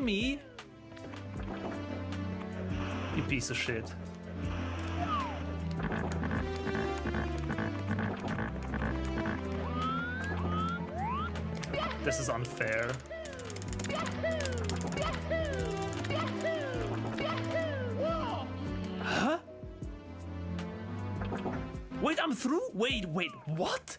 kidding me? You piece of shit. This is unfair. Huh? Wait, I'm through? Wait, what?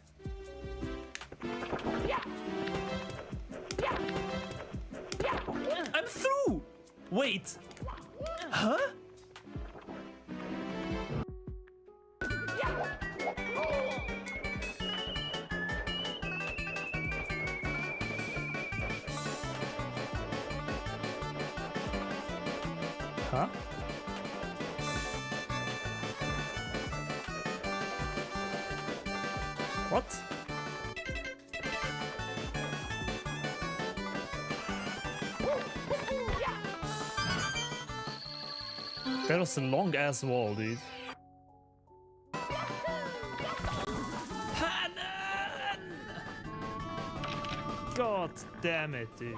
I'm through! Wait. Huh? Huh? What? That was a long ass wall, dude. Cannon! God damn it, dude.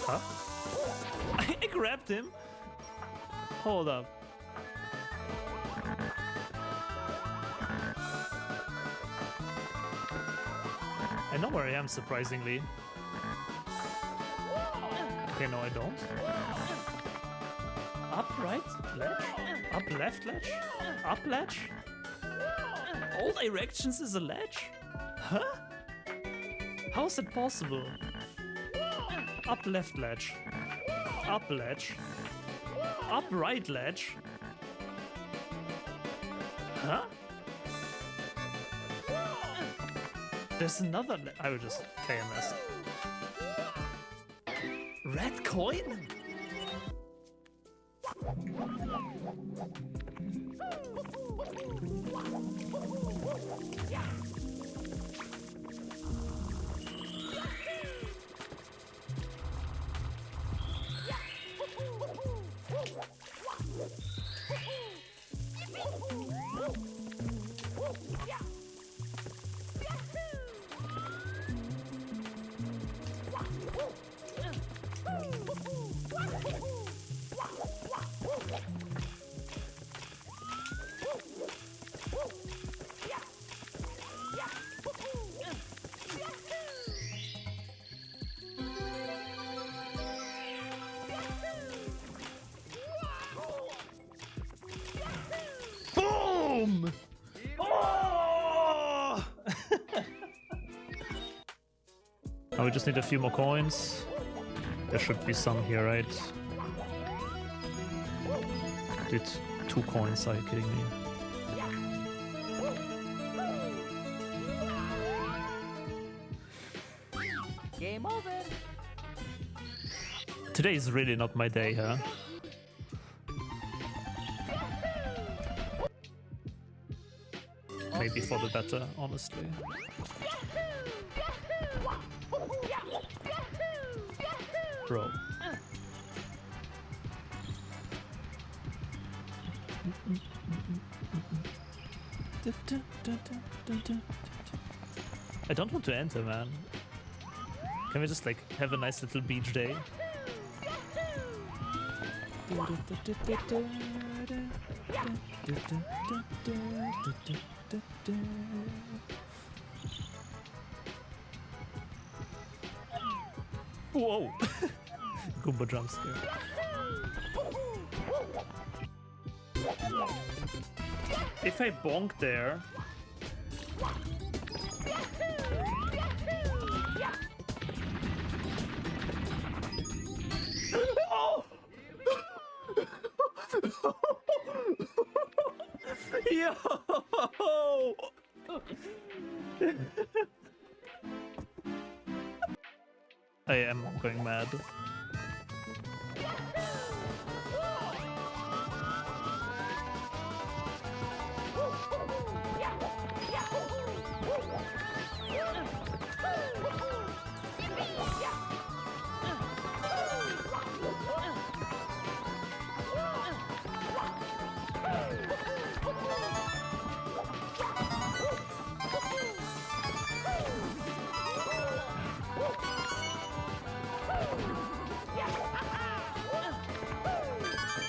Huh? I grabbed him. Hold up. I know where I am, surprisingly. Okay, no, I don't. Up right ledge? Up left ledge? Up ledge? All directions is a ledge? Huh? How is it possible? Up left ledge. Up ledge. Up right ledge. Huh? There's another I will just KMS. Red coin? Boom! Oh! Now we just need a few more coins. There should be some here, right? Did 2 coins, are you kidding me? Game over. Today is really not my day, huh? Maybe for the better, honestly. Bro. I don't want to enter, man. Can we just like have a nice little beach day? Whoa! Goomba jump scare. If I bonk there... Yo! I am going mad.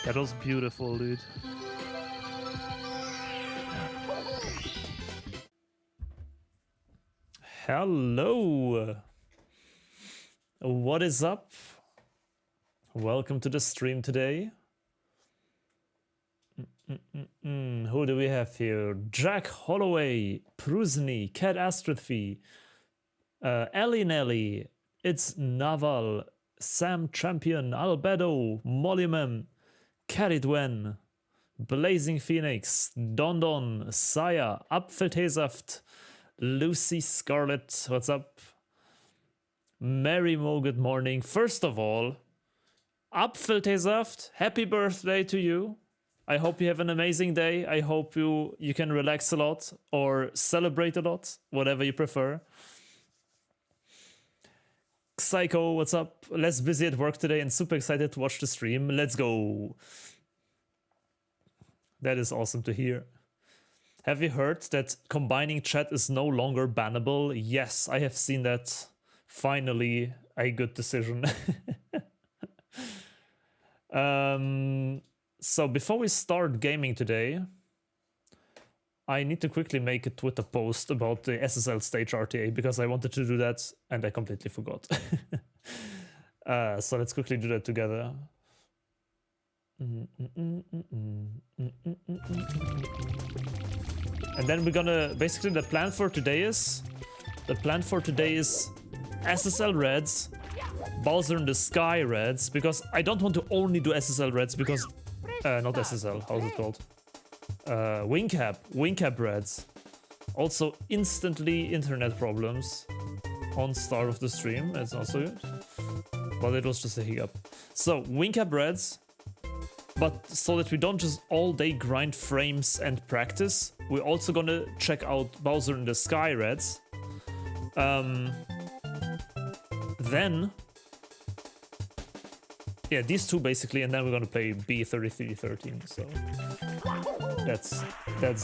That was beautiful, dude. Hello! What is up? Welcome to the stream today. Who do we have here? Jack Holloway, Prusny, Cat Astrophy, Ellie Nelly, It's Naval, Sam Champion, Albedo, Mollymem, Caridwen, Blazing Phoenix, Don, Saya, Apfelteesaft, Lucy Scarlet, what's up? Mary Mo, good morning. First of all, Apfelteesaft, happy birthday to you. I hope you have an amazing day. I hope you can relax a lot or celebrate a lot, whatever you prefer. Psycho, what's up? Less busy at work today and super excited to watch the stream. Let's go. That is awesome to hear. Have you heard that combining chat is no longer bannable? Yes, I have seen that. Finally, a good decision. So before we start gaming today, I need to quickly make a Twitter post about the SSL stage RTA because I wanted to do that and I completely forgot. So let's quickly do that together. And then we're gonna, basically the plan for today is SSL Reds, Bowser in the Sky Reds, because I don't want to only do SSL Reds because, not SSL, how's it called? WinCap Reds. Also instantly internet problems on start of the stream, that's not so good. But it was just a hiccup. So, WinCap Reds, but so that we don't just all day grind frames and practice, we're also gonna check out Bowser in the Sky Reds. Then, yeah, these two basically, and then we're gonna play B3313, so that's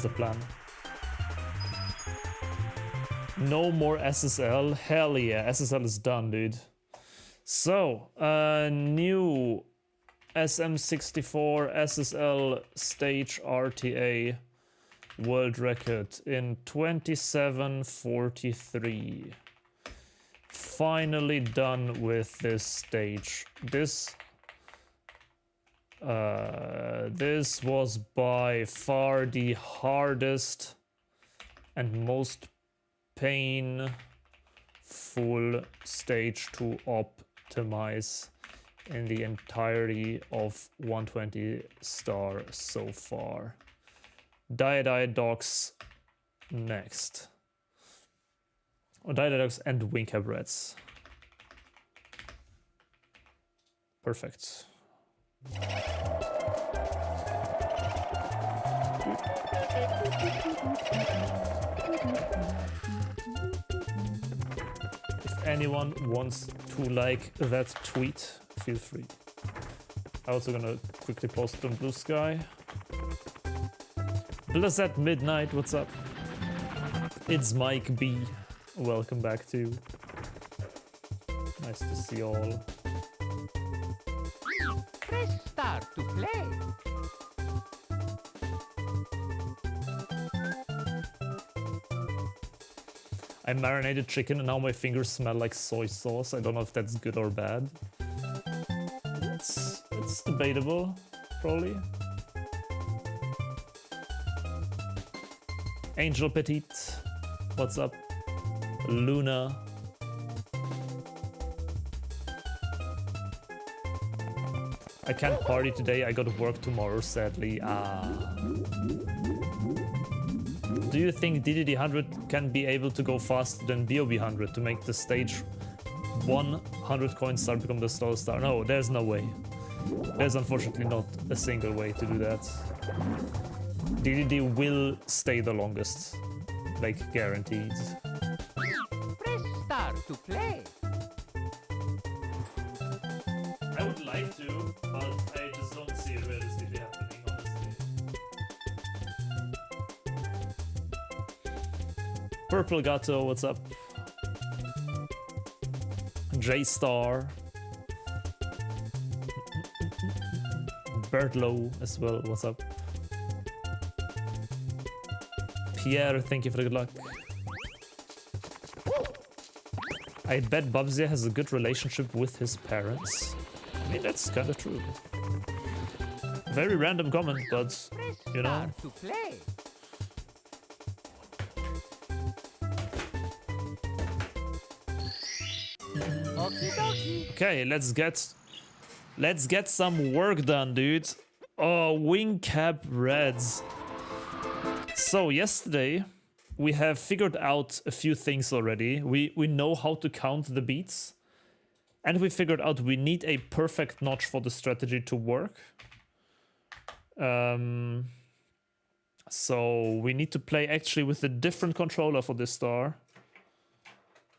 the plan. No more SSL, hell yeah, SSL is done, dude. So, new SM64 SSL stage RTA world record in 27:43. Finally done with this stage. This was by far the hardest and most painful stage to optimize in the entirety of 120 star so far. Diadox next. Diadox and WinCap Reds. Perfect. If anyone wants to like that tweet, feel free. I'm also gonna quickly post it on Blue Sky. Blizzard Midnight, what's up? It's Mike B. Welcome back too. Nice to see you all. Press start to play. I marinated chicken and now my fingers smell like soy sauce. I don't know if that's good or bad. It's debatable, probably. Angel Petite, what's up? Luna. I can't party today, I got to work tomorrow, sadly. Do you think DDD 100 can be able to go faster than BOB 100 to make the stage 100 coin star become the slowest star? No, there's no way. There's unfortunately not a single way to do that. DDD will stay the longest, like guaranteed. Press start to play. I would like to, but I just don't see it realistically happening, honestly. Purple Gato, what's up? J-Star. Bertlow as well, what's up? Pierre, thank you for the good luck. I bet Bubzia has a good relationship with his parents. I mean, that's kind of true. Very random comment, but, you know. To play. Okie dokie. Okay, let's get some work done, dude. Oh, wing cap reds. So yesterday we have figured out a few things already. We know how to count the beats, and we figured out we need a perfect notch for the strategy to work. So we need to play actually with a different controller for this star,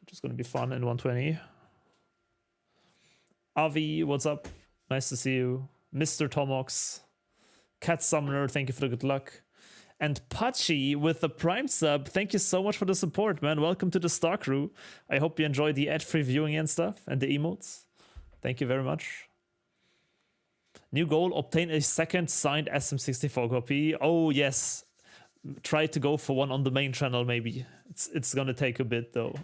which is going to be fun in 120. Avi, what's up? Nice to see you. Mr. Tomox, Cat Summoner, thank you for the good luck. And Pachi with the Prime sub, thank you so much for the support, man. Welcome to the Star Crew. I hope you enjoy the ad-free viewing and stuff, and the emotes. Thank you very much. New goal, obtain a second signed SM64 copy. Oh, yes. Try to go for one on the main channel, maybe. It's gonna take a bit, though.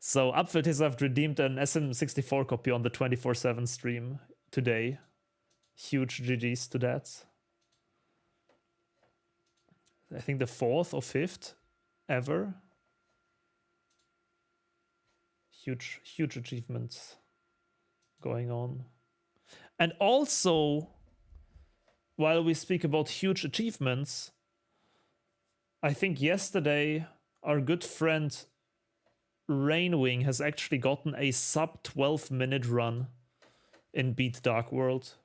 So, Upfit has redeemed an SM64 copy on the 24/7 stream today. Huge GG's to that. I think the 4th or 5th ever. Huge achievements going on. And also, while we speak about huge achievements, I think yesterday our good friend Rainwing has actually gotten a sub 12-minute run in Beat Dark World.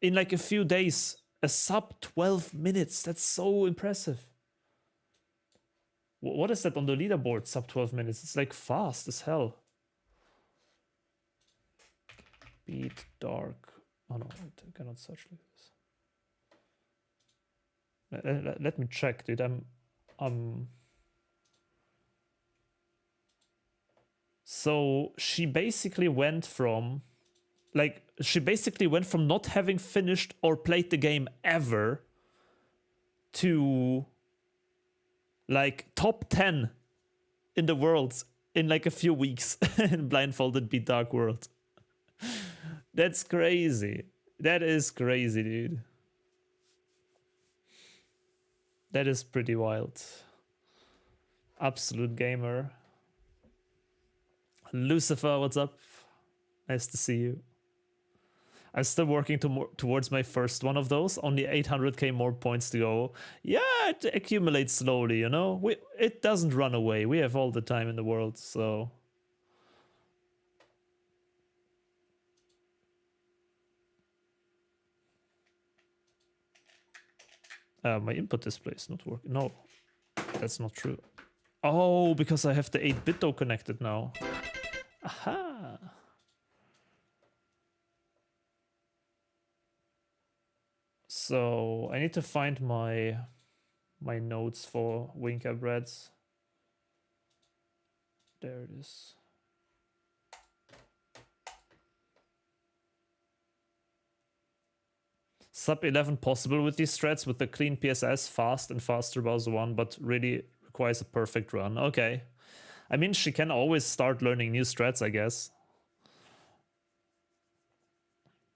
In like a few days, a sub 12 minutes. That's so impressive. What is that on the leaderboard, sub 12 minutes? It's like fast as hell. Beat Dark. Oh no, I cannot search like this. Let me check, dude. So she basically went from not having finished or played the game ever to like top 10 in the world in like a few weeks in Blindfolded Beat Dark World. That's crazy. That is crazy, dude. That is pretty wild. Absolute gamer. Lucifer, what's up? Nice to see you. I'm still working towards my first one of those. Only 800k more points to go. Yeah, it accumulates slowly, you know? It doesn't run away. We have all the time in the world, so... my input display is not working. No, that's not true. Oh, because I have the 8-bit connected now. Aha! So I need to find my notes for Winker Breads. There it is. Sub 11 possible with these threads with the clean PSS, fast and faster Bowser 1, but really requires a perfect run. Okay. I mean, she can always start learning new strats, I guess.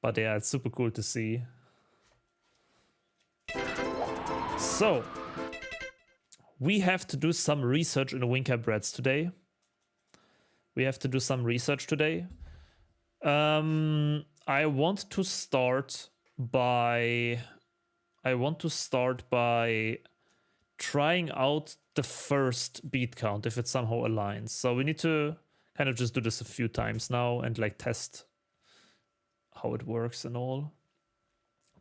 But yeah, it's super cool to see. So, we have to do some research in Winker Breads today. I want to start by trying out the first beat count if it somehow aligns. So we need to kind of just do this a few times now and like test how it works and all.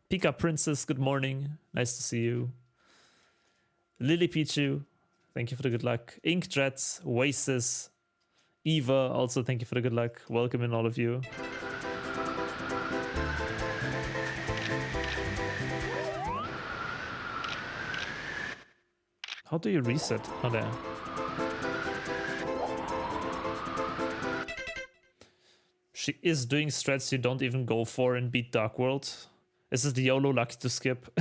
Pika Princess, good morning. Nice to see you. Lily Pichu, thank you for the good luck. Inkjet, Oasis, Eva, also thank you for the good luck. Welcome in all of you. How do you reset? Oh, there. she is doing strats you don't even go for in Beat Dark World. This is the YOLO lucky to skip.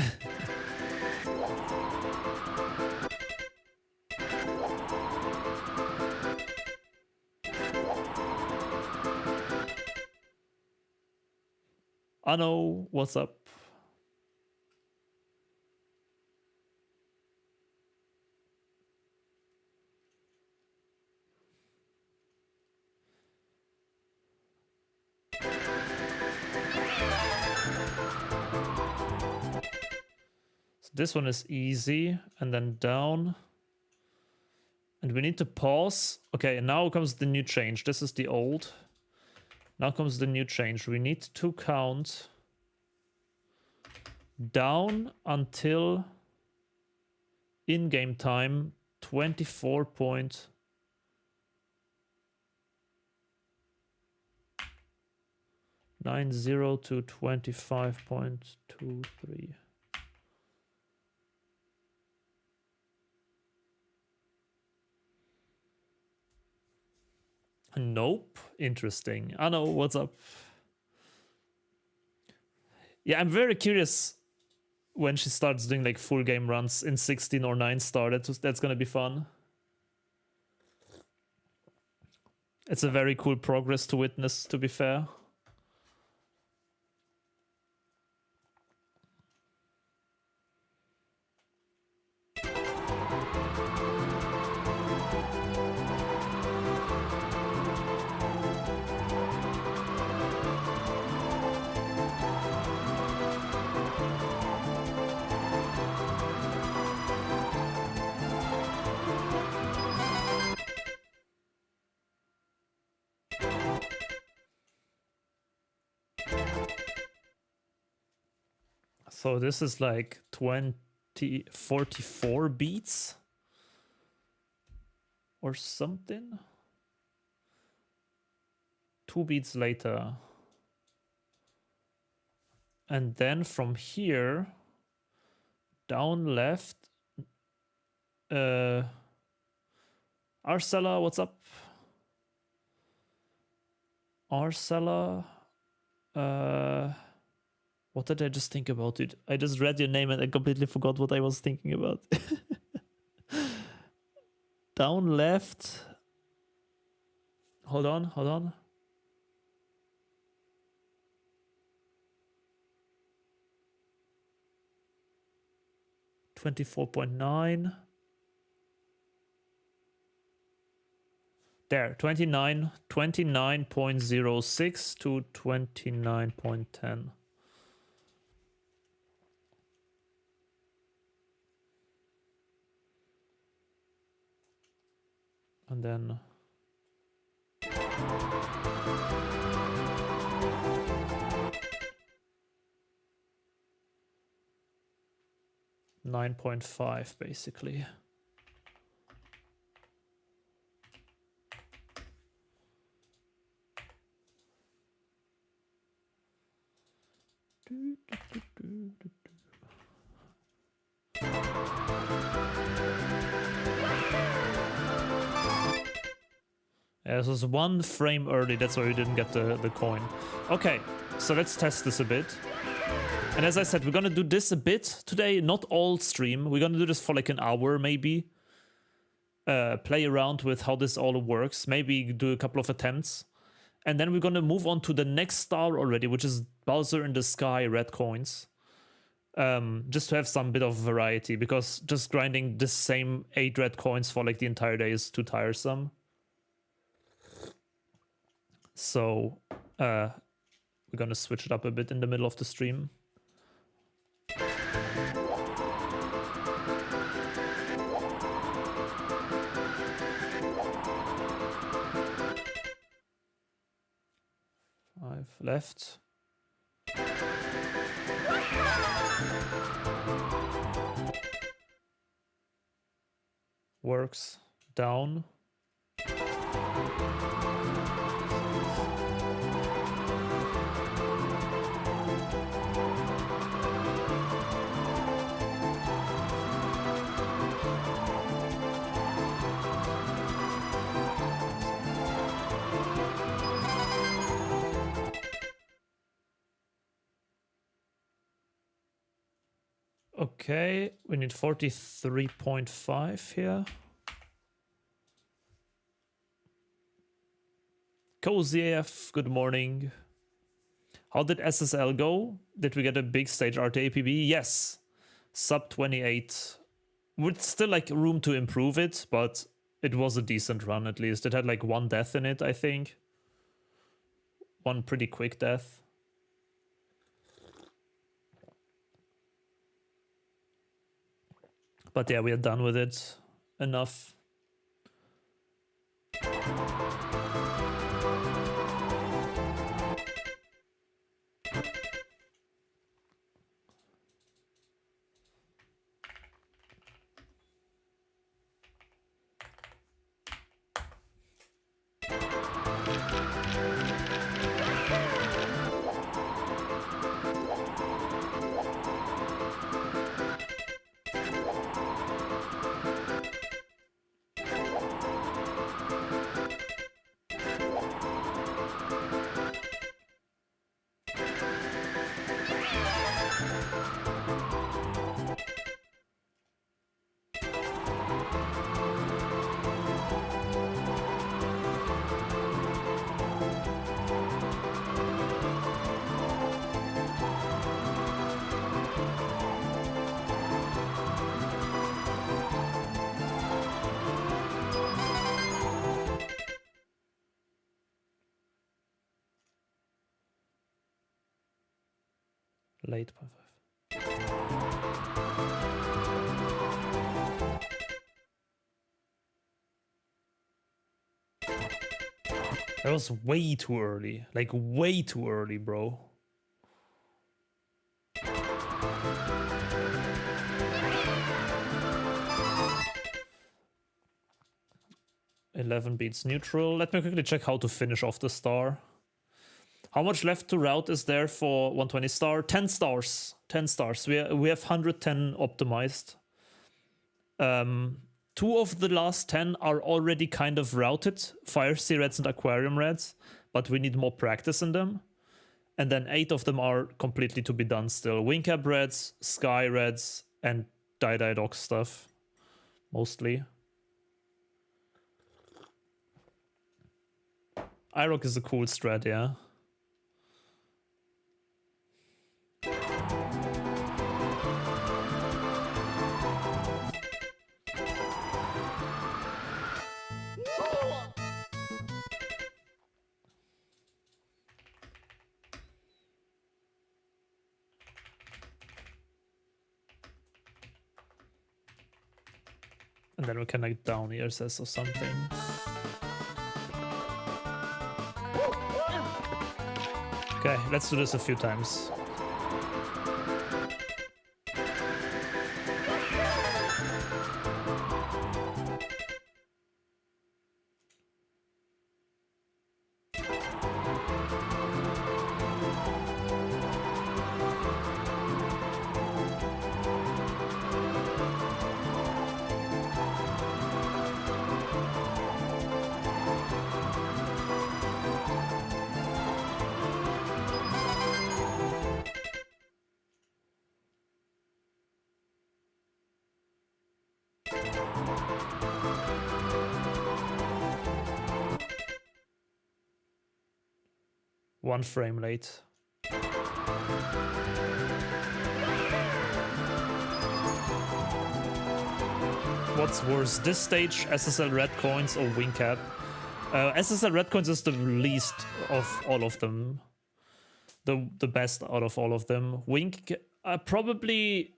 Anno, what's up? This one is easy, and then down. And we need to pause. Okay, and now comes the new change. This is the old. Now comes the new change. We need to count down until in-game time 24.90 to 25.23. Nope. Interesting. I know. What's up? Yeah, I'm very curious when she starts doing like full game runs in 16 or 9 star. That's gonna be fun. It's a very cool progress to witness, to be fair. So this is like 44 beats or something. 2 beats later. And then from here, down left, Arcella, what's up? Arcella, what did I just think about it? I just read your name and I completely forgot what I was thinking about. Down left. Hold on. 24.9. There, 29.06 to 29.10. And then 9.5 basically. Yeah, this was 1 frame early, that's why we didn't get the coin. Okay, so let's test this a bit. And as I said, we're gonna do this a bit today, not all stream. We're gonna do this for like an hour maybe. Play around with how this all works, maybe do a couple of attempts. And then we're gonna move on to the next star already, which is Bowser in the Sky red coins. Just to have some bit of variety, because just grinding the same 8 red coins for like the entire day is too tiresome. So we're gonna switch it up a bit in the middle of the stream. Five left. Works. Down. Okay, we need 43.5 here. Cozy AF, good morning. How did SSL go? Did we get a big stage RTA PB? Yes. Sub 28. With still like room to improve it, but it was a decent run at least. It had like 1 death in it, I think. 1 pretty quick death. But yeah, we are done with it. Enough. Late 0.5. That was way too early. Like, way too early, bro. $11 beats neutral. Let me quickly check how to finish off the star. How much left to route is there for 120 star? 10 stars. 10 stars. We have 110 optimized. 2 of the last 10 are already kind of routed. Fire Sea Reds and Aquarium Reds. But we need more practice in them. And then 8 of them are completely to be done still. Wingcap Reds, Sky Reds, and Dock stuff. Mostly. IROC is a cool strat, yeah. And then we can like down ESS or something. Okay, let's do this a few times. One frame late. What's worse, this stage, SSL Red Coins or Wingcap? SSL Red Coins is the least of all of them. The best out of all of them. Wink, probably...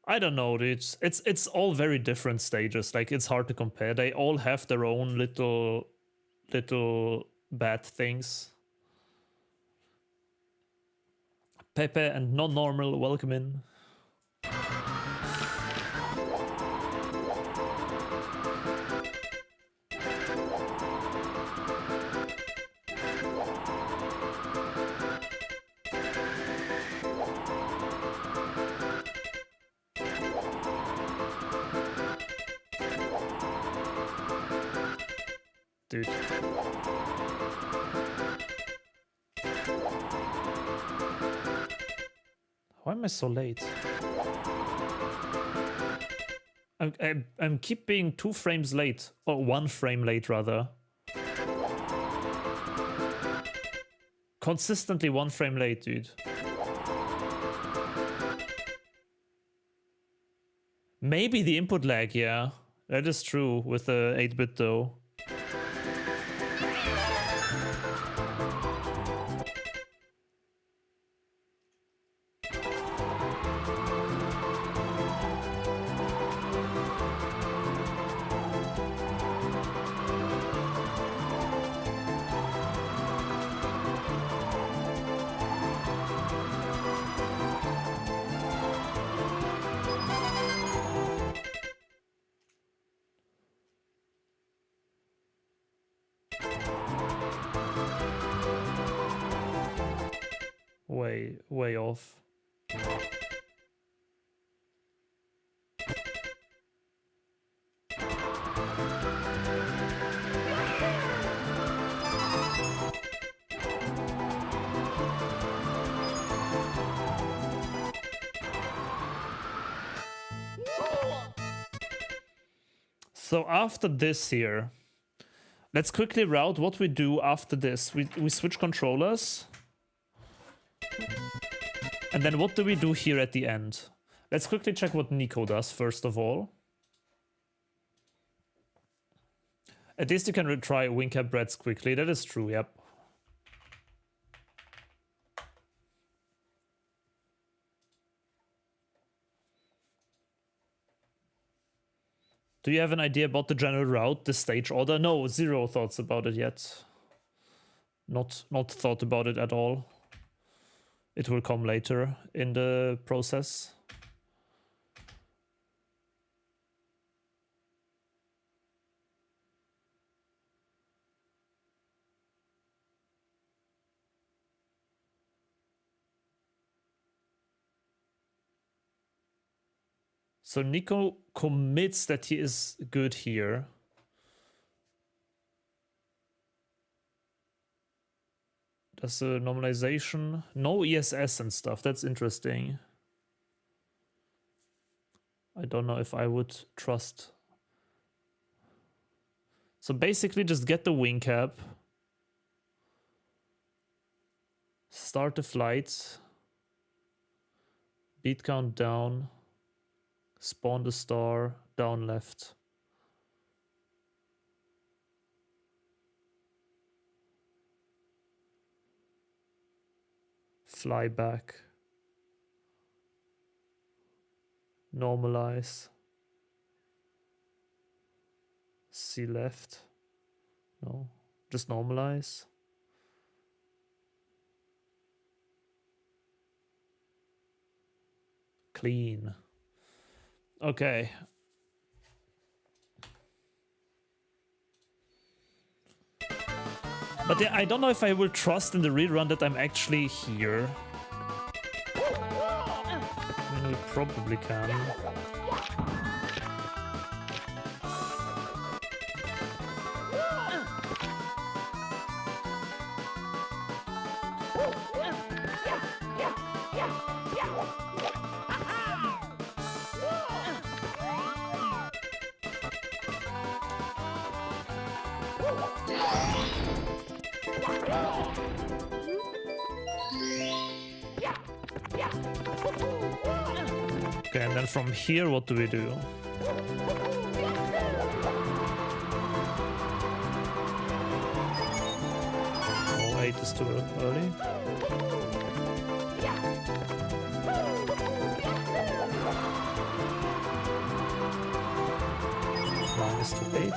I don't know, dude. It's all very different stages. Like, it's hard to compare. They all have their own little bad things. Pepe and non-normal, welcome in. Dude. Why am I so late? I'm keep being 2 frames late, or 1 frame late rather. Consistently 1 frame late, dude. Maybe the input lag, yeah. That is true with the 8-bit though. Way off. So after this here, let's quickly route what we do after this. We switch controllers. And then what do we do here at the end? Let's quickly check what Nico does first of all. At least you can retry wing cap breads quickly. That is true, yep. Do you have an idea about the general route, the stage order? No, 0 thoughts about it yet. Not thought about it at all. It will come later in the process. So Nico commits that he is good here. Does the normalization? No ESS and stuff. That's interesting. I don't know if I would trust. So basically just get the wing cap. Start the flight. Beat count down. Spawn the star. Down left. Fly back. Normalize. C left. No, just normalize. Clean. Okay. But yeah, I don't know if I will trust in the rerun that I'm actually here. I mean, we probably can. Okay, and then from here, what do we do? Oh, 8 is too early. Minus to 8.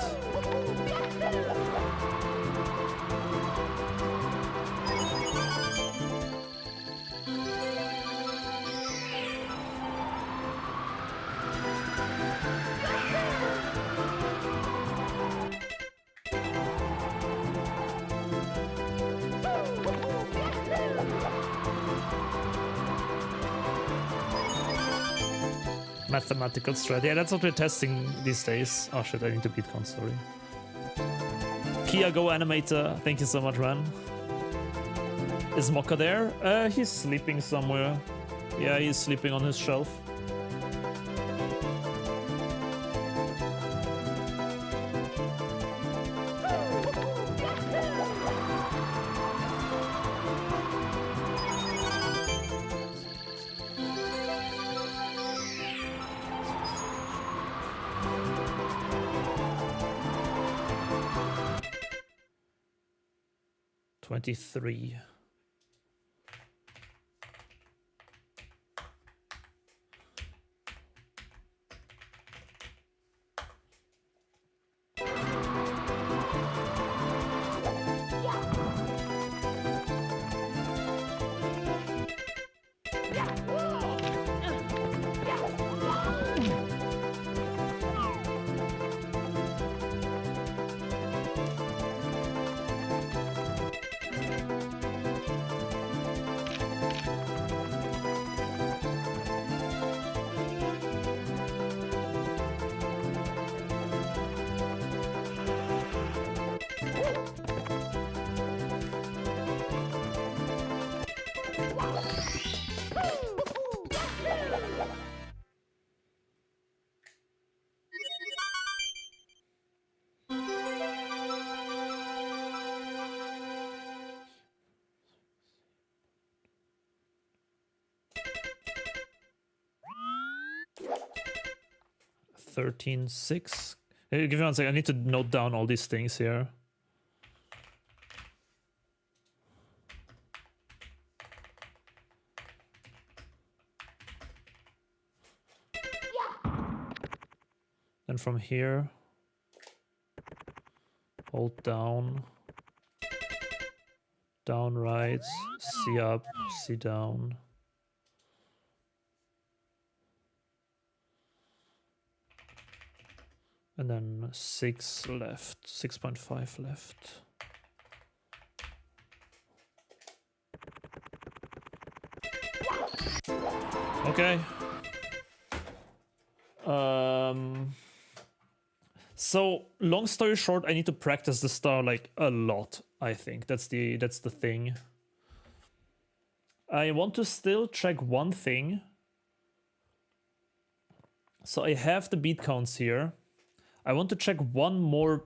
Mathematical strat. Yeah, that's what we're testing these days. Oh shit, I need to beat con, sorry. Kia Go Animator, thank you so much, man. Is Mokka there? He's sleeping somewhere. Yeah, he's sleeping on his shelf. 23. $13.6. Hey, give me one second. I need to note down all these things here. And from here, hold down, down right, C up, C down. And then 6 left, 6.5 left. Okay. So long story short, I need to practice the star like a lot, I think. That's the thing. I want to still check one thing. So I have the beat counts here. I want to check one more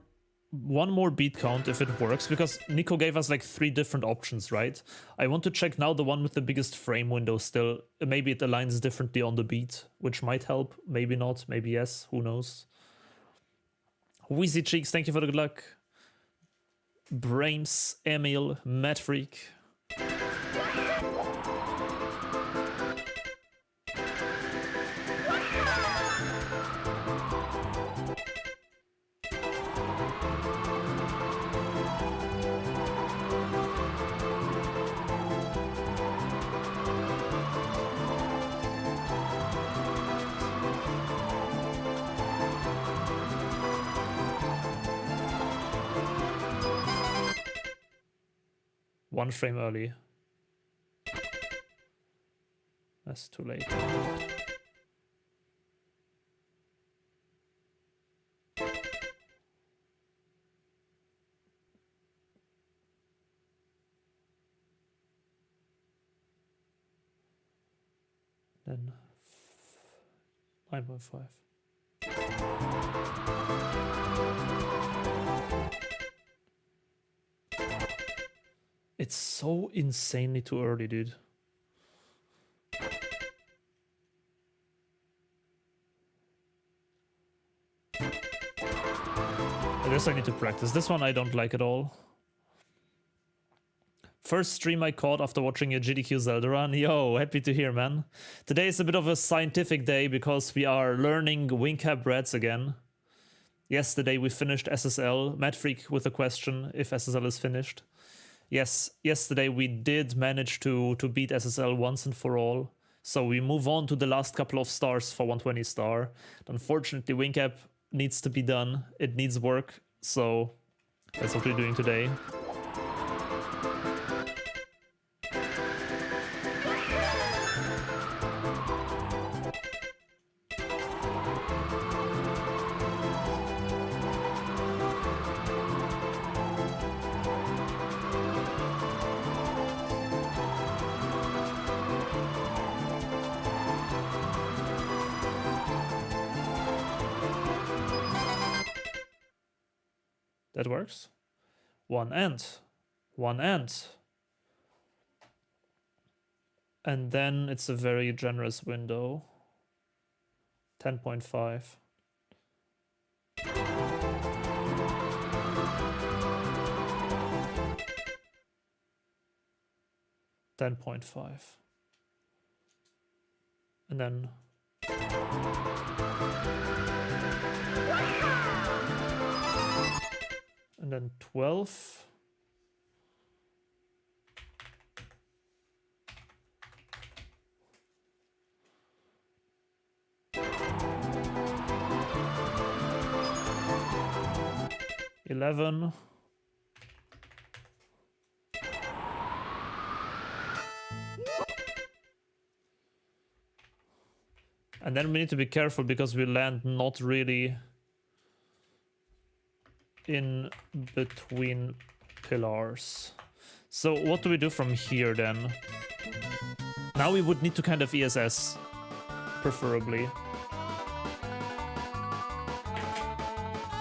beat count if it works, because Nico gave us like 3 different options, right? I want to check now the one with the biggest frame window still. Maybe it aligns differently on the beat, which might help. Maybe not, maybe yes, who knows. Wheezy Cheeks, thank you for the good luck. Brames, Emil, Mad Freak. One frame early. That's too late. Then 9.5. It's so insanely too early, dude. I guess I need to practice. This one I don't like at all. First stream I caught after watching a GDQ Zelda run. Yo, happy to hear, man. Today is a bit of a scientific day because we are learning wing cap breads again. Yesterday we finished SSL. Mad Freak with a question if SSL is finished. Yes, yesterday we did manage to beat SSL once and for all. So we move on to the last couple of stars for 120 star. Unfortunately, wing cap needs to be done. It needs work. So that's what we're doing today. That works. One end. And then it's a very generous window. 10.5. 10.5. And then... And then 12. $11. And then we need to be careful because we land not really in between pillars. So what do we do from here then? Now we would need to kind of ESS, preferably.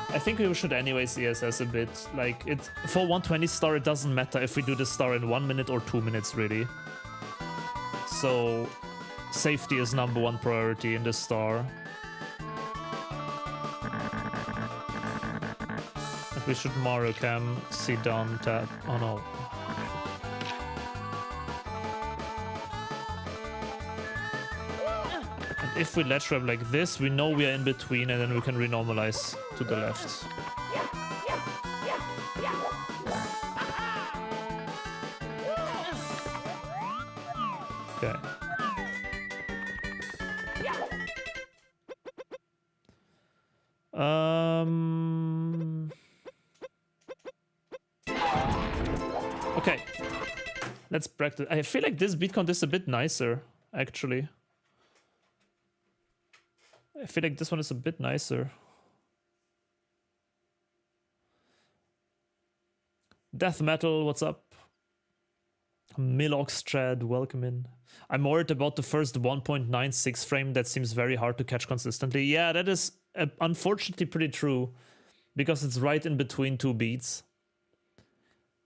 I think we should anyways ESS a bit. Like, it for 120 star, it doesn't matter if we do the star in 1 minute or 2 minutes, really. So safety is #1 priority in the star. And we should Mario Cam, see down, tap. Oh no. And if we ledge grab like this, we know we are in between, and then we can renormalize to the left. Okay. Okay. Let's practice. I feel like this beat count is a bit nicer, actually. I feel like this one is a bit nicer. Death Metal, what's up? Miloxtrad, welcome in. I'm worried about the first 1.96 frame. That seems very hard to catch consistently. Yeah, that is unfortunately pretty true, because it's right in between two beats.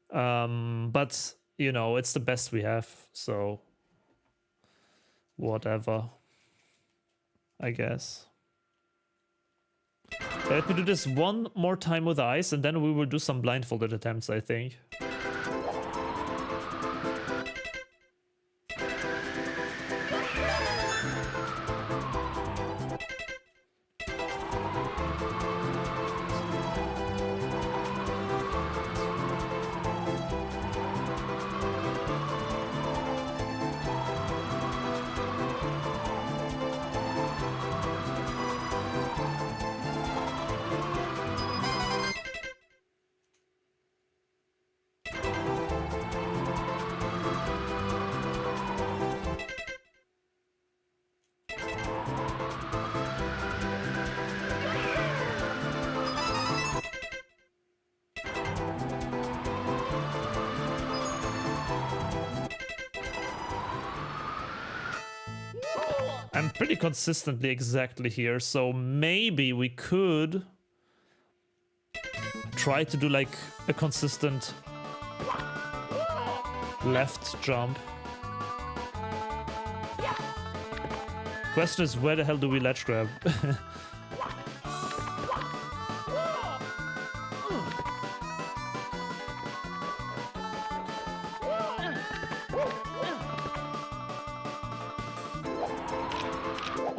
But, you know, it's the best we have, so whatever, I guess. Let me do this one more time with eyes, and then we will do some blindfolded attempts, I think. I'm pretty consistently exactly here, so maybe we could try to do like a consistent left jump. Question is, where the hell do we ledge grab?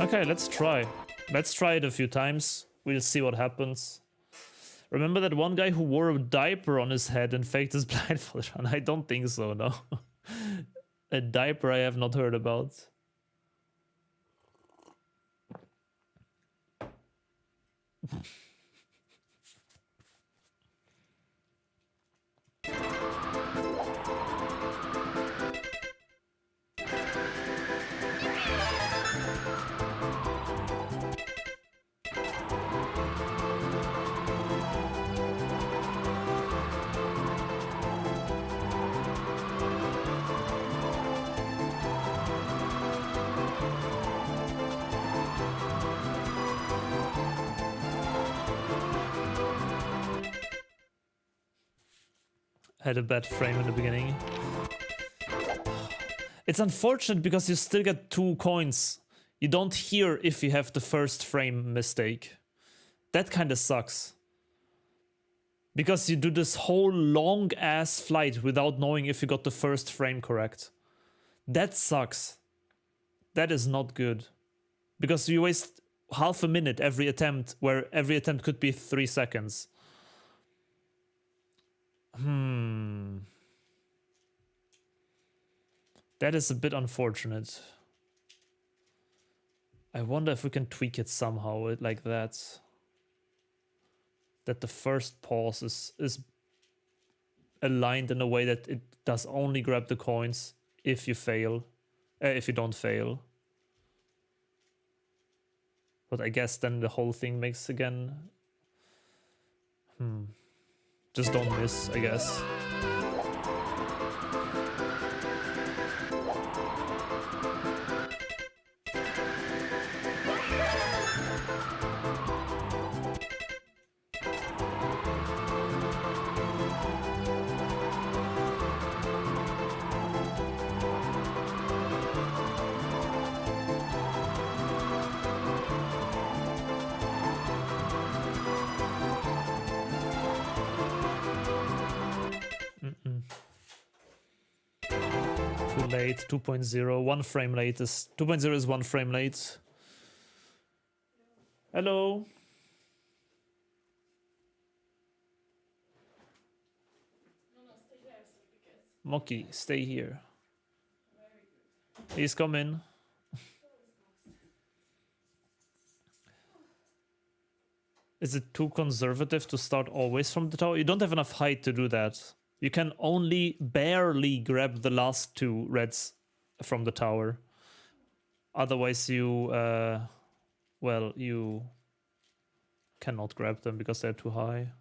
Okay, let's try. Let's try it a few times. We'll see what happens. Remember that one guy who wore a diaper on his head and faked his blindfold run? I don't think so, no. A diaper I have not heard about. Had a bad frame in the beginning. It's unfortunate because you still get 2 coins. You don't hear if you have the first frame mistake. That kind of sucks. Because you do this whole long ass flight without knowing if you got the first frame correct. That sucks. That is not good. Because you waste half a minute every attempt, where every attempt could be 3 seconds. That is a bit unfortunate. I wonder if we can tweak it somehow like that. That the first pause is aligned in a way that it does only grab the coins if you fail, if you don't fail. But I guess then the whole thing makes again. Just don't miss, I guess. Late 2.0, 1 frame late is 2.0 is 1 frame late. Hello. Moki, stay here. He's coming. Is it too conservative to start always from the tower? You don't have enough height to do that. You can only barely grab the last 2 reds from the tower. Otherwise you, well, you cannot grab them because they're too high.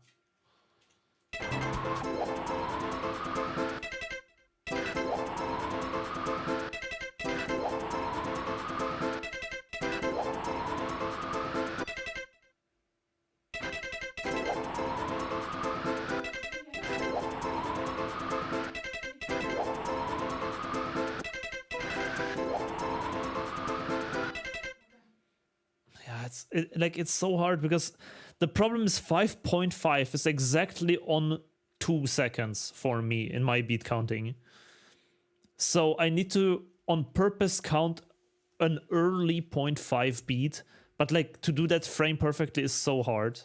It's so hard because the problem is 5.5 is exactly on 2 seconds for me in my beat counting. So I need to on purpose count an early 0.5 beat, but like to do that frame perfectly is so hard.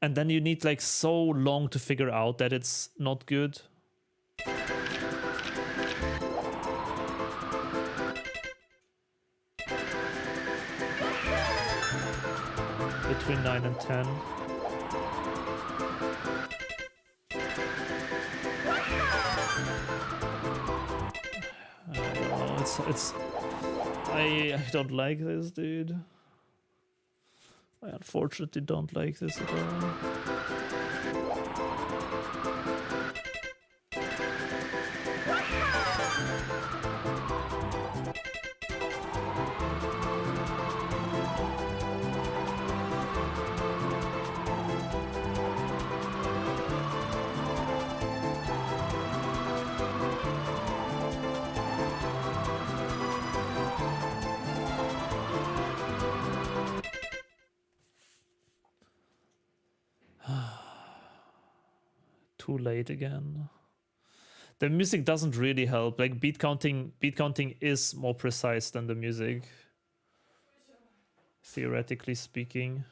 And then you need like so long to figure out that it's not good. Between 9 and 10. I don't know, I don't like this, dude. I unfortunately don't like this at all. Too late again. The music doesn't really help. Like beat counting is more precise than the music, theoretically speaking.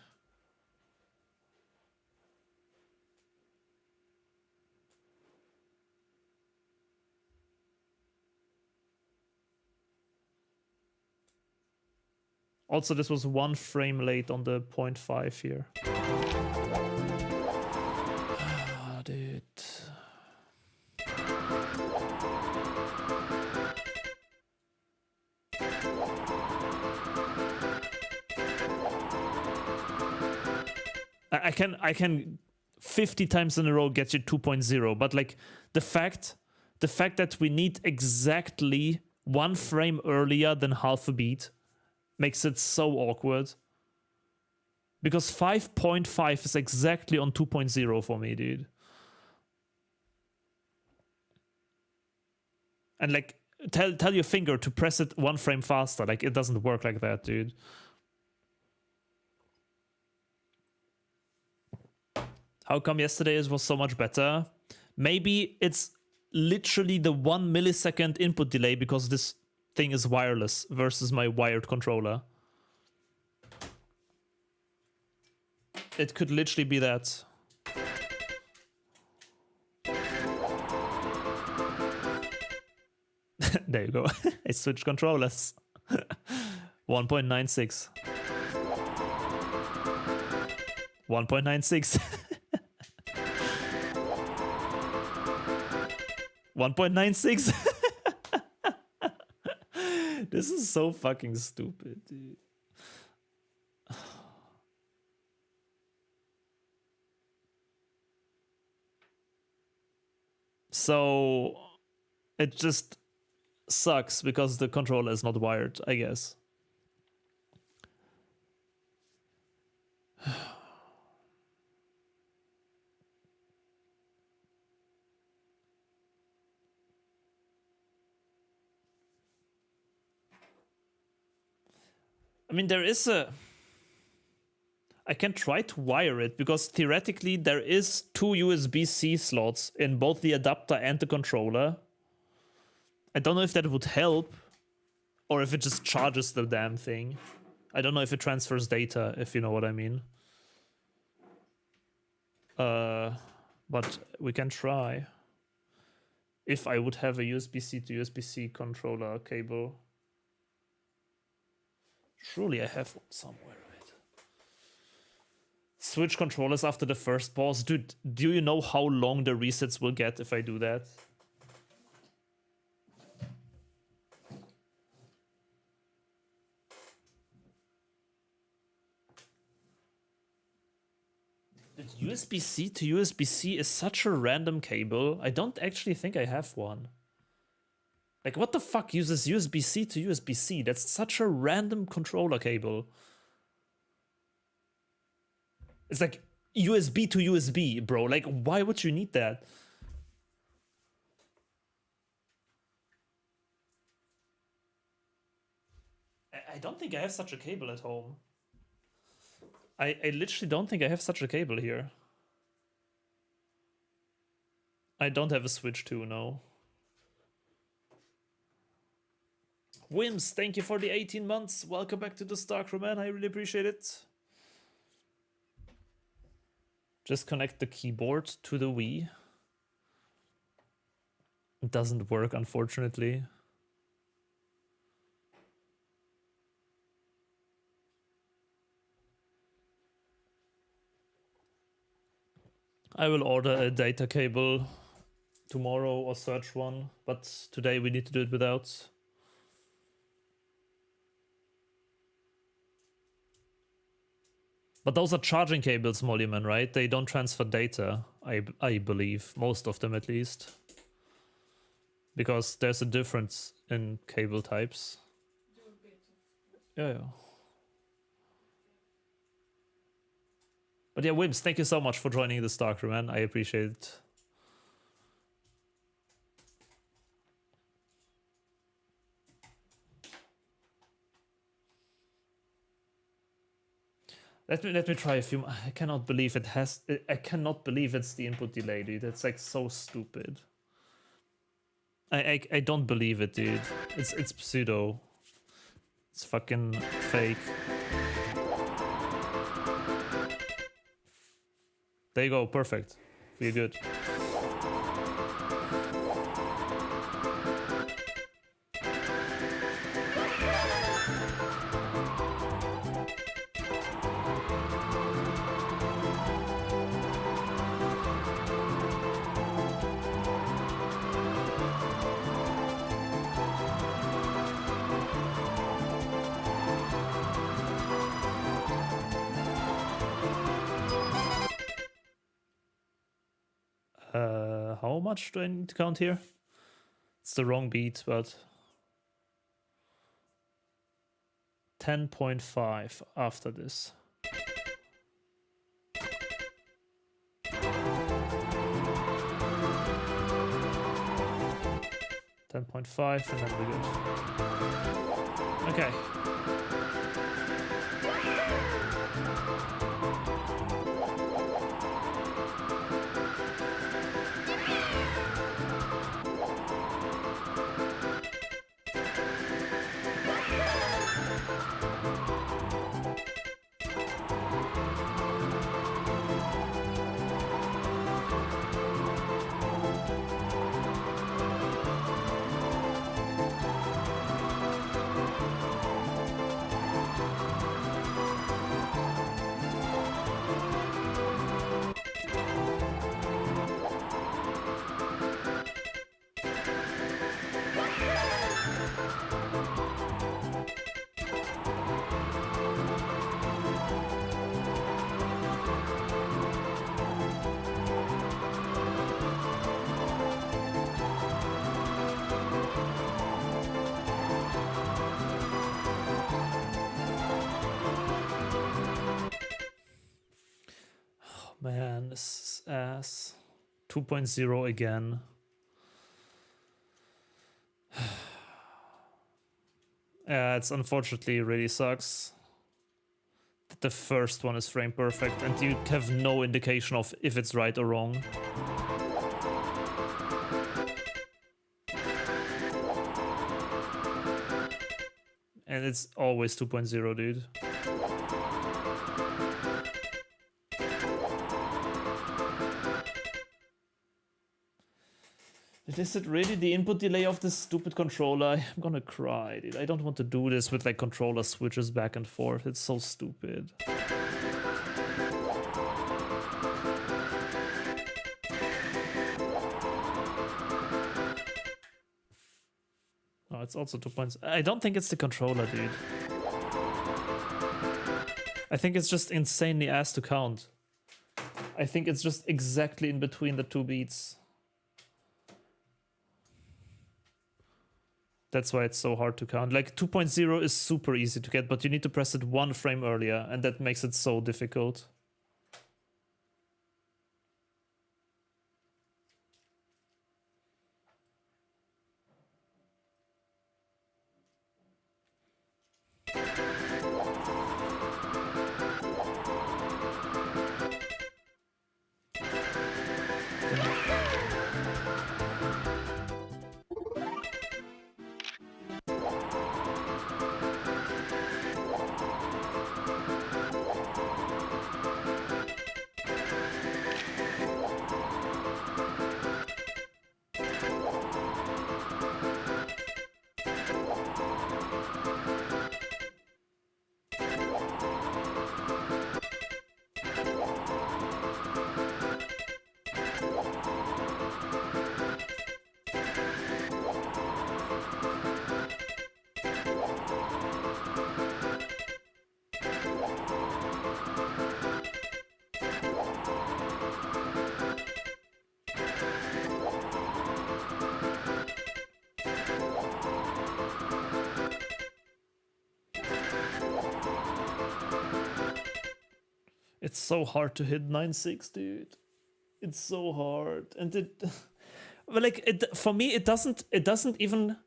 Also, this was 1 frame late on the 0.5 here. Dude. I can 50 times in a row get you 2.0, but like the fact that we need exactly 1 frame earlier than half a beat makes it so awkward. Because 5.5 is exactly on 2.0 for me, dude. And like tell your finger to press it 1 frame faster. Like it doesn't work like that, dude. How come yesterday was so much better? Maybe it's literally the 1 millisecond input delay because this thing is wireless versus my wired controller. It could literally be that. There you go. I switched controllers. 1.96. 1.96. 1.96. This is so fucking stupid, dude. So it just sucks because the controller is not wired, I guess. I mean, there is a... I can try to wire it because theoretically there is 2 USB-C slots in both the adapter and the controller. I don't know if that would help or if it just charges the damn thing. I don't know if it transfers data, if you know what I mean. But we can try. If I would have a USB-C to USB-C controller cable. Surely I have one somewhere, right? Switch controllers after the first pause. Dude, do you know how long the resets will get if I do that? USB-C to USB-C is such a random cable. I don't actually think I have one. Like, what the fuck uses USB-C to USB-C? That's such a random controller cable. It's like USB to USB, bro. Like, why would you need that? I don't think I have such a cable at home. I literally don't think I have such a cable here. I don't have a Switch 2, no. Wims, thank you for the 18 months. Welcome back to the Starcrew, man. I really appreciate it. Just connect the keyboard to the Wii. It doesn't work, unfortunately. I will order a data cable tomorrow or search one, but today we need to do it without. But those are charging cables, Mollyman, right? They don't transfer data, I believe. Most of them, at least. Because there's a difference in cable types. Yeah. But yeah, Wims, thank you so much for joining the Starcrew, man. I appreciate it. Let me try a few. I cannot believe it has. I cannot believe it's the input delay, dude. It's like so stupid. I don't believe it, dude. It's pseudo. It's fucking fake. There you go, perfect. Feel good. How much do I need to count here? It's the wrong beat, but 10.5 after this. 10.5 and then we're good. Okay. Man, this is ass. 2.0 again. Yeah, it's unfortunately really sucks that the first one is frame perfect and you have no indication of if it's right or wrong. And it's always 2.0, dude. Is it really the input delay of this stupid controller? I'm gonna cry, dude. I don't want to do this with like controller switches back and forth. It's so stupid. Oh, it's also 2 points. I don't think it's the controller, dude. I think it's just insanely ass to count. I think it's just exactly in between the two beats. That's why it's so hard to count. Like 2.0 is super easy to get, but you need to press it one frame earlier, and that makes it so difficult. It's so hard to hit 9.6, dude. It's so hard. And it but like it for me it doesn't even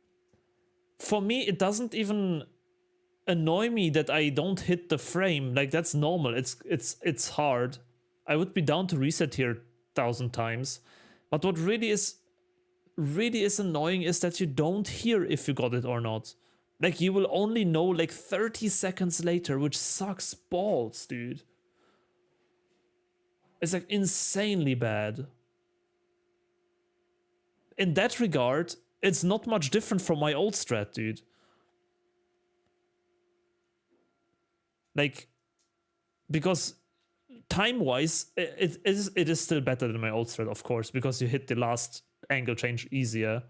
annoy me that I don't hit the frame. Like that's normal. It's hard. I would be down to reset here 1,000 times. But what really is annoying is that you don't hear if you got it or not. Like you will only know like 30 seconds later, which sucks balls, dude. It's like insanely bad. In that regard, it's not much different from my old strat, dude. Like, because time-wise, it is still better than my old strat, of course, because you hit the last angle change easier.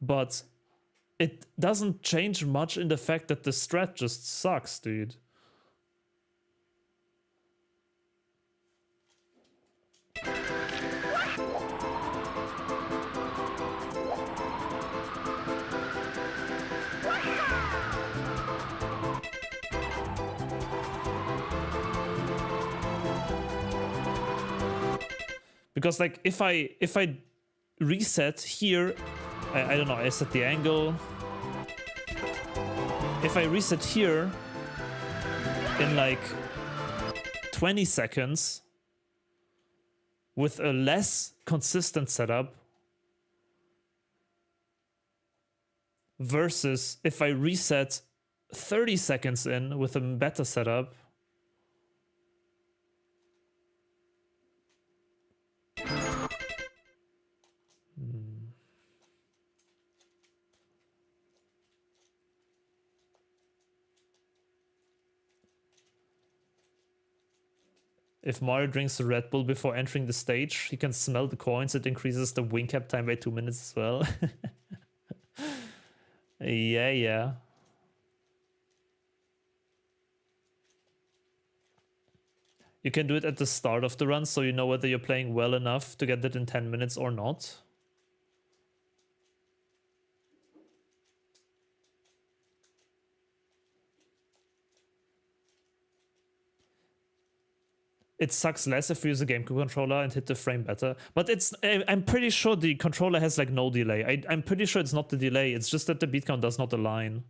But it doesn't change much in the fact that the strat just sucks, dude. Because like if I reset here, I don't know, I set the angle. If I reset here in like 20 seconds with a less consistent setup versus if I reset 30 seconds in with a better setup, if Mario drinks a Red Bull before entering the stage, he can smell the coins. It increases the win cap time by 2 minutes as well. Yeah. You can do it at the start of the run, so you know whether you're playing well enough to get it in 10 minutes or not. it sucks less if we use a GameCube controller and hit the frame better. But I'm pretty sure the controller has like no delay. I'm pretty sure it's not the delay. It's just that the beat count does not align.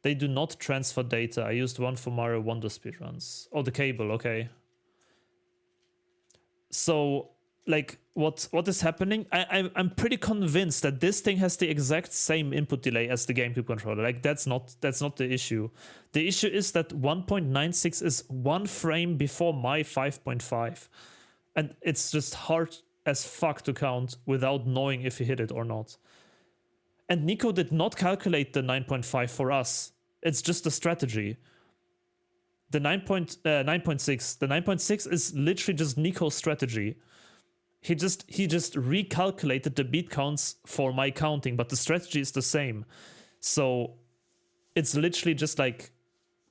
They do not transfer data. I used one for Mario Wonder speedruns. Oh, the cable, okay. So, like, what is happening? I'm pretty convinced that this thing has the exact same input delay as the GameCube controller. Like, that's not the issue. The issue is that 1.96 is one frame before my 5.5. And it's just hard as fuck to count without knowing if he hit it or not. And Nico did not calculate the 9.5 for us. It's just a strategy. The 9.6. The 9.6 is literally just Nico's strategy. He just recalculated the beat counts for my counting, but the strategy is the same. So it's literally just like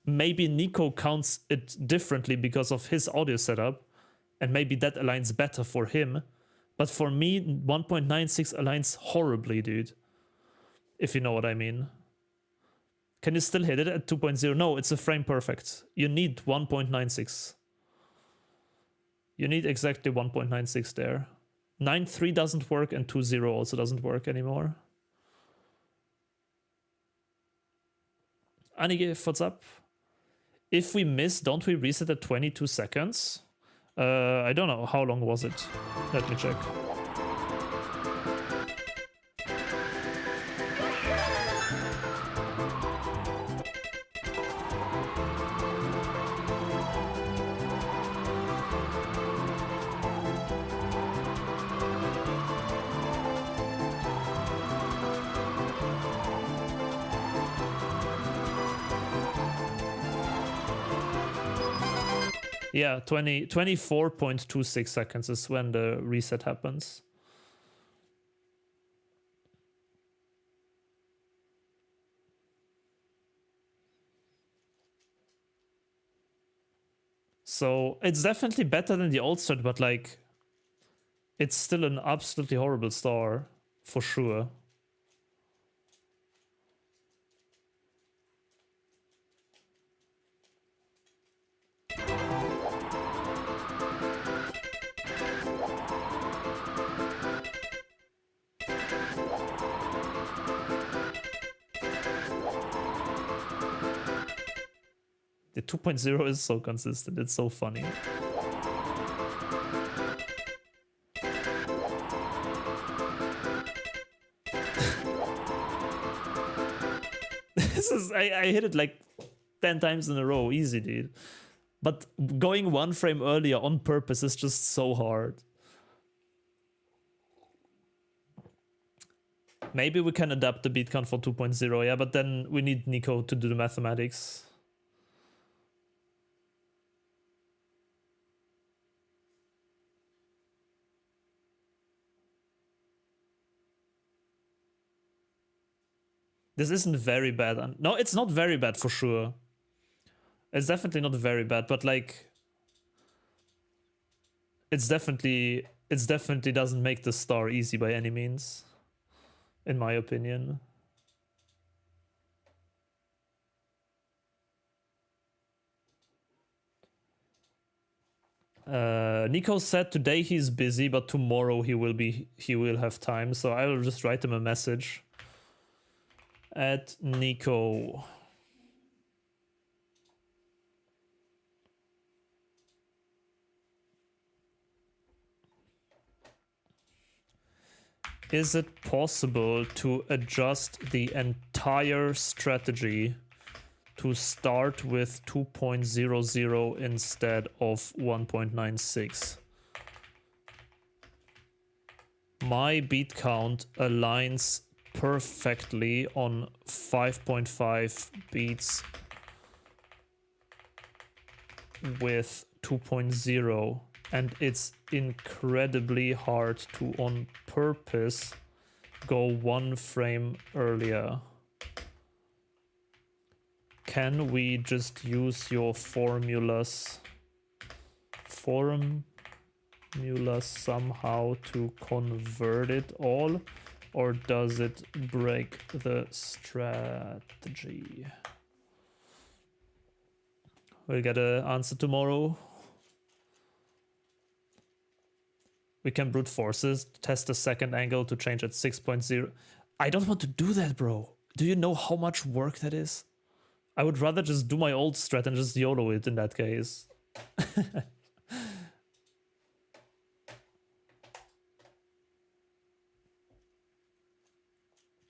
maybe Nico counts it differently because of his audio setup, and maybe that aligns better for him. But for me, 1.96 aligns horribly, dude. If you know what I mean. Can you still hit it at 2.0? No, it's a frame perfect. You need 1.96. You need exactly 1.96 there. 9.3 doesn't work and 2.0 also doesn't work anymore. Anigif, what's up? If we miss, don't we reset at 22 seconds? I don't know. How long was it? Let me check. Yeah, 24.26 seconds is when the reset happens. So it's definitely better than the old strat, but like, it's still an absolutely horrible star, for sure. The 2.0 is so consistent, it's so funny. This is, I hit it like 10 times in a row, easy, dude. But going one frame earlier on purpose is just so hard. Maybe we can adapt the beat count for 2.0, yeah, but then we need Nico to do the mathematics. This isn't very bad. No, it's not very bad for sure. It's definitely not very bad, but like, it's definitely doesn't make the star easy by any means, in my opinion. Nico said today he's busy, but tomorrow he will have time. So I will just write him a message. At Nico. Is it possible to adjust the entire strategy to start with 2.00 instead of 1.96? My beat count aligns perfectly on 5.5 beats with 2.0, and it's incredibly hard to on purpose go one frame earlier. Can we just use your formulas somehow to convert it all? Or does it break the strategy? We'll get an answer tomorrow. We can brute forces, test the second angle to change at 6.0. I don't want to do that, bro. Do you know how much work that is? I would rather just do my old strat and just YOLO it in that case.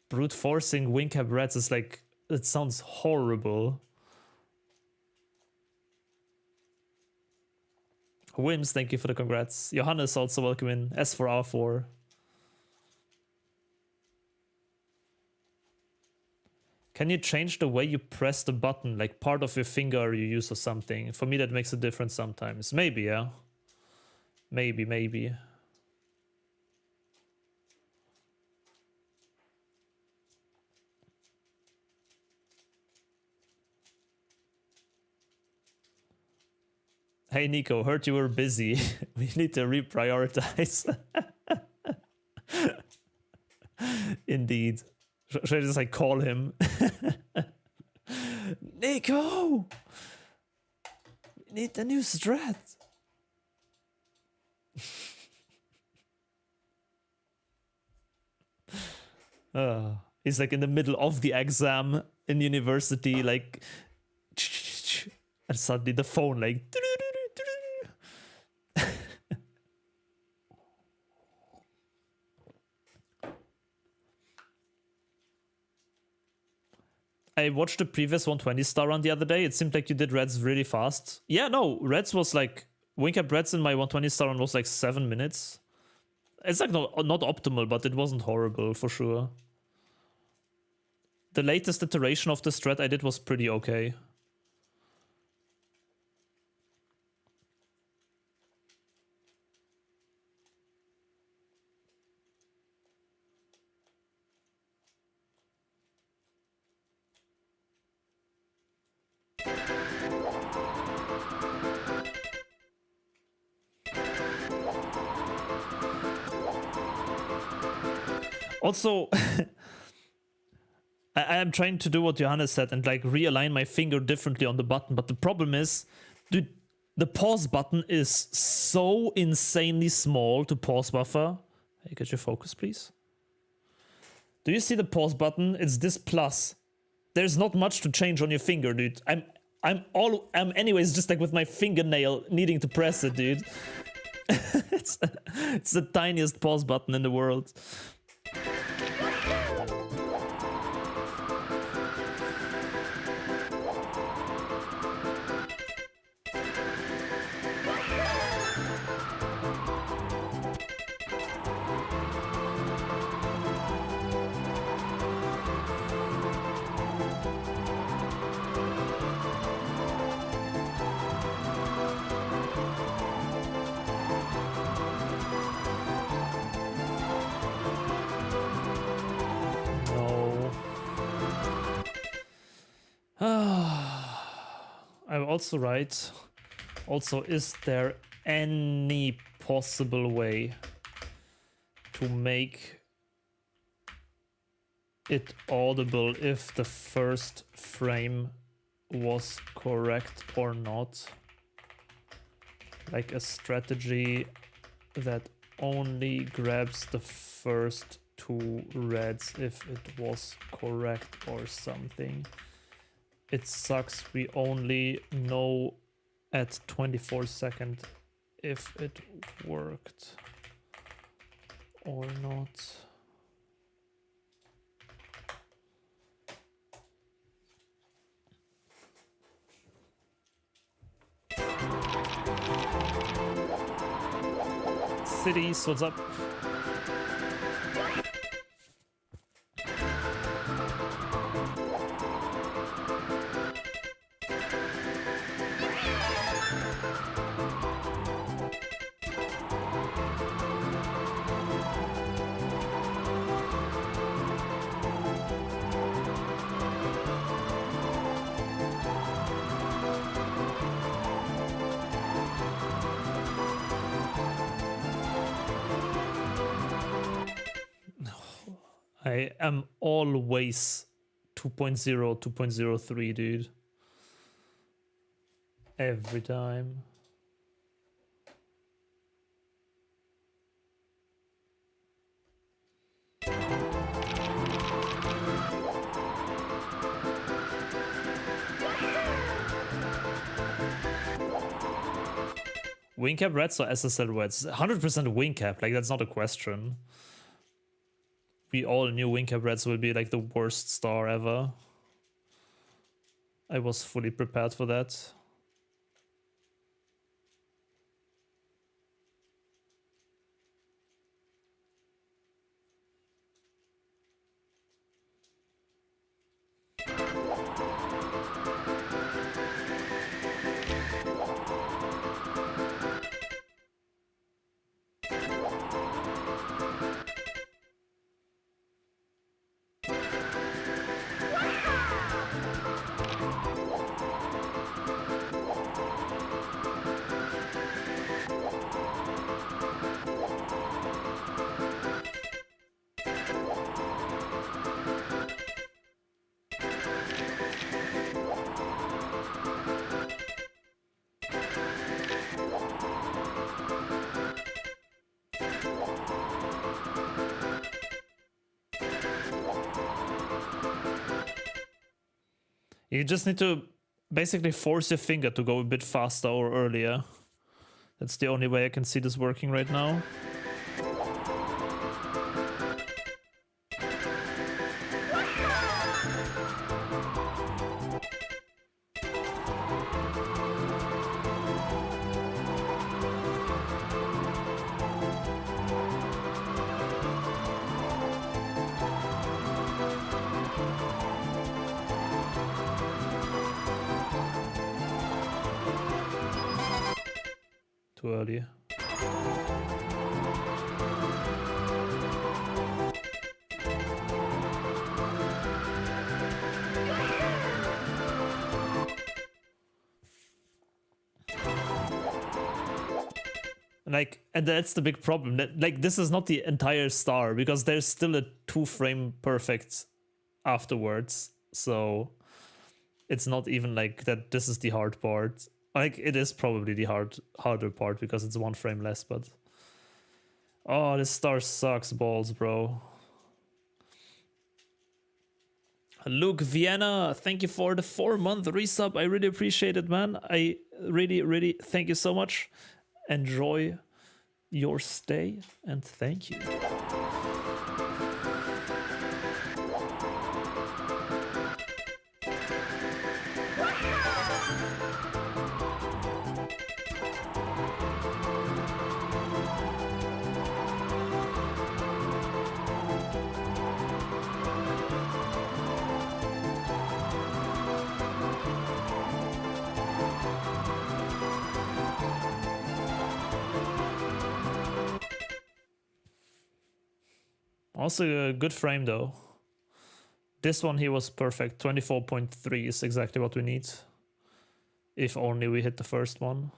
Brute forcing wing cap reds is like, it sounds horrible. Wims, thank you for the congrats. Johannes also welcome in. S for R4. Can you change the way you press the button, like part of your finger you use or something? For me, that makes a difference sometimes. Maybe, yeah. Maybe. Hey, Nico, heard you were busy. We need to reprioritize. Indeed. Should I just like call him? Nico! We need a new strat. He's like in the middle of the exam in university, like, and suddenly the phone like. I watched the previous 120 star run the other day. It seemed like you did reds really fast. Yeah, no, reds was like, wing cap reds in my 120 star run was like 7 minutes. It's like not optimal, but it wasn't horrible for sure. The latest iteration of the strat I did was pretty okay. Also, I am trying to do what Johannes said and like realign my finger differently on the button, but the problem is, dude, the pause button is so insanely small to pause buffer. Hey, get your focus, please. Do you see the pause button? It's this plus. There's not much to change on your finger, dude. I'm anyways just like with my fingernail needing to press it, dude. it's the tiniest pause button in the world. I'm also right. Also, is there any possible way to make it audible if the first frame was correct or not? Like a strategy that only grabs the first two reds if it was correct or something. It sucks, we only know at 24 seconds if it worked or not. Cities, what's up? I am always 2.0, 2.03, dude. Every time. Wing cap reds or SSL reds? 100% wing cap, like that's not a question. We all knew wing cap reds will be like the worst star ever. I was fully prepared for that. You just need to basically force your finger to go a bit faster or earlier. That's the only way I can see this working right now. Too early. Like, and that's the big problem. That, like, this is not the entire star because there's still a 2-frame perfect afterwards. So it's not even like that. This is the hard part. Like, it is probably the harder part because it's 1 frame less. But oh, this star sucks balls, bro. Luke Vienna, thank you for the 4-month resub. I really appreciate it, man. I really thank you so much. Enjoy your stay and thank you. Also a good frame though. This one here was perfect. 24.3 is exactly what we need. If only we hit the first one.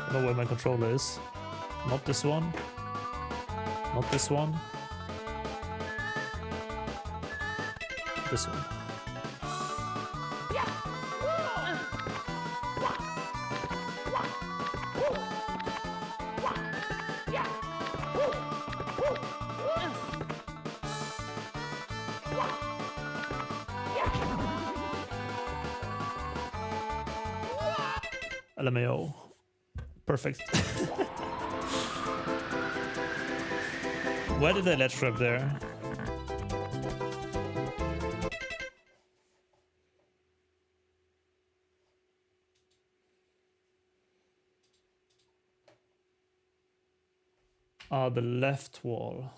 I don't know where my controller is. Not this one. Not this one. This one. LMAO. Perfect. Where did I ledge grab there? Ah, the left wall.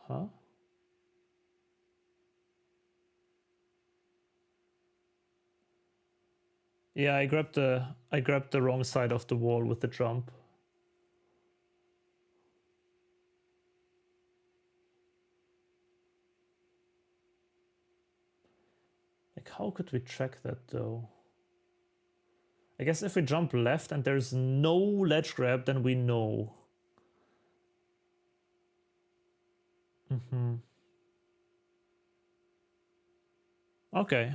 Huh? Yeah, I grabbed the wrong side of the wall with the jump. Like, how could we check that though? I guess if we jump left and there's no ledge grab, then we know. Okay.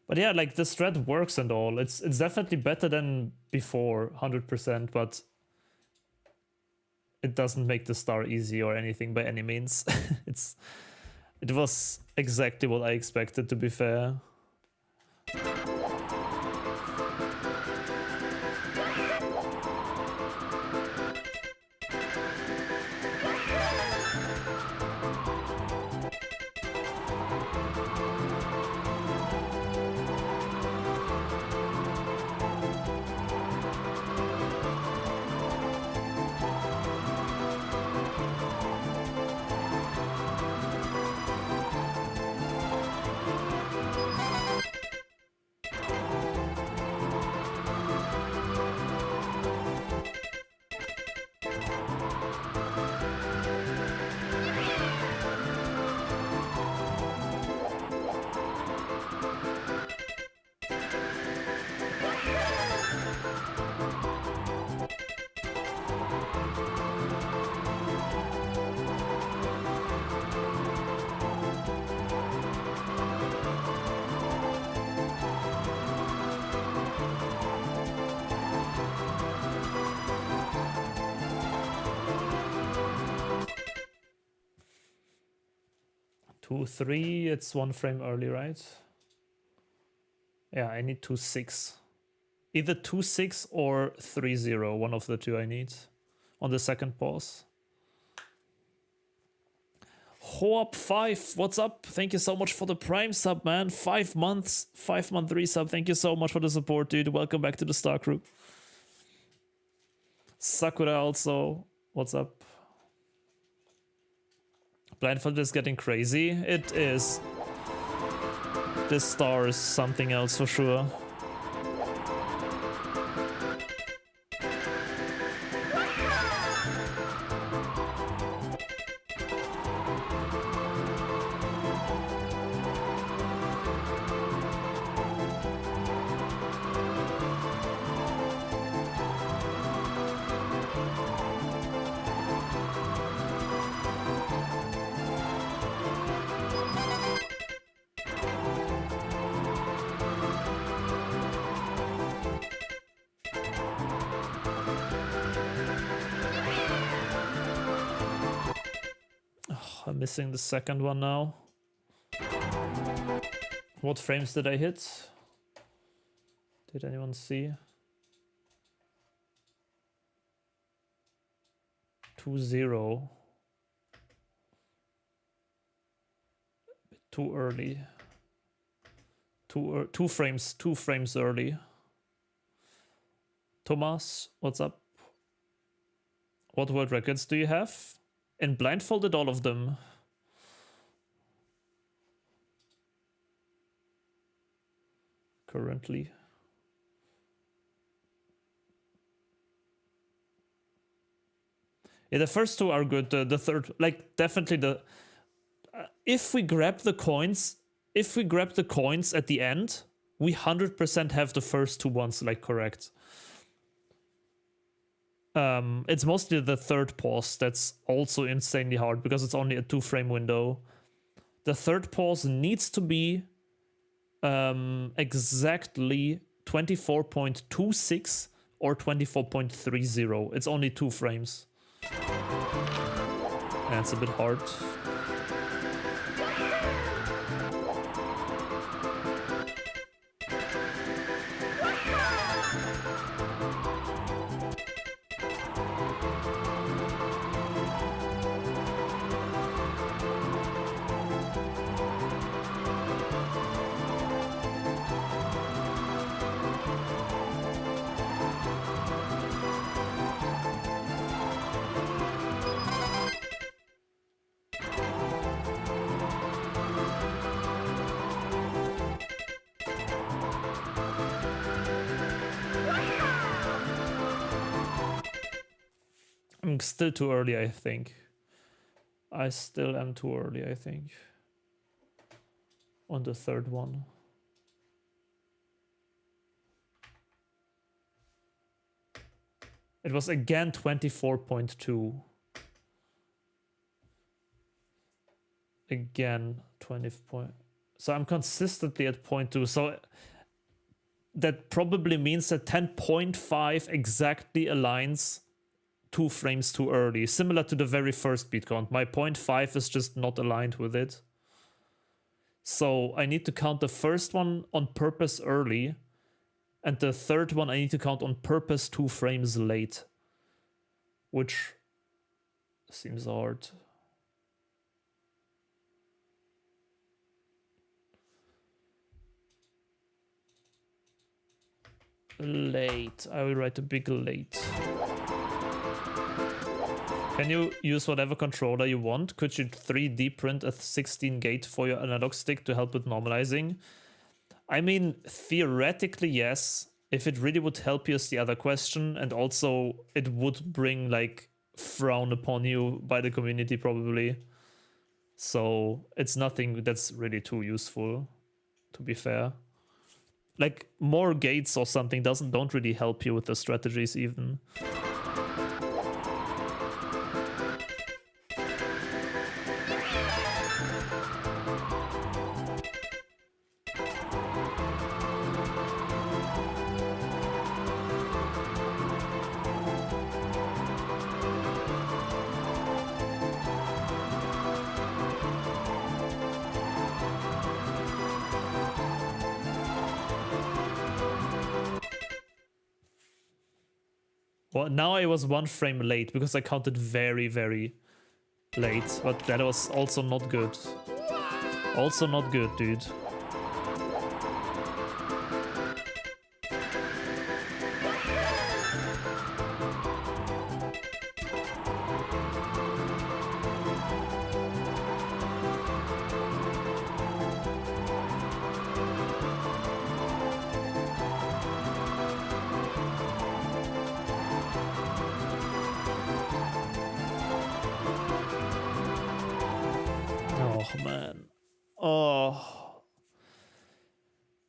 But yeah, like, this strat works and all. It's definitely better than before, 100%, but it doesn't make the star easy or anything by any means. It was exactly what I expected, to be fair. Two, 3, it's 1 frame early, right? Yeah, I need 2-6. Either 2-6 or 3-0, one of the two I need on the second pause. Hoop5, what's up? Thank you so much for the Prime sub, man. 5 months, 5-month resub. Thank you so much for the support, dude. Welcome back to the Star Crew. Sakura also, what's up? Blindfolded is getting crazy. It is. This star is something else for sure. I'm missing the second one now. What frames did I hit? Did anyone see? 2-0. Bit too early. Two frames early. Thomas, what's up? What world records do you have? In Blindfolded, all of them. Currently. Yeah, the first two are good. The third, like, definitely the... if we grab the coins at the end, we 100% have the first two ones, like, correct. It's mostly the third pause that's also insanely hard because it's only a 2-frame window. The third pause needs to be exactly 24.26 or 24.30. It's only 2 frames. And it's a bit hard. I'm still too early, I think. I still am too early, I think. On the third one. It was again 24.2. Again 20 point. So I'm consistently at 0.2. So that probably means that 10.5 exactly aligns 2 frames too early, similar to the very first beat count. My 0.5 is just not aligned with it. So I need to count the first one on purpose early, and the third one I need to count on purpose 2 frames late, which seems hard. Late. I will write a big late. Can you use whatever controller you want? Could you 3D print a 16 gate for your analog stick to help with normalizing? I mean, theoretically, yes. If it really would help you is the other question. And also, it would bring, like, frown upon you by the community, probably. So, it's nothing that's really too useful, to be fair. Like, more gates or something don't really help you with the strategies, even. Well, now I was 1 frame late because I counted very, very late, but that was also not good. Also not good, dude.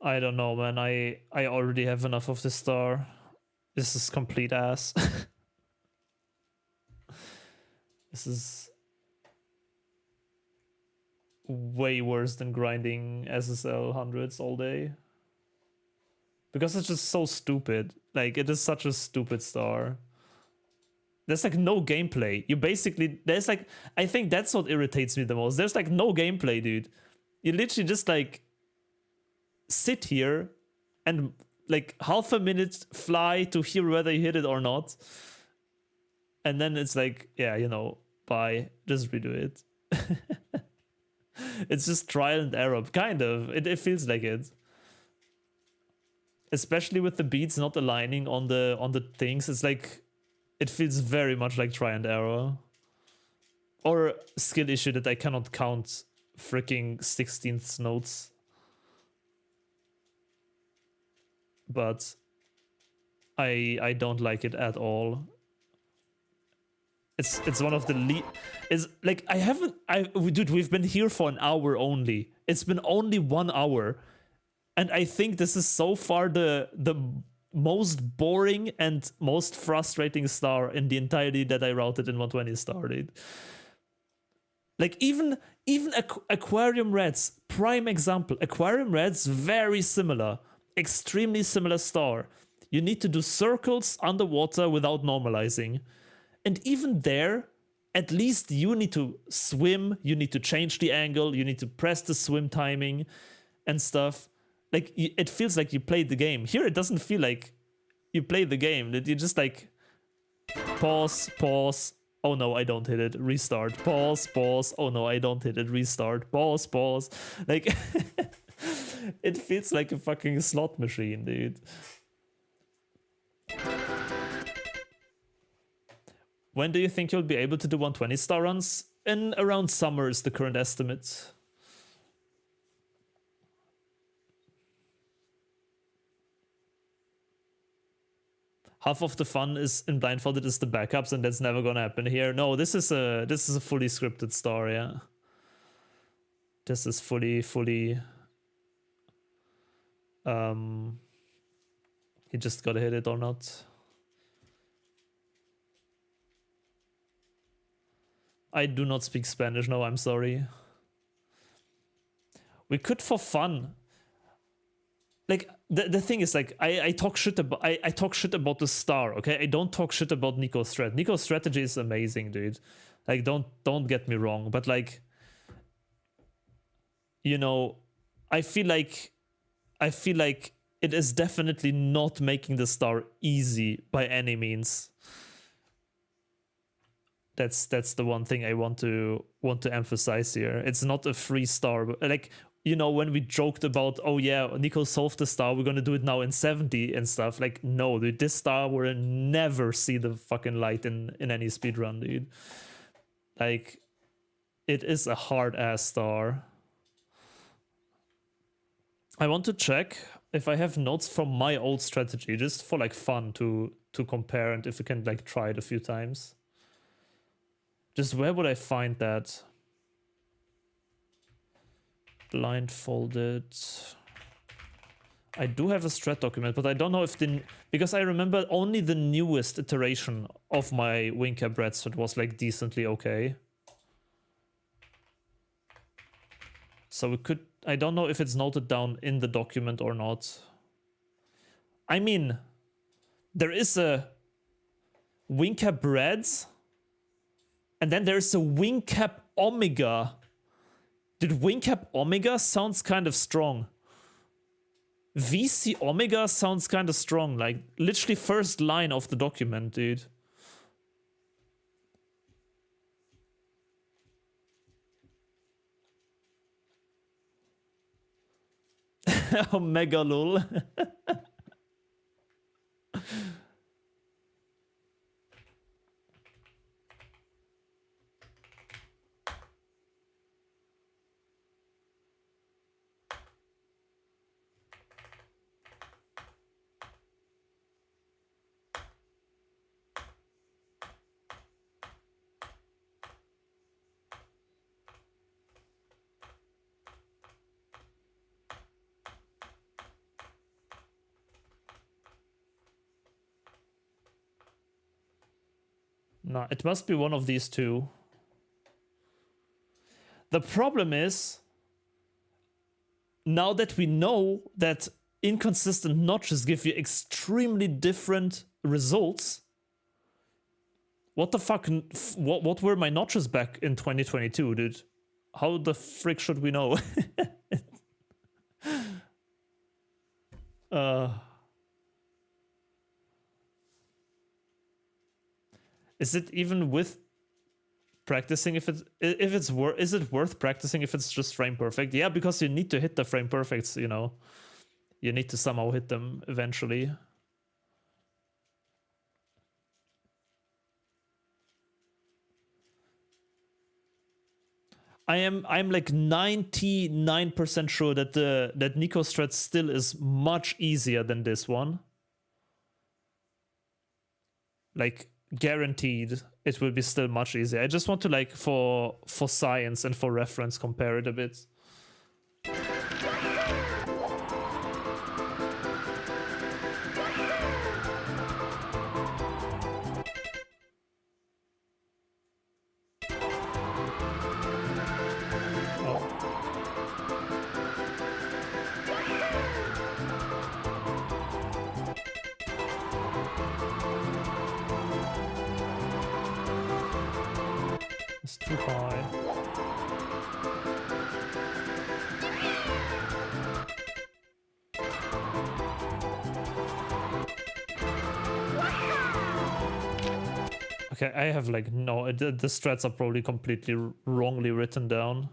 I don't know, man. I already have enough of this star. This is complete ass. This is way worse than grinding SSL hundreds all day. Because it's just so stupid. Like, it is such a stupid star. There's like no gameplay. You basically, there's like, I think that's what irritates me the most. There's like no gameplay, dude. You literally just like sit here and like half a minute fly to hear whether you hit it or not. And then it's like, yeah, you know, bye, just redo it. It's just trial and error, kind of. It feels like it. Especially with the beats not aligning on the things. It's like, it feels very much like try and error. Or skill issue that I cannot count freaking 16th notes. But I don't like it at all. It's one of the is like dude, we've been here for an hour only. It's been only 1 hour. And I think this is so far the most boring and most frustrating star in the entirety that I routed in 120 star, dude. Like even Aquarium Reds, prime example. Aquarium Reds, very similar. Extremely similar star. You need to do circles underwater without normalizing. And even there, at least you need to swim, you need to change the angle, you need to press the swim timing and stuff. Like, it feels like you played the game. Here, it doesn't feel like you played the game. You just like pause, pause. Oh no, I don't hit it. Restart. Pause, pause. Oh no, I don't hit it. Restart. Pause, pause. Like, it feels like a fucking slot machine, dude. When do you think you'll be able to do 120 star runs? In around summer is the current estimate. Half of the fun is in Blindfolded is the backups, and that's never gonna happen here. No, this is a fully scripted star, yeah. This is fully he just gotta hit it or not. I do not speak Spanish, no, I'm sorry. We could for fun. Like, the thing is, like, I talk shit about I talk shit about the star, okay? I don't talk shit about Nico's strat. Nico's strategy is amazing, dude. Like, don't get me wrong, but like, you know, I feel like it is definitely not making the star easy by any means. That's the one thing I want to emphasize here. It's not a free star, but like, you know, when we joked about, oh yeah, Nico solved the star, we're gonna do it now in 70 and stuff. Like, no, dude, this star will never see the fucking light in any speedrun, dude. Like, it is a hard-ass star. I want to check if I have notes from my old strategy, just for like fun to compare, and if we can like try it a few times. Just where would I find that? Blindfolded. I do have a strat document, but I don't know if because I remember only the newest iteration of my wing cap red strat was like decently okay. So we could, I don't know if it's noted down in the document or not. I mean, there is a wing cap reds, and then there's a wing cap omega. Did wing cap omega sounds kind of strong. VC omega sounds kind of strong, like literally first line of the document, dude. Omega lol. No, it must be one of these two. The problem is, now that we know that inconsistent notches give you extremely different results, what the fuck, what were my notches back in 2022, dude? How the frick should we know? Is it even with practicing if it's worth, is it worth practicing if it's just frame perfect? Yeah, because you need to hit the frame perfects, you know. You need to somehow hit them eventually. I'm like 99% sure that that Nico strat still is much easier than this one. Like, guaranteed it will be still much easier. I just want to, like, for science and for reference, compare it a bit. Too high. Okay, I have like no, the strats are probably completely wrongly written down.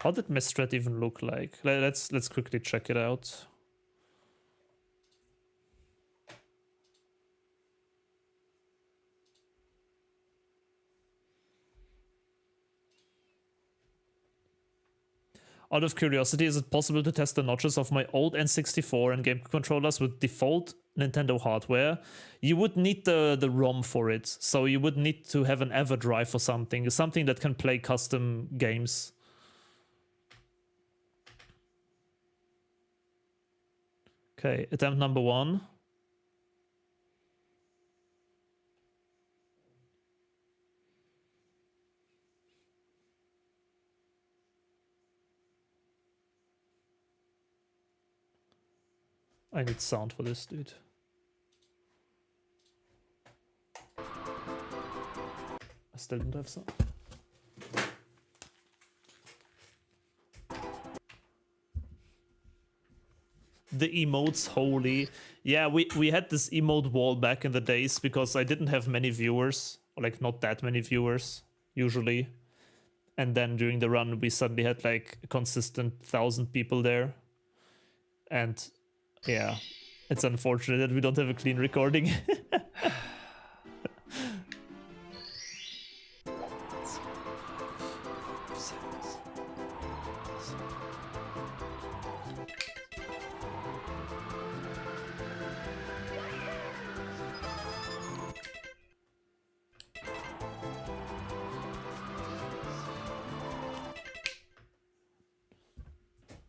How did my strat even look like? Let's quickly check it out. Out of curiosity, is it possible to test the notches of my old N64 and game controllers with default Nintendo hardware? You would need the ROM for it, so you would need to have an EverDrive or something that can play custom games. Okay, attempt number 1. I need sound for this, dude. I still don't have sound. The emotes, holy. Yeah, we had this emote wall back in the days because I didn't have many viewers, or like not that many viewers usually. And then during the run we suddenly had like a consistent 1,000 people there. And yeah, it's unfortunate that we don't have a clean recording.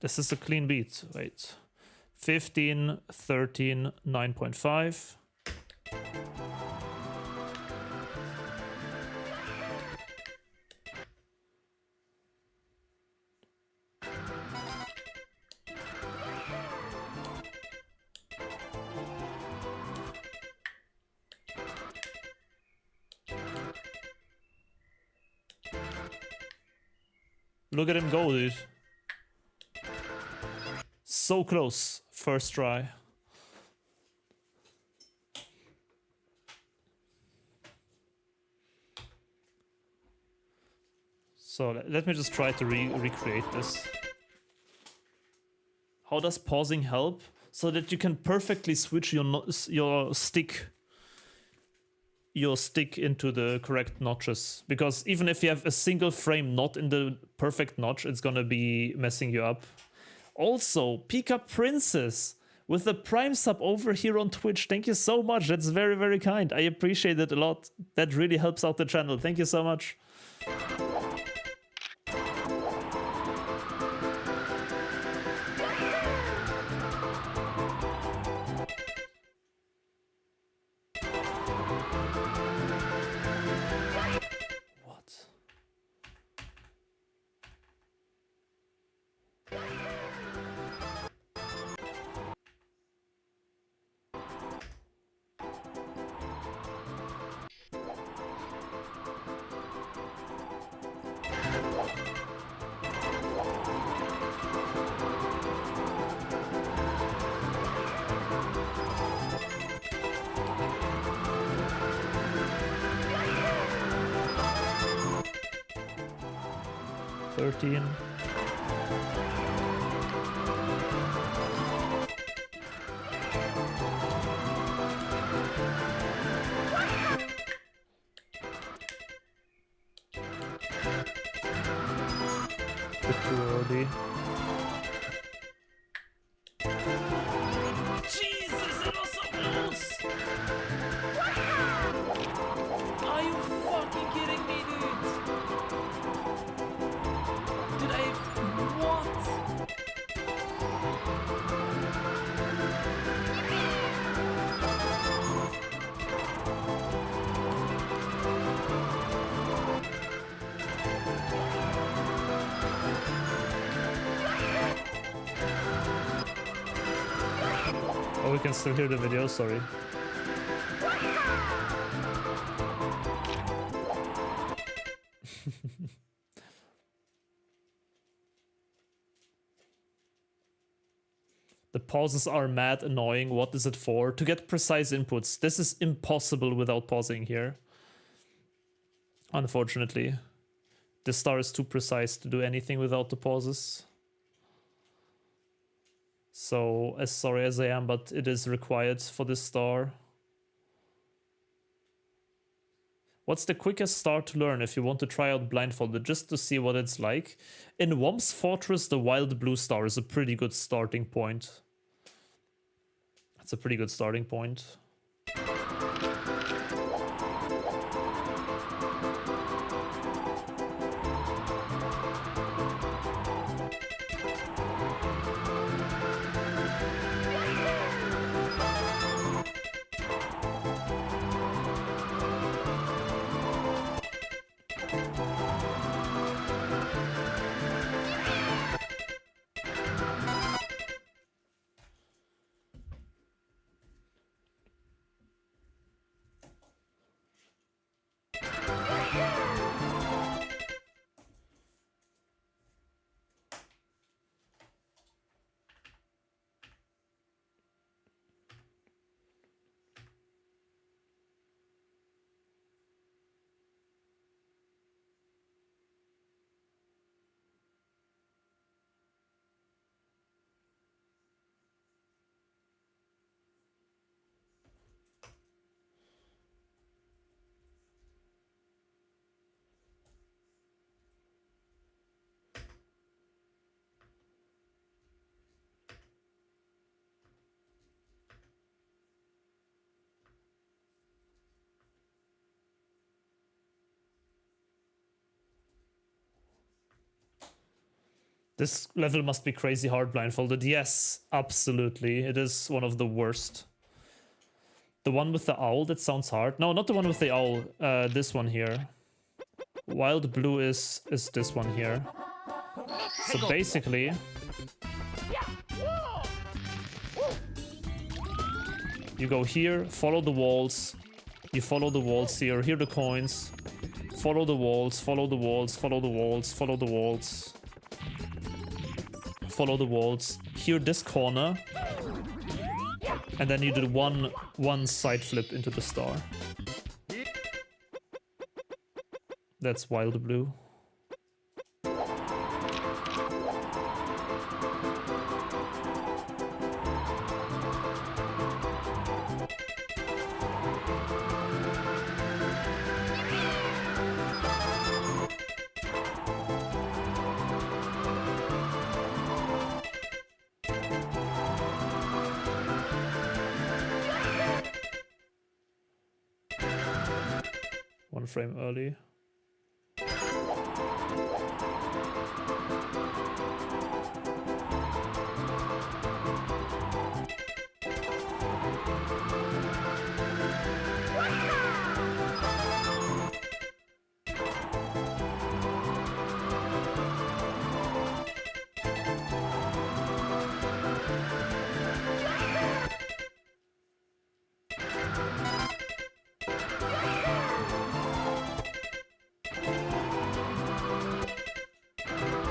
This is a clean beat. Wait. 15, 13, 9.5. Look at him go, dude. So close, first try. So let me just try to recreate this. How does pausing help? So that you can perfectly switch your stick into the correct notches. Because even if you have a single frame not in the perfect notch, it's gonna be messing you up. Also, Pika Princess with the Prime sub over here on Twitch. Thank you so much. That's very, very kind. I appreciate it a lot. That really helps out the channel. Thank you so much. Oh, we can still hear the video, sorry. The pauses are mad annoying. What is it for? To get precise inputs. This is impossible without pausing here. Unfortunately. This star is too precise to do anything without the pauses. So, as sorry as I am, but it is required for this star. What's the quickest star to learn if you want to try out Blindfolded just to see what it's like? In Womp's Fortress, the Wild Blue star is a pretty good starting point. It's a pretty good starting point. This level must be crazy hard, Blindfolded. Yes, absolutely. It is one of the worst. The one with the owl, that sounds hard. No, not the one with the owl. This one here. Wild Blue is this one here. So basically... you go here, follow the walls. You follow the walls here. Here are the coins. Follow the walls, follow the walls, follow the walls, follow the walls. Follow the walls. Here, this corner. And then you do one side flip into the star. That's Wild Blue. One frame early.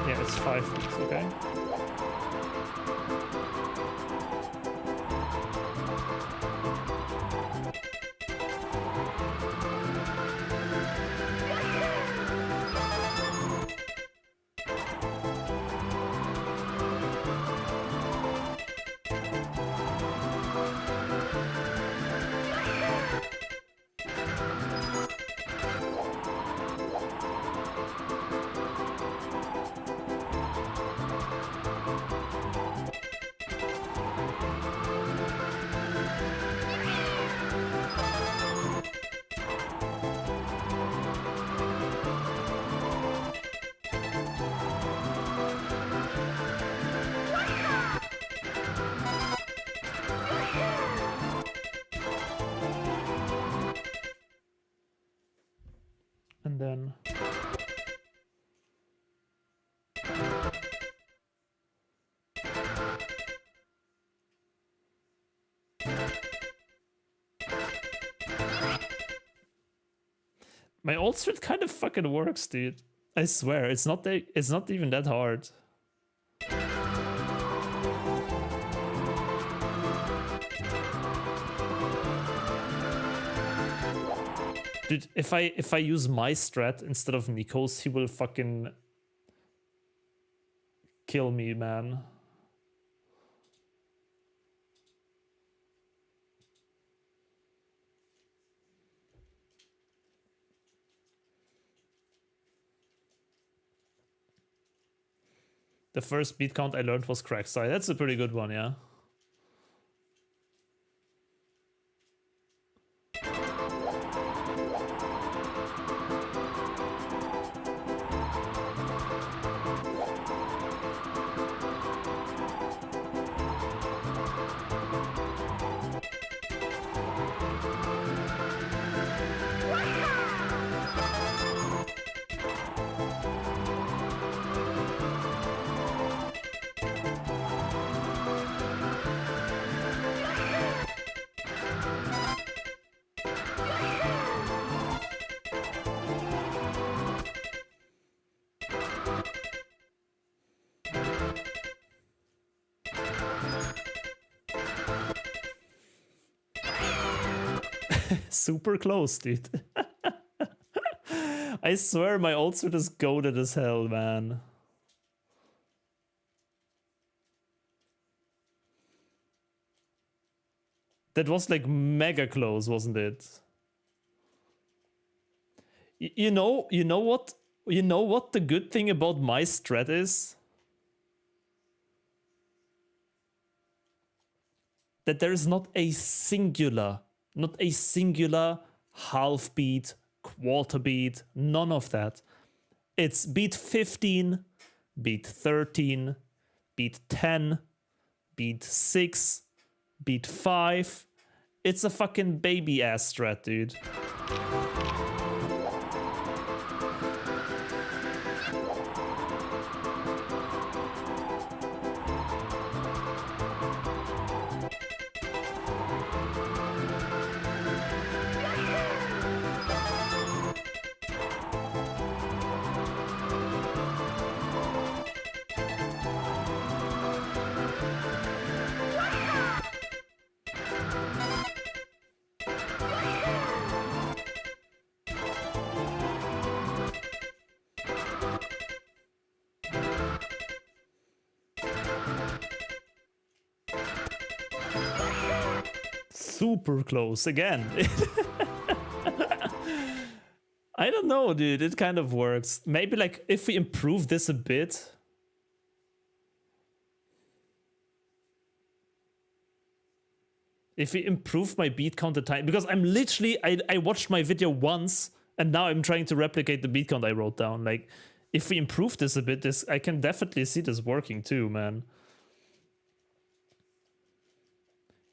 Yeah, it's 5 weeks, okay? And then My old strat kind of fucking works, dude. I swear, it's not even that hard. Dude, if I use my strat instead of Nico's, he will fucking kill me, man. The first beat count I learned was crack side. That's a pretty good one, yeah. Super close, dude. I swear my old suit is goated as hell, man. That was like mega close, wasn't it? You know what the good thing about my strat is? That there is not a singular half beat, quarter beat, none of that. It's beat 15, beat 13, beat 10, beat 6, beat 5. It's a fucking baby ass strat, dude. Super close again. I don't know, dude. It kind of works. Maybe like if we improve this a bit. If we improve my beat count the time, because I'm literally, I watched my video once and now I'm trying to replicate the beat count I wrote down. Like if we improve this a bit, I can definitely see this working too, man.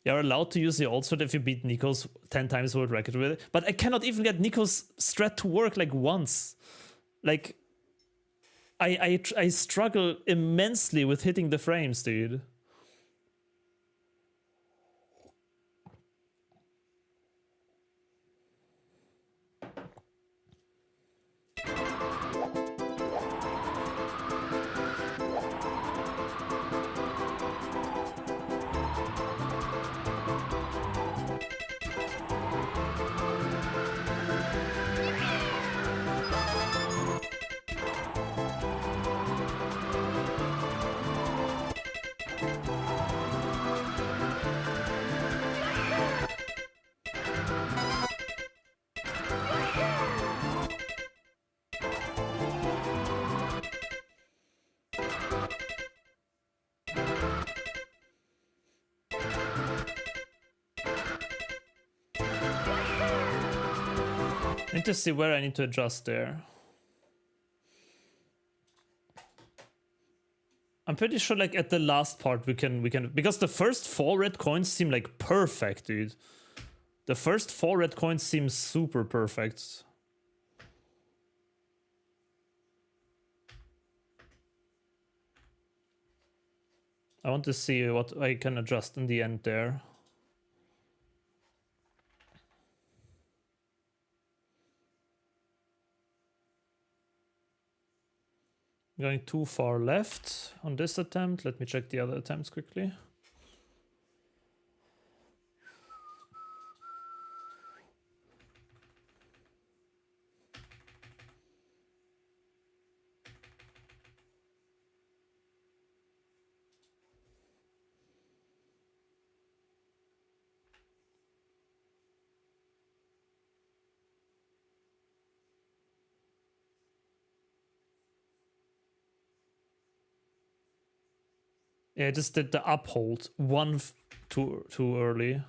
You're allowed to use the old strat if you beat Nico's 10 times world record with it. But I cannot even get Nico's strat to work like once. Like, I struggle immensely with hitting the frames, dude. I need to see where I need to adjust there. I'm pretty sure like at the last part we can because the first 4 red coins seem like perfect, dude. The first 4 red coins seem super perfect. I want to see what I can adjust in the end there. Going too far left on this attempt. Let me check the other attempts quickly. Yeah, I just did the uphold too early.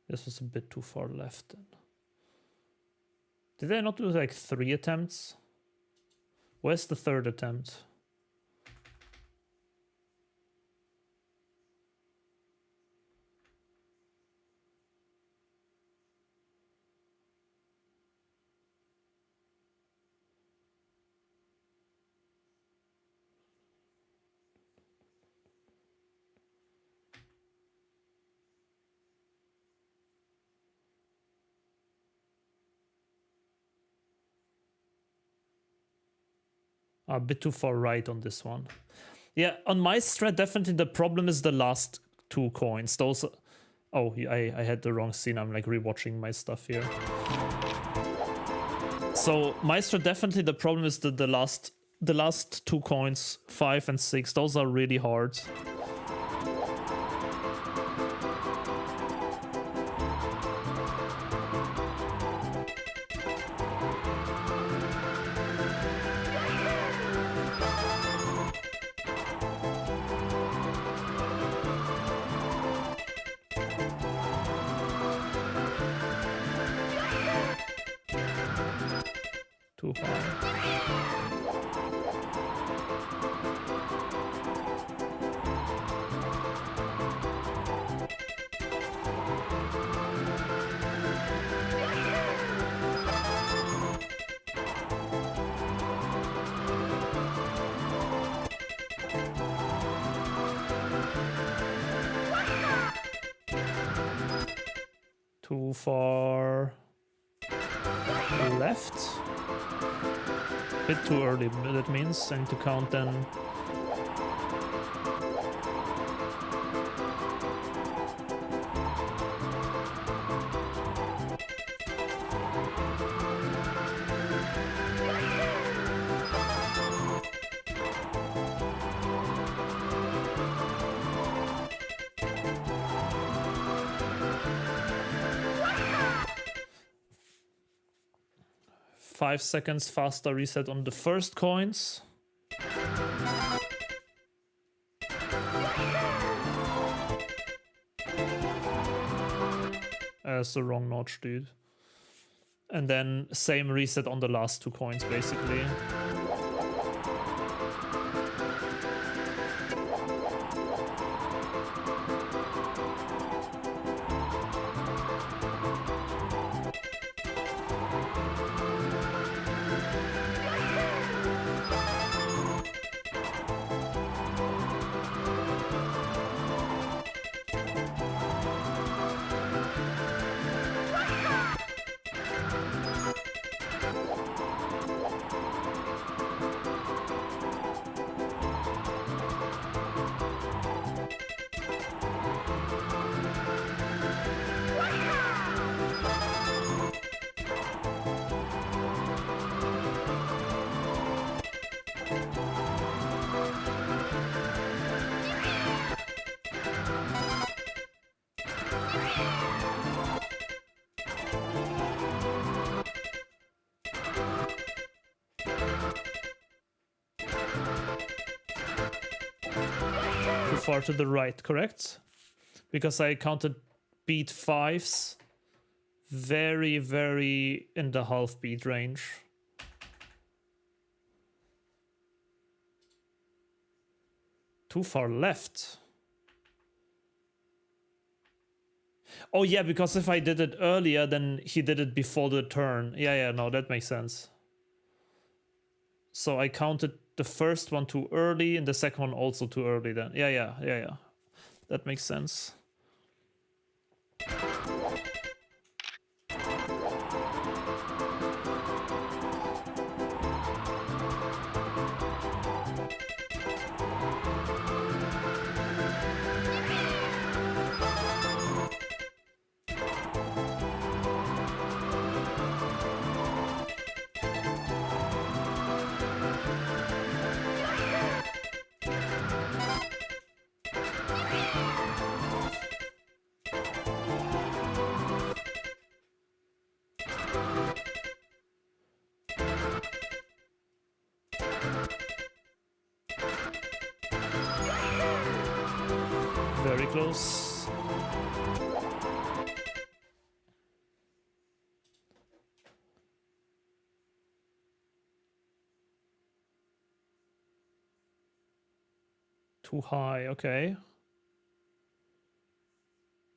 This was a bit too far left then. Did I not do like 3 attempts? Where's the 3rd attempt? A bit too far right on this one. Yeah, on my strat, definitely the problem is the last 2 coins. Those... Oh, I had the wrong scene. I'm like rewatching my stuff here. So my strat, definitely the problem is the last 2 coins, 5 and 6. Those are really hard. Too high. Too far left. Bit too early, that means I need to count then. Five seconds faster reset on the first coins. That's the wrong notch, dude. And then same reset on the last 2 coins, basically. Far to the right, correct? Because I counted beat 5s Very, very in the half beat range. Too far left. Oh yeah, because if I did it earlier, then he did it before the turn. Yeah, no, that makes sense. So I counted the first one too early and the second one also too early then. Yeah. That makes sense. Very close. Too high, okay.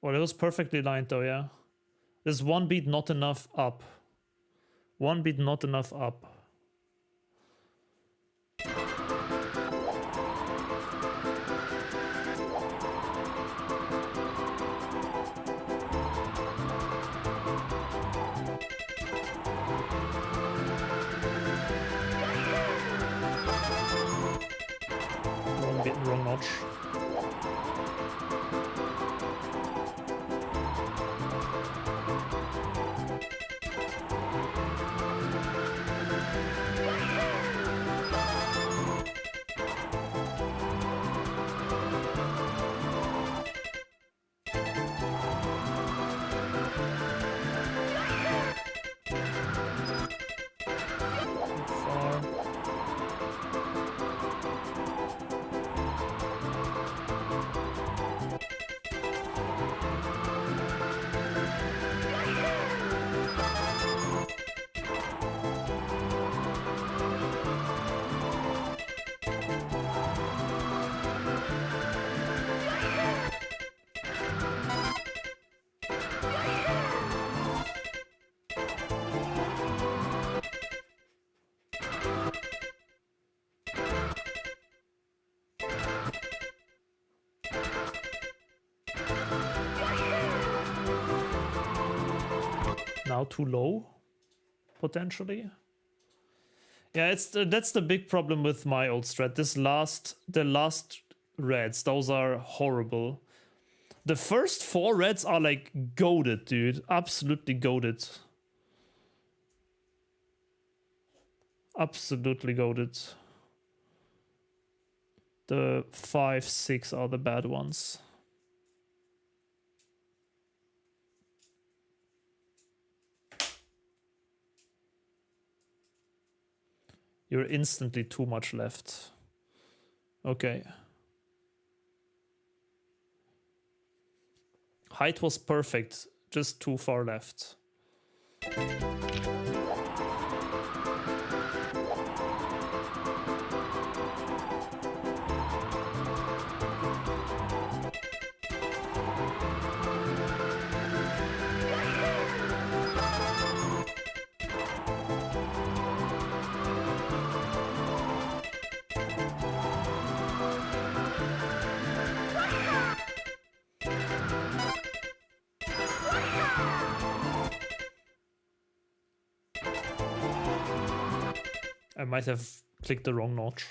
Well, it was perfectly lined though, yeah. There's one beat not enough up. One beat not enough up. Wrong beat, wrong notch. Now too low, potentially. Yeah, that's the big problem with my old strat. The last reds, those are horrible. The first 4 reds are like goated, dude. Absolutely goated. Absolutely goated. The 5, 6 are the bad ones. You're instantly too much left. Okay. Height was perfect, just too far left. I might have clicked the wrong notch.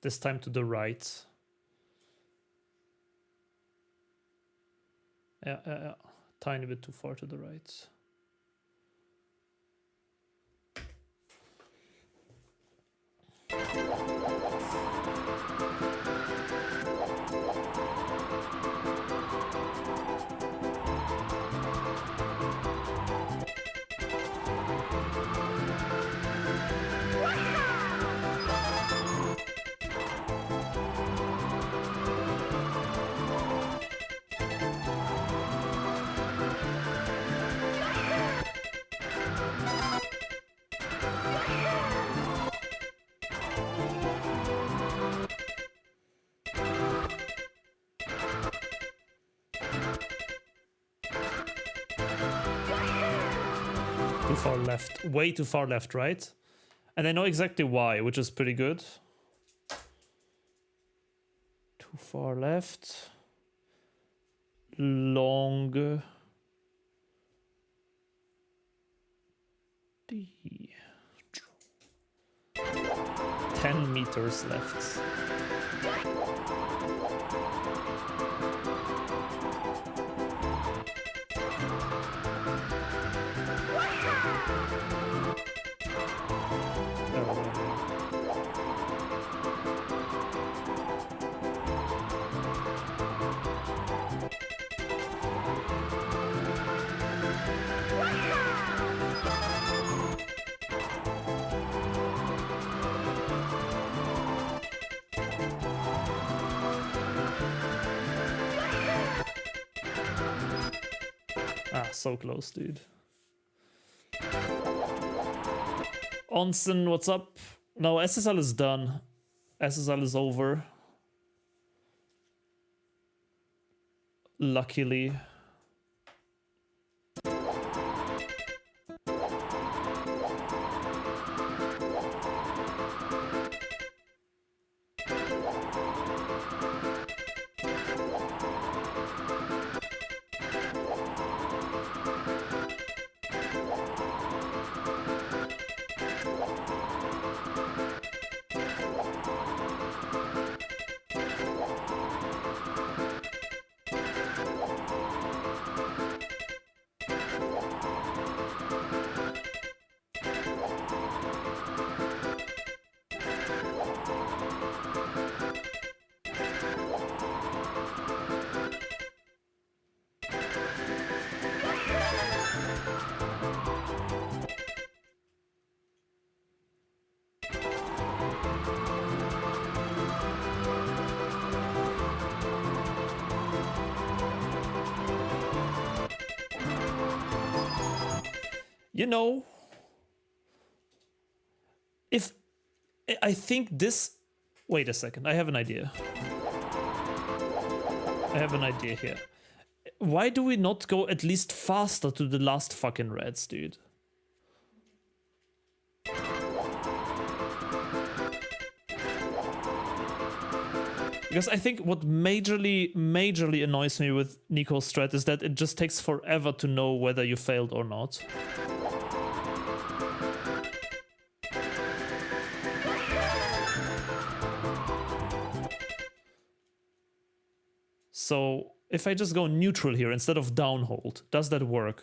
This time to the right. Yeah. Tiny bit too far to the right. far left. Way too far left, right? And I know exactly why, which is pretty good. Too far left. Long. D. 10 meters left. Ah, so close, dude. Onsen, what's up? No, SSL is done. SSL is over. Luckily. You know, if I think this, wait a second, I have an idea. I have an idea here. Why do we not go at least faster to the last fucking reds, dude? Because I think what majorly annoys me with Nico's strat is that it just takes forever to know whether you failed or not. So if I just go neutral here instead of downhold, does that work?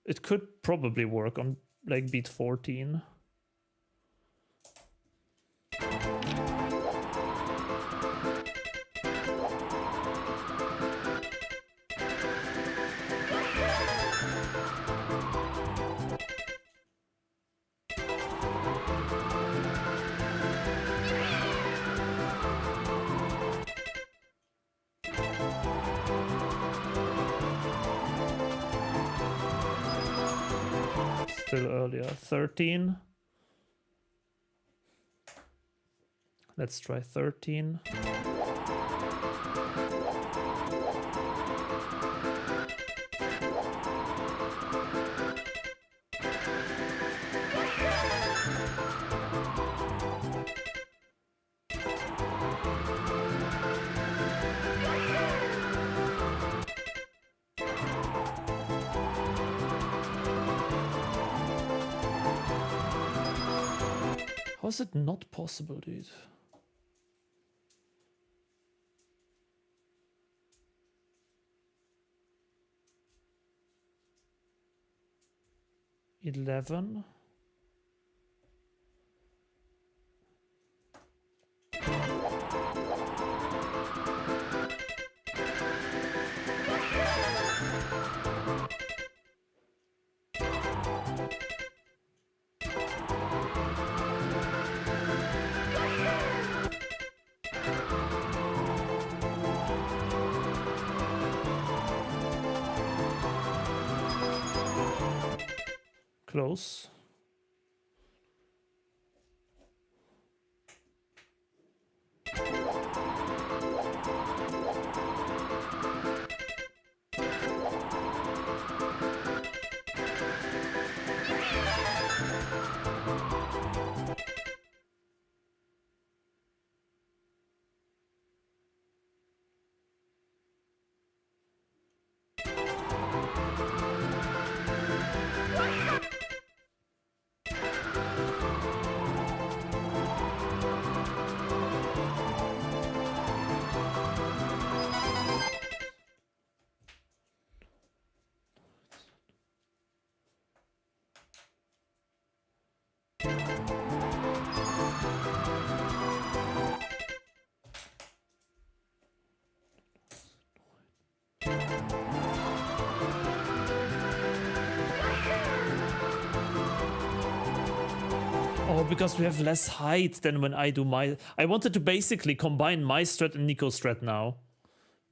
It could probably work on like beat 14. Still earlier. 13. Let's try 13. How is it not possible, dude? $11. Close. Oh, because we have less height than when I do my... I wanted to basically combine my strat and Nico's strat now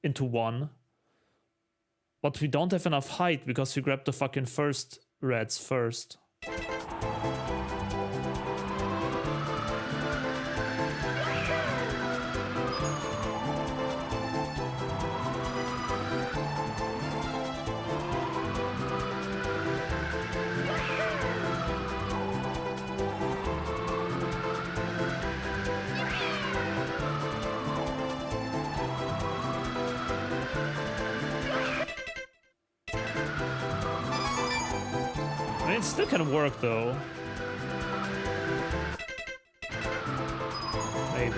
into one. But we don't have enough height because we grabbed the fucking first reds first. I mean, it still can work though. Maybe.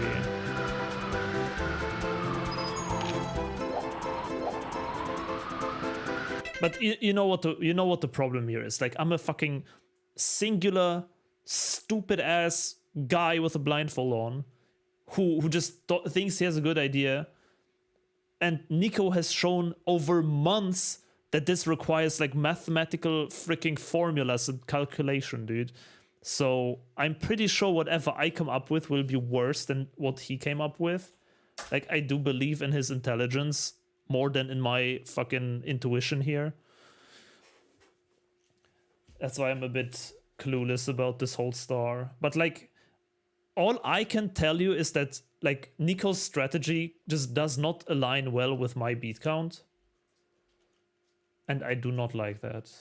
But you know what the problem here is? Like, I'm a fucking singular stupid ass guy with a blindfold on who just thinks he has a good idea, and Nico has shown over months that this requires like mathematical freaking formulas and calculation, dude. So I'm pretty sure whatever I come up with will be worse than what he came up with. Like, I do believe in his intelligence more than in my fucking intuition here. That's why I'm a bit clueless about this whole star. But like, all I can tell you is that like Nico's strategy just does not align well with my beat count. And I do not like that.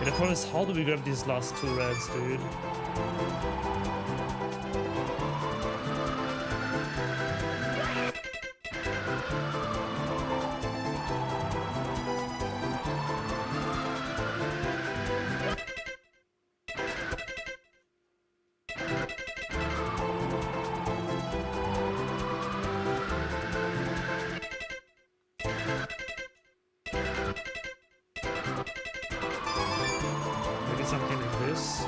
The problem is, how do we grab these last two reds, dude? Something like this.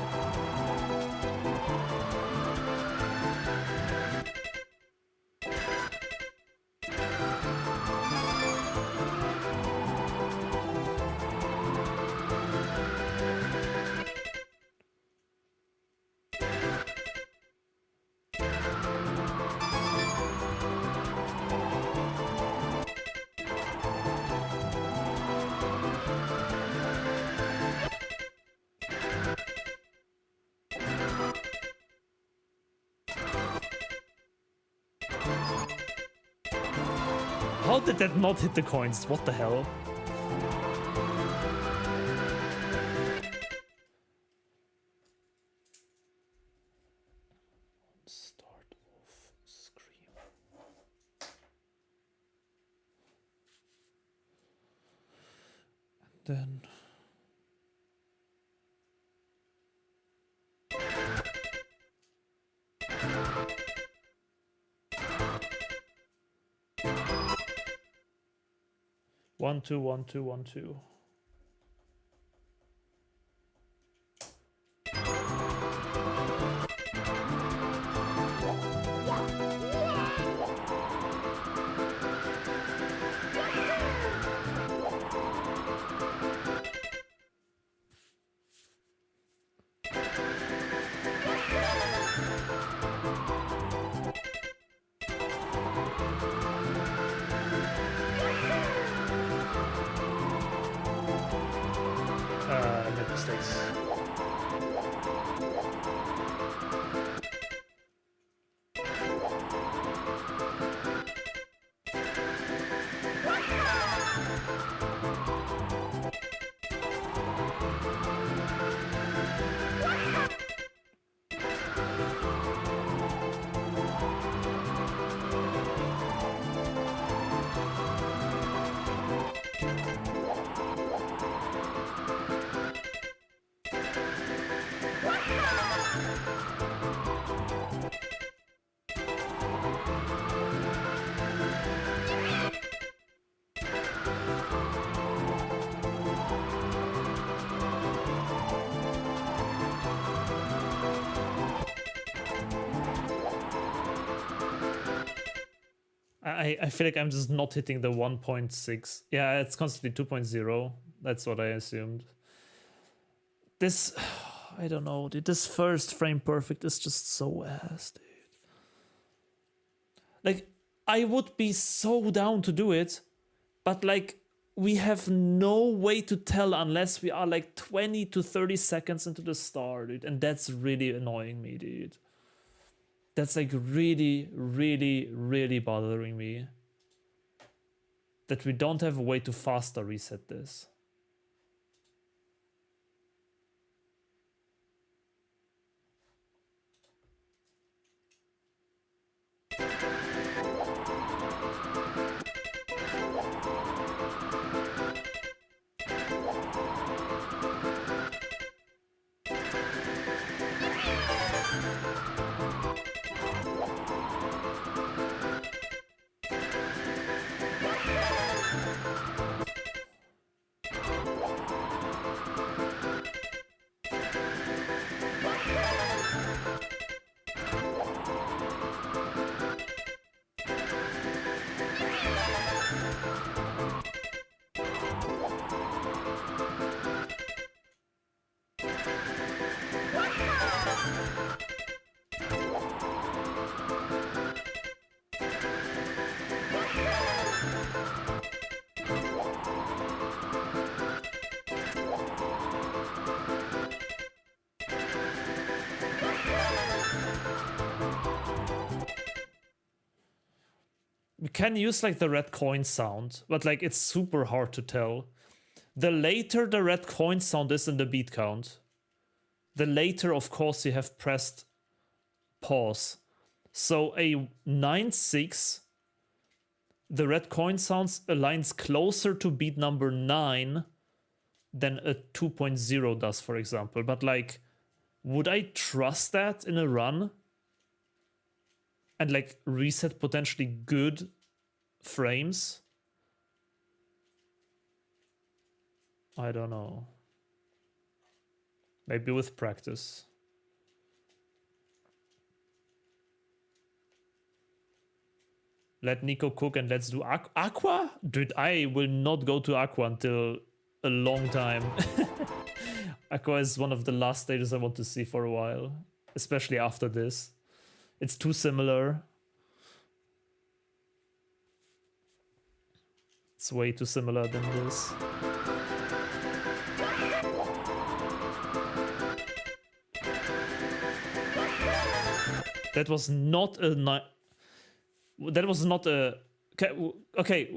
How did that not hit the coins? What the hell? Start off scream. And then... One, two, one, two, one, two. I feel like I'm just not hitting the 1.6. Yeah, it's constantly 2.0. That's what I assumed. This, I don't know, dude. This first frame perfect is just so ass, dude. Like, I would be so down to do it, but like, we have no way to tell unless we are like 20 to 30 seconds into the start, dude. And that's really annoying me, dude. That's like really, really, really bothering me. That we don't have a way to faster reset this. We can use like the red coin sound, but like it's super hard to tell. The later the red coin sound is in the beat count, the later, of course, you have pressed pause. So a 9-6, the red coin sounds aligns closer to beat number 9 than a 2.0 does, for example. But like, would I trust that in a run? And like reset potentially good frames? I don't know. Maybe with practice. Let Nico cook and let's do Aqua? Dude, I will not go to Aqua until a long time. Aqua is one of the last stages I want to see for a while. Especially after this. It's too similar. It's way too similar than this. That was not a... That was not a... Okay,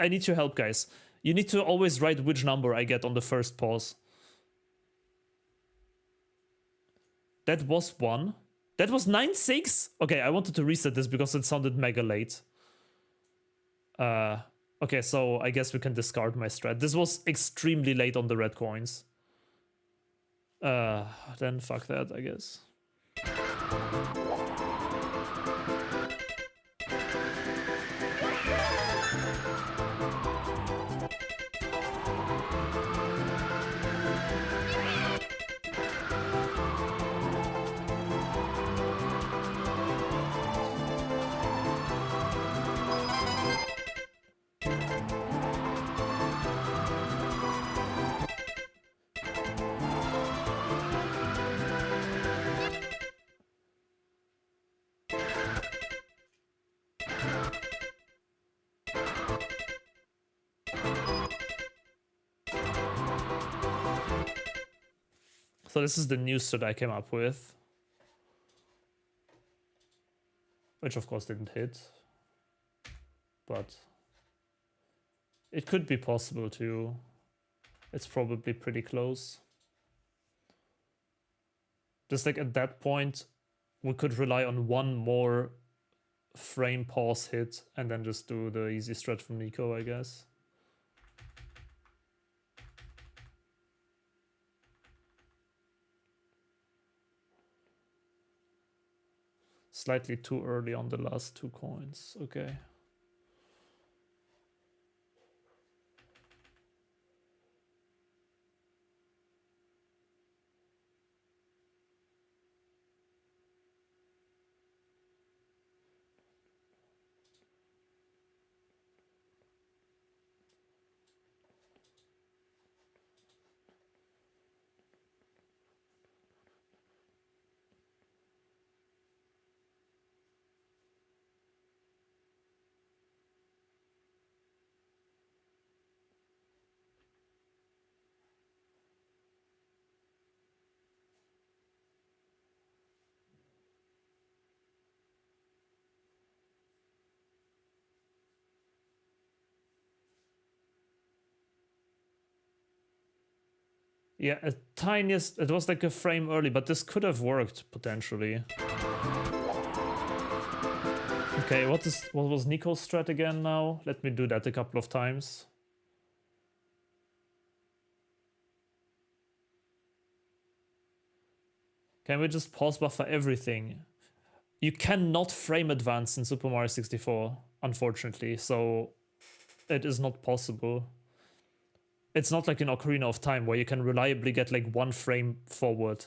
I need your help, guys. You need to always write which number I get on the first pause. That was 1. That was 9-6? Okay, I wanted to reset this because it sounded mega late. Okay, so I guess we can discard my strat. This was extremely late on the red coins. Then fuck that, I guess. So this is the new strat I came up with. Which of course didn't hit. But it could be possible too. It's probably pretty close. Just like at that point, we could rely on one more frame pause hit and then just do the easy strat from Nico, I guess. Slightly too early on the last 2 coins. Okay. Yeah, a tiniest, it was like a frame early, but this could have worked potentially. Okay, what was Nico's strat again now? Let me do that a couple of times. Can we just pause buffer everything? You cannot frame advance in Super Mario 64, unfortunately, so it is not possible. It's not like in Ocarina of Time where you can reliably get like 1 frame forward.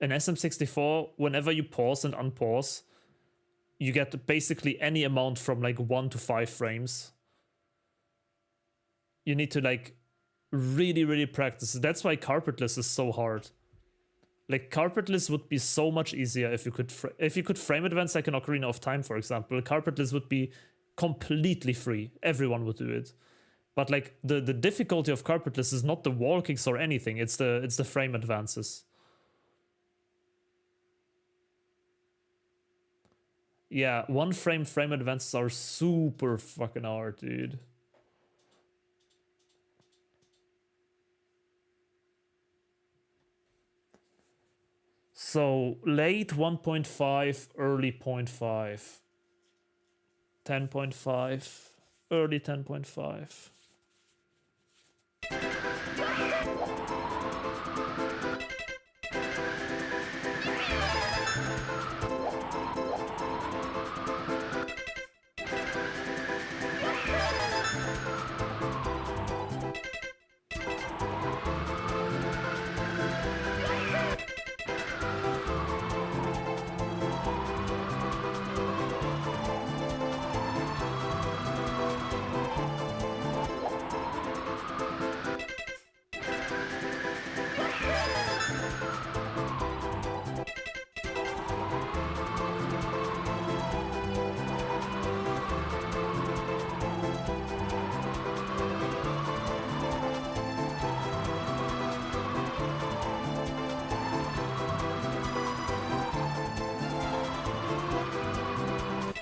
In SM64, whenever you pause and unpause, you get basically any amount from like 1 to 5 frames. You need to like really practice. That's why carpetless is so hard. Like carpetless would be so much easier if you could frame advance like in Ocarina of Time, for example. Carpetless would be completely free. Everyone would do it. But like the difficulty of carpetless is not the wall kicks or anything. It's the frame advances. Yeah, 1 frame advances are super fucking hard, dude. So late 1.5, early 0.5. 10.5, early 10.5.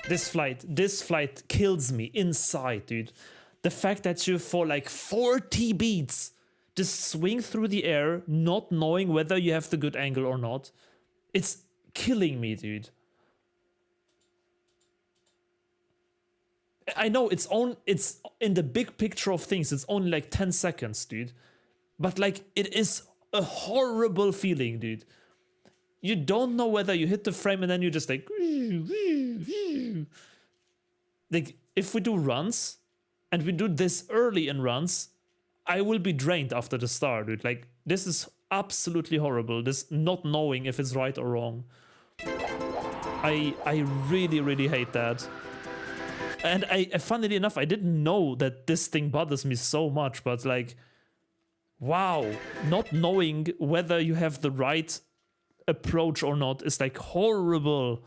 This flight kills me inside, dude. The fact that you for like 40 beats just swing through the air, not knowing whether you have the good angle or not. It's killing me, dude. I know it's in the big picture of things, it's only like 10 seconds, dude. But like it is a horrible feeling, dude. You don't know whether you hit the frame and then you just like if we do runs and we do this early in runs, I will be drained after the start, dude. Like this is absolutely horrible. This not knowing if it's right or wrong. I really hate that. And funnily enough, I didn't know that this thing bothers me so much, but like, wow, not knowing whether you have the right approach or not is like horrible.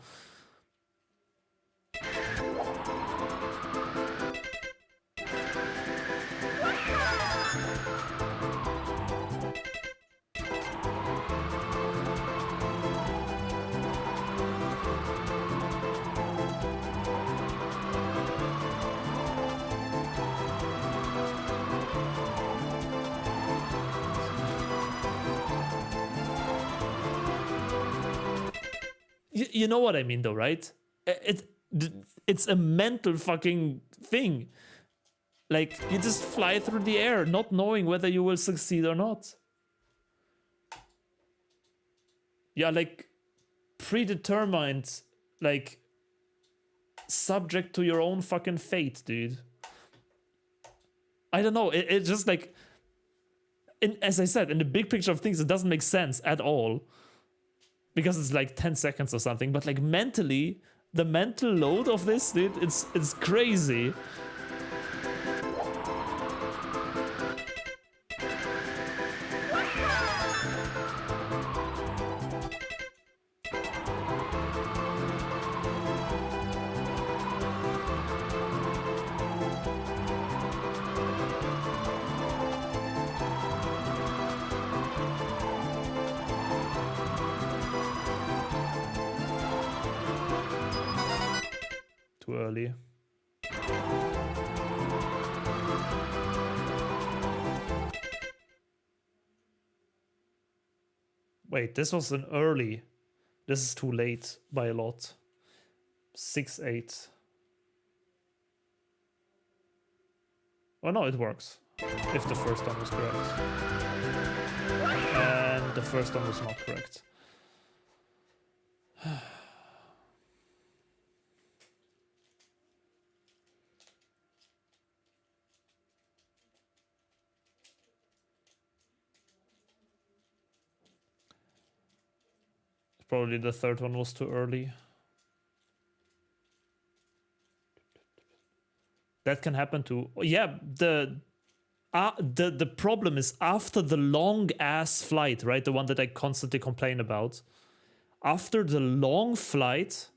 you know what I mean though, right? It's a mental fucking thing. Like, you just fly through the air, not knowing whether you will succeed or not. Yeah, like, predetermined, like, subject to your own fucking fate, dude. I don't know, it's just like, as I said, in the big picture of things, it doesn't make sense at all. Because it's like 10 seconds or something, but like mentally, the mental load of this, dude, it's crazy. Too early. Wait, this was an early. This is too late by a lot. 6-8. Oh no, it works. If the first one was correct. And the first one was not correct. Probably the third one was too early. That can happen too. Yeah, the problem is after the long ass flight, right? The one that I constantly complain about. After the long flight.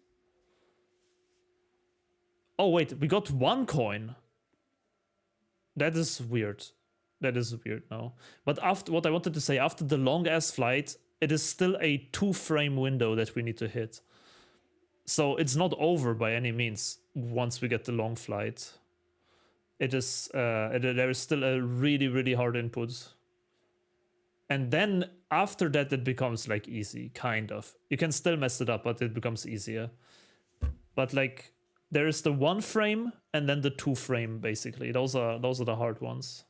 Oh wait, we got 1 coin. That is weird. That is weird now. But after what I wanted to say, after the long ass flight, it is still a 2-frame window that we need to hit. So it's not over by any means once we get the long flight. It is there is still a really, really hard input. And then after that it becomes like easy, kind of. You can still mess it up, but it becomes easier. But like there is the 1 frame and then the 2 frame basically. Those are the hard ones.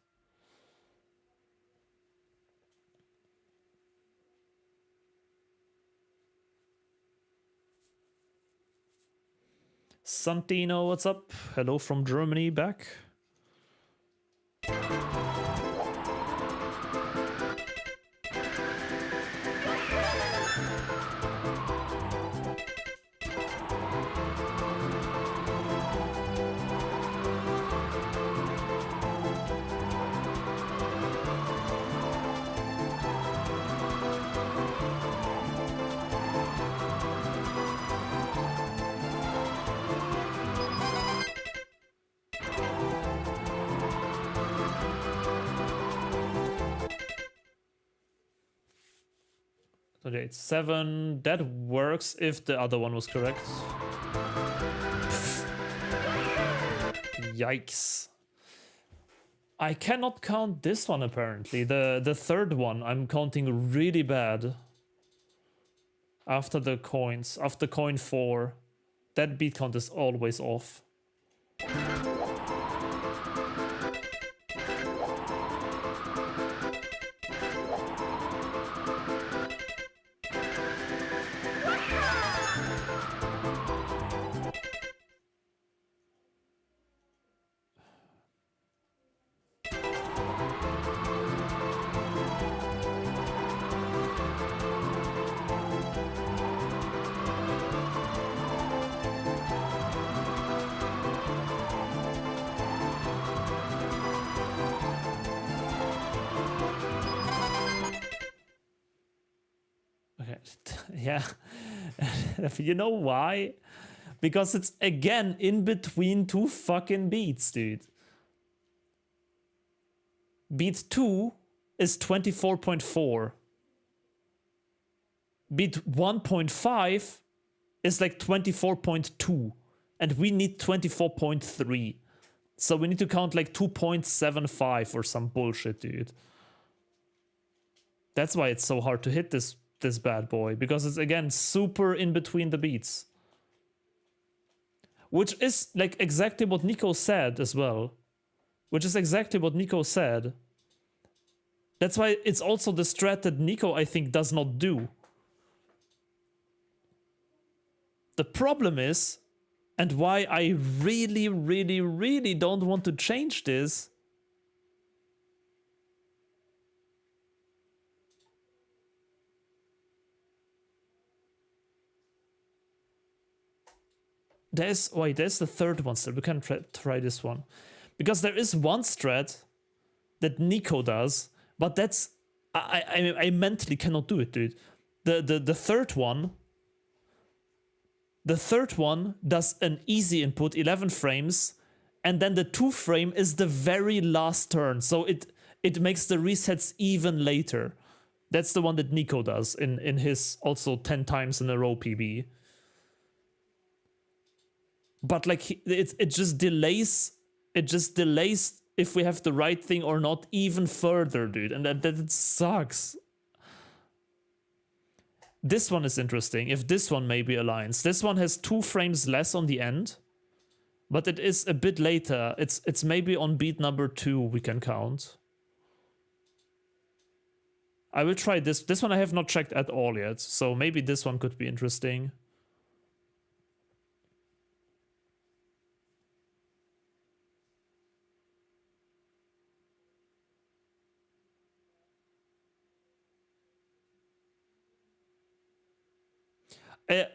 Santino, what's up? Hello from Germany, back. Okay, it's 7. That works if the other one was correct. Yikes. I cannot count this one apparently. The third one I'm counting really bad. After the coins, after coin 4. That beat count is always off. Yeah, you know why? Because it's again in between 2 fucking beats, dude. Beat 2 is 24.4. Beat 1.5 is like 24.2. And we need 24.3. So we need to count like 2.75 or some bullshit, dude. That's why it's so hard to hit this this bad boy, because it's again super in between the beats. Which is like exactly what Nico said as well. Which is exactly what Nico said. That's why it's also the strat that Nico, I think, does not do. The problem is, and why I really, really, really don't want to change this, there's the third one still. We can try this one. Because there is one strat that Nico does, but that's... I mentally cannot do it, dude. The third one... The third one does an easy input, 11 frames, and then the 2 frame is the very last turn, so it makes the resets even later. That's the one that Nico does in his also 10 times in a row PB. But like it just delays if we have the right thing or not even further, dude, and that sucks. This one is interesting, if this one maybe aligns. This one has 2 frames less on the end, but it is a bit later. It's maybe on beat number 2 we can count. I will try this. This one I have not checked at all yet, so maybe this one could be interesting.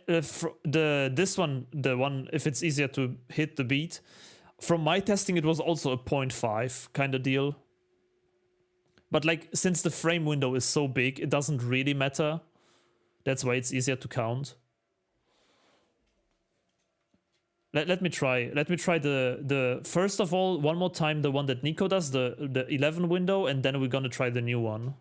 This one, the one, if it's easier to hit the beat, from my testing it was also a 0.5 kind of deal. But like, since the frame window is so big, it doesn't really matter. That's why it's easier to count. Let me try the first of all, one more time, the one that Nico does, the 11 window, and then we're gonna try the new one.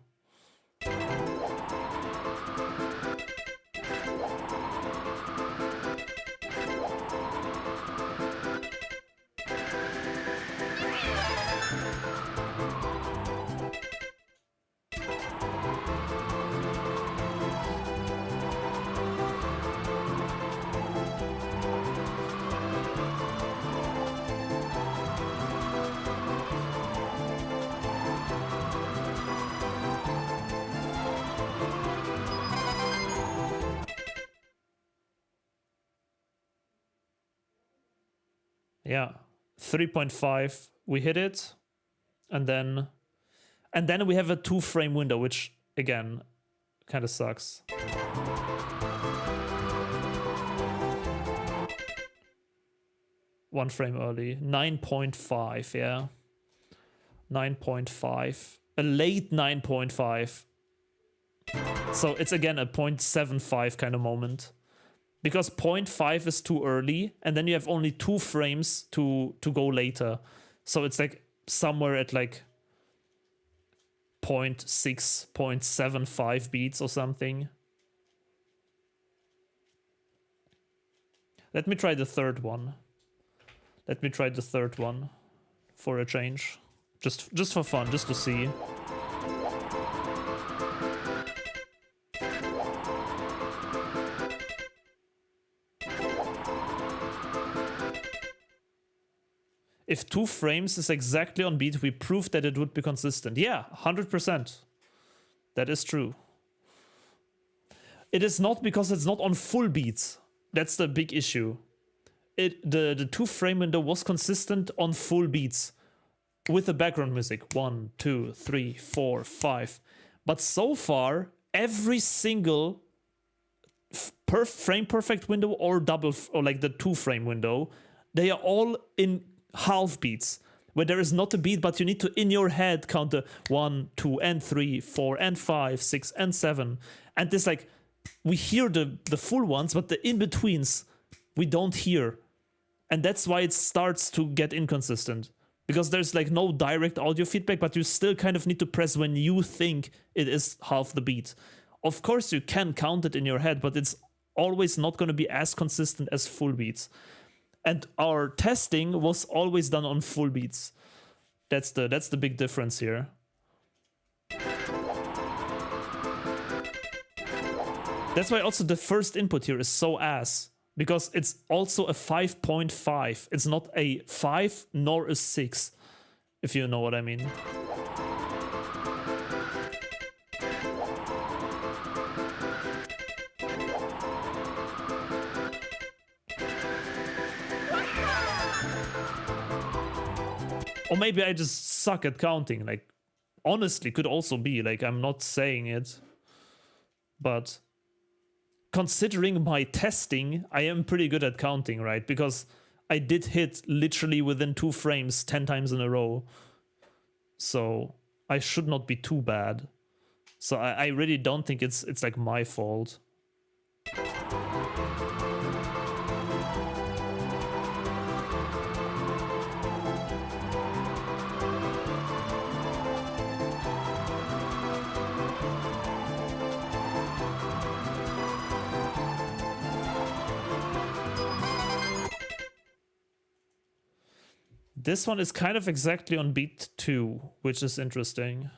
Yeah, 3.5, we hit it, and then we have a 2 frame window, which again kind of sucks. One frame early, 9.5, yeah, 9.5, a late 9.5. So it's again a 0.75 kind of moment. Because 0.5 is too early, and then you have only 2 frames to go later. So it's like somewhere at like 0.6, 0.75 beats or something. Let me try the third one. Let me try the third one for a change. Just for fun, just to see. If 2 frames is exactly on beat, we proved that it would be consistent. Yeah, 100%. That is true. It is not because it's not on full beats. That's the big issue. The 2 frame window was consistent on full beats with the background music. 1, 2, 3, 4, 5. But so far, every single frame perfect window or double, or like the 2 frame window, they are all in half beats, where there is not a beat, but you need to in your head count the 1, 2, and 3, 4, and 5, 6, and 7. And this, like, we hear the full ones, but the in-betweens we don't hear. And that's why it starts to get inconsistent. Because there's like no direct audio feedback, but you still kind of need to press when you think it is half the beat. Of course you can count it in your head, but it's always not going to be as consistent as full beats. And our testing was always done on full beats. That's the big difference here. That's why also the first input here is so ass. Because it's also a 5.5. It's not a 5 nor a 6. If you know what I mean. Or maybe I just suck at counting. Like, honestly, could also be. Like, I'm not saying it. But considering my testing, I am pretty good at counting, right? Because I did hit literally within 2 frames 10 times in a row. So I should not be too bad. So I really don't think it's like my fault. This one is kind of exactly on beat 2, which is interesting.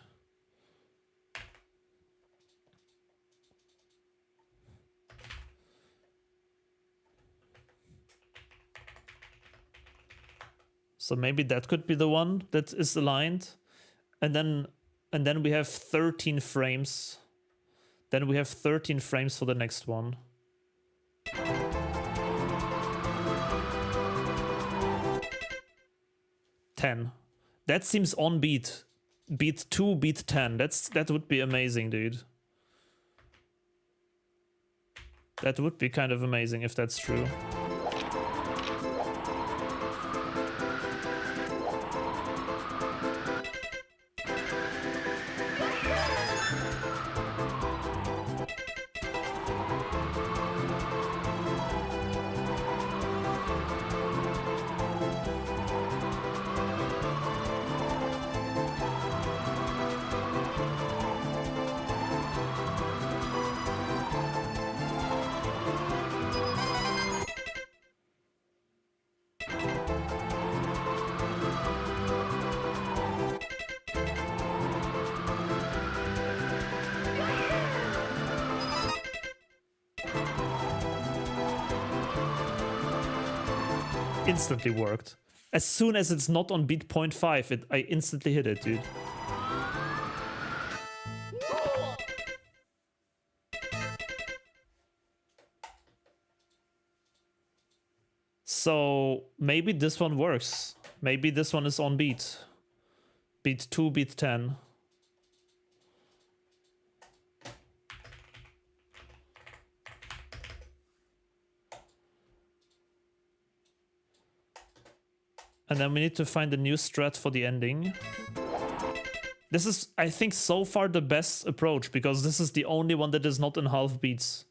So maybe that could be the one that is aligned. And then we have 13 frames. Then we have 13 frames for the next one. That seems on beat. Beat 2, beat 10. That would be amazing, dude. That would be kind of amazing if that's true. Instantly worked. As soon as it's not on beat 0.5, I instantly hit it, dude. So maybe this one works. Maybe this one is on beat. Beat 2, beat 10. And then we need to find a new strat for the ending. This is, I think, so far the best approach, because this is the only one that is not in half beats.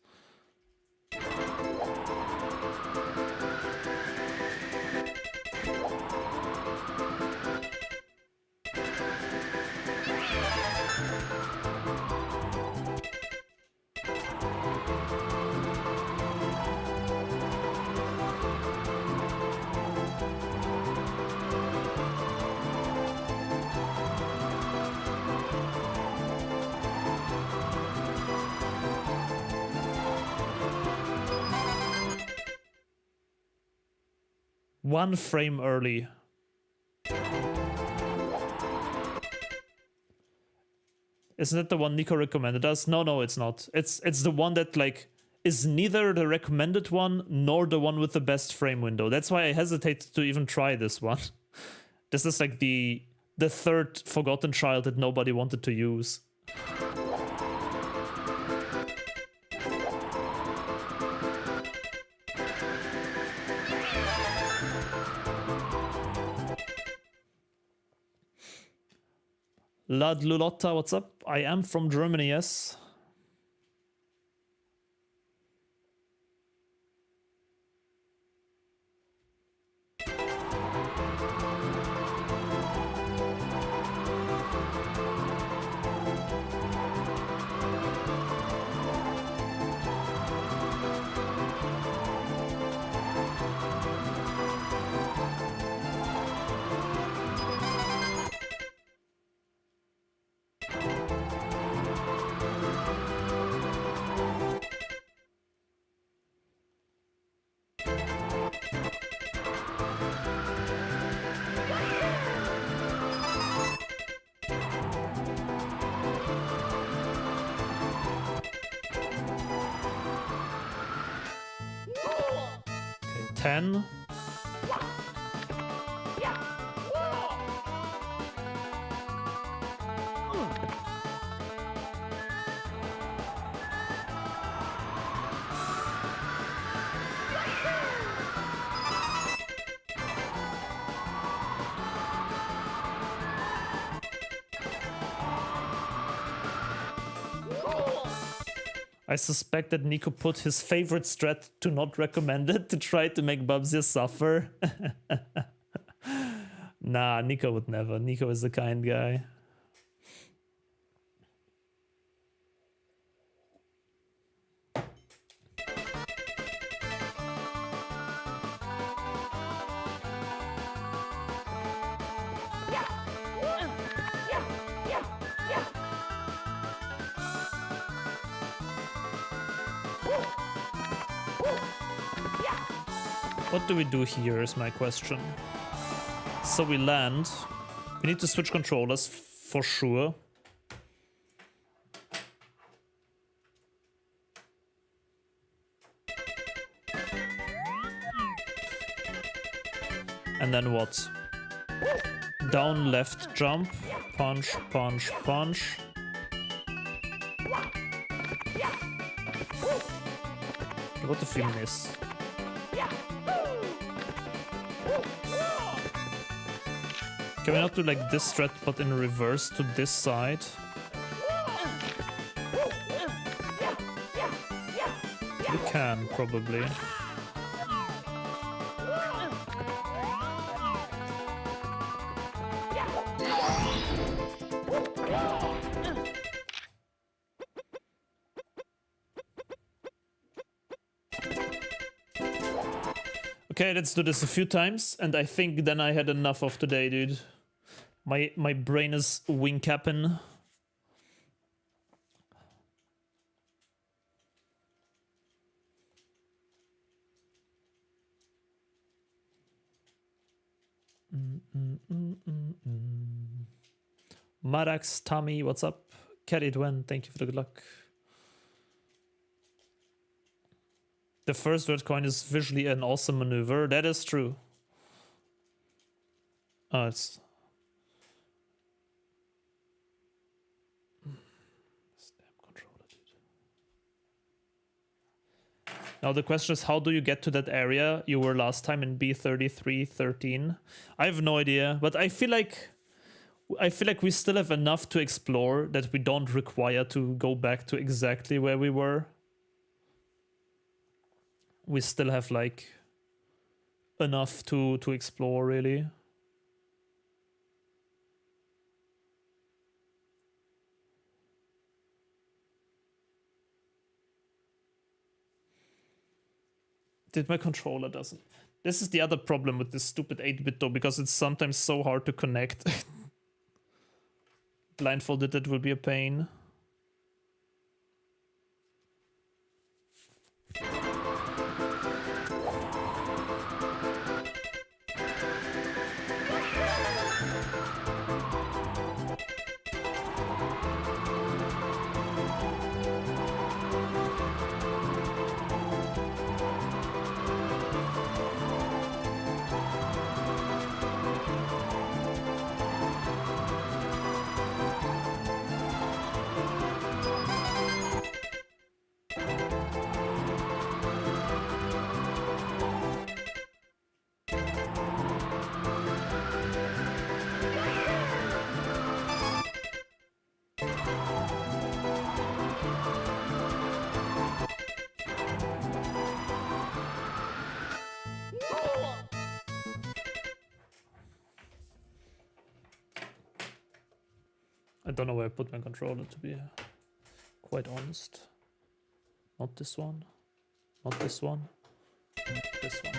One frame early. Isn't that the one Nico recommended us? No, it's not. It's the one that like is neither the recommended one nor the one with the best frame window. That's why I hesitate to even try this one. This is like the third forgotten child that nobody wanted to use. Lad Lulotta, what's up? I am from Germany, yes. 10. I suspect that Nico put his favorite strat to not recommend it to try to make Bubzia suffer. Nah, Nico would never. Nico is a kind guy. What do we do here is my question. So we land. We need to switch controllers for sure. And then what? Down, left, jump, punch, punch, punch. What if we miss? Can we not do like this strat but in reverse to this side? We can, probably. Okay, let's do this a few times, and I think then I had enough of today, dude. My brain is wing capping. Marax, Tommy, what's up? Carried Wen, thank you for the good luck. The first red coin is visually an awesome maneuver. That is true. Oh, it's... Now the question is, how do you get to that area you were last time in B3313? I have no idea, but I feel like we still have enough to explore that we don't require to go back to exactly where we were. We still have like enough to explore, really. Did my controller doesn't. This is the other problem with this stupid 8-bit though, because it's sometimes so hard to connect. Blindfolded, it will be a pain. I don't know where I put my controller, to be quite honest. Not this one. Not this one. This one.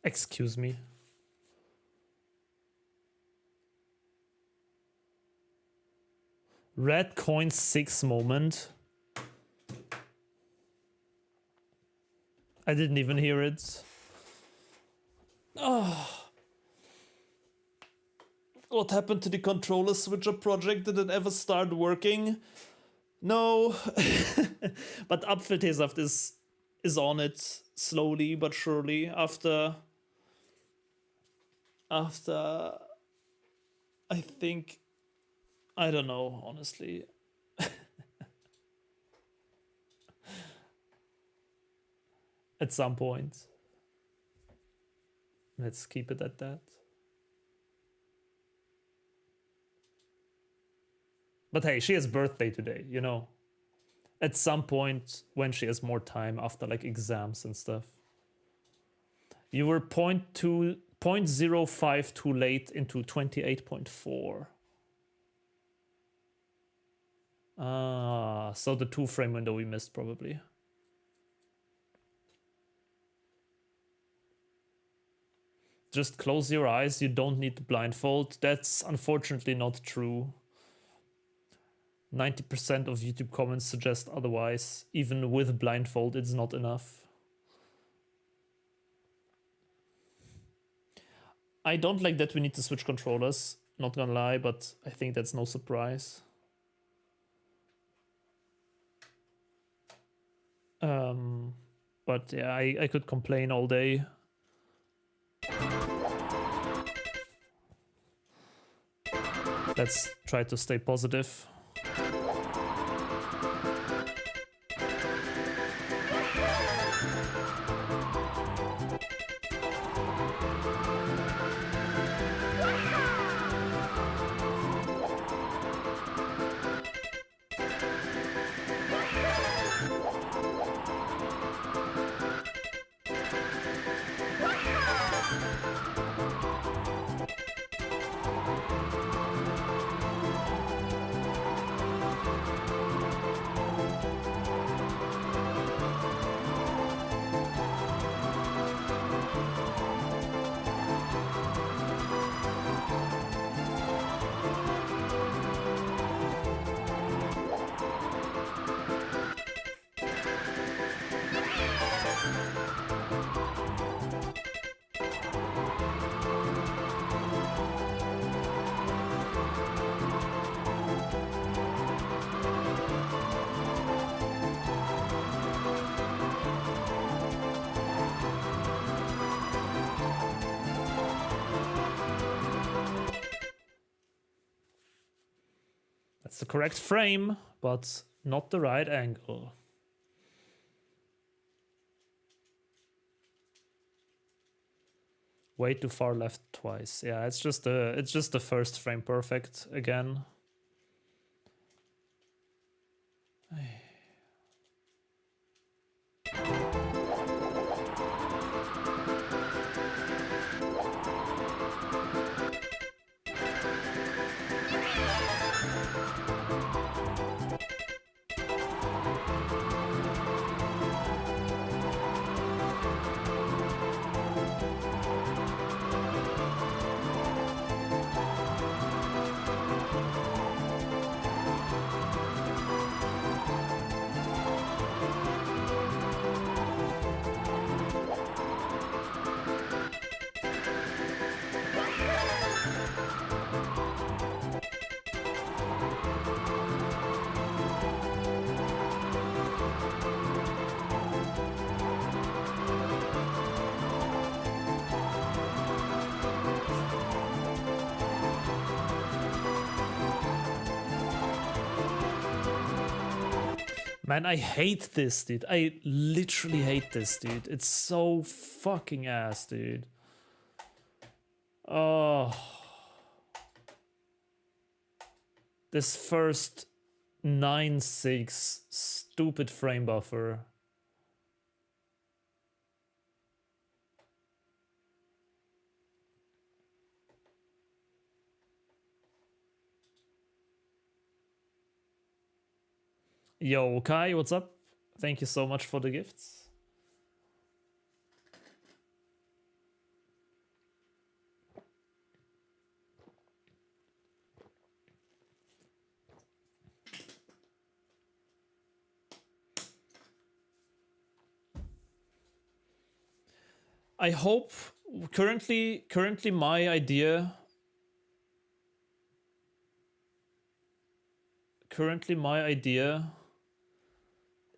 Excuse me. Red coin 6 moment. I didn't even hear it. Oh. What happened to the controller switcher project? Did it ever start working? No. But Apfeltesaft is on it slowly but surely after I think, I don't know, honestly. At some point. Let's keep it at that. But hey, she has birthday today, you know. At some point when she has more time after like exams and stuff. You were 0.05 too late into 28.4. Ah, so the 2-frame window we missed probably. Just close your eyes, you don't need the blindfold. That's unfortunately not true. 90% of YouTube comments suggest otherwise. Even with blindfold, it's not enough. I don't like that we need to switch controllers, not gonna lie, but I think that's no surprise. But yeah, I could complain all day. Let's try to stay positive. That's the correct frame, but not the right angle. Way too far left twice. Yeah, it's just the first frame perfect again. Man, I hate this, dude. I literally hate this, dude. It's so fucking ass, dude. Oh. This first 9.6 stupid frame buffer. Yo, Kai, what's up? Thank you so much for the gifts. I hope currently my idea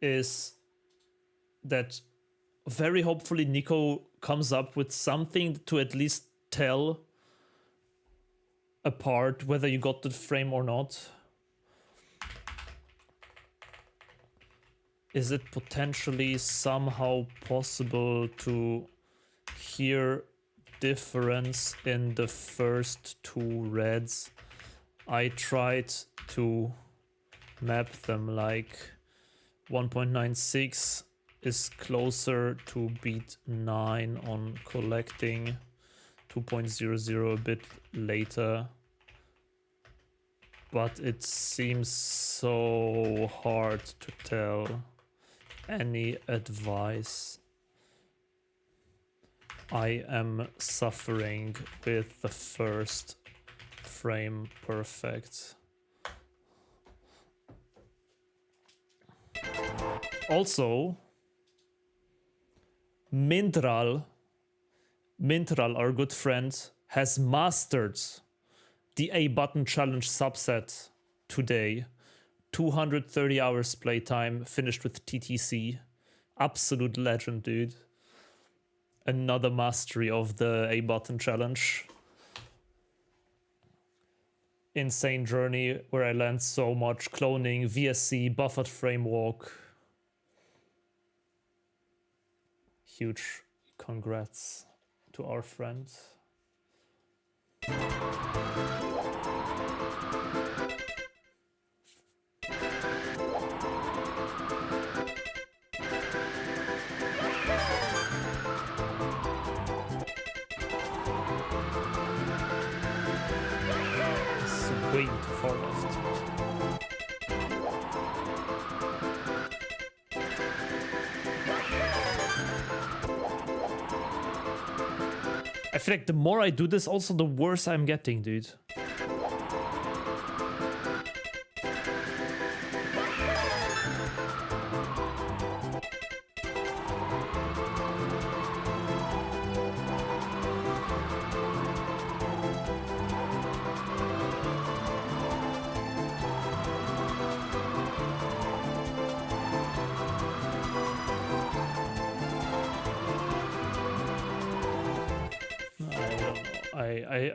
is that very hopefully Nico comes up with something to at least tell apart whether you got the frame or not. Is it potentially somehow possible to hear difference in the first two reds? I tried to map them like 1.96 is closer to beat 9 on collecting, 2.00 a bit later, but it seems so hard to tell. Any advice? I am suffering with the first frame perfect. Also, Mintral, our good friend, has mastered the A button challenge subset today. 230 hours playtime, finished with TTC. Absolute legend, dude. Another mastery of the A button challenge. Insane journey where I learned so much. Cloning, VSC, buffered frame walk. Huge congrats to our friend. Way too far left. I feel like the more I do this, also the worse I'm getting, dude.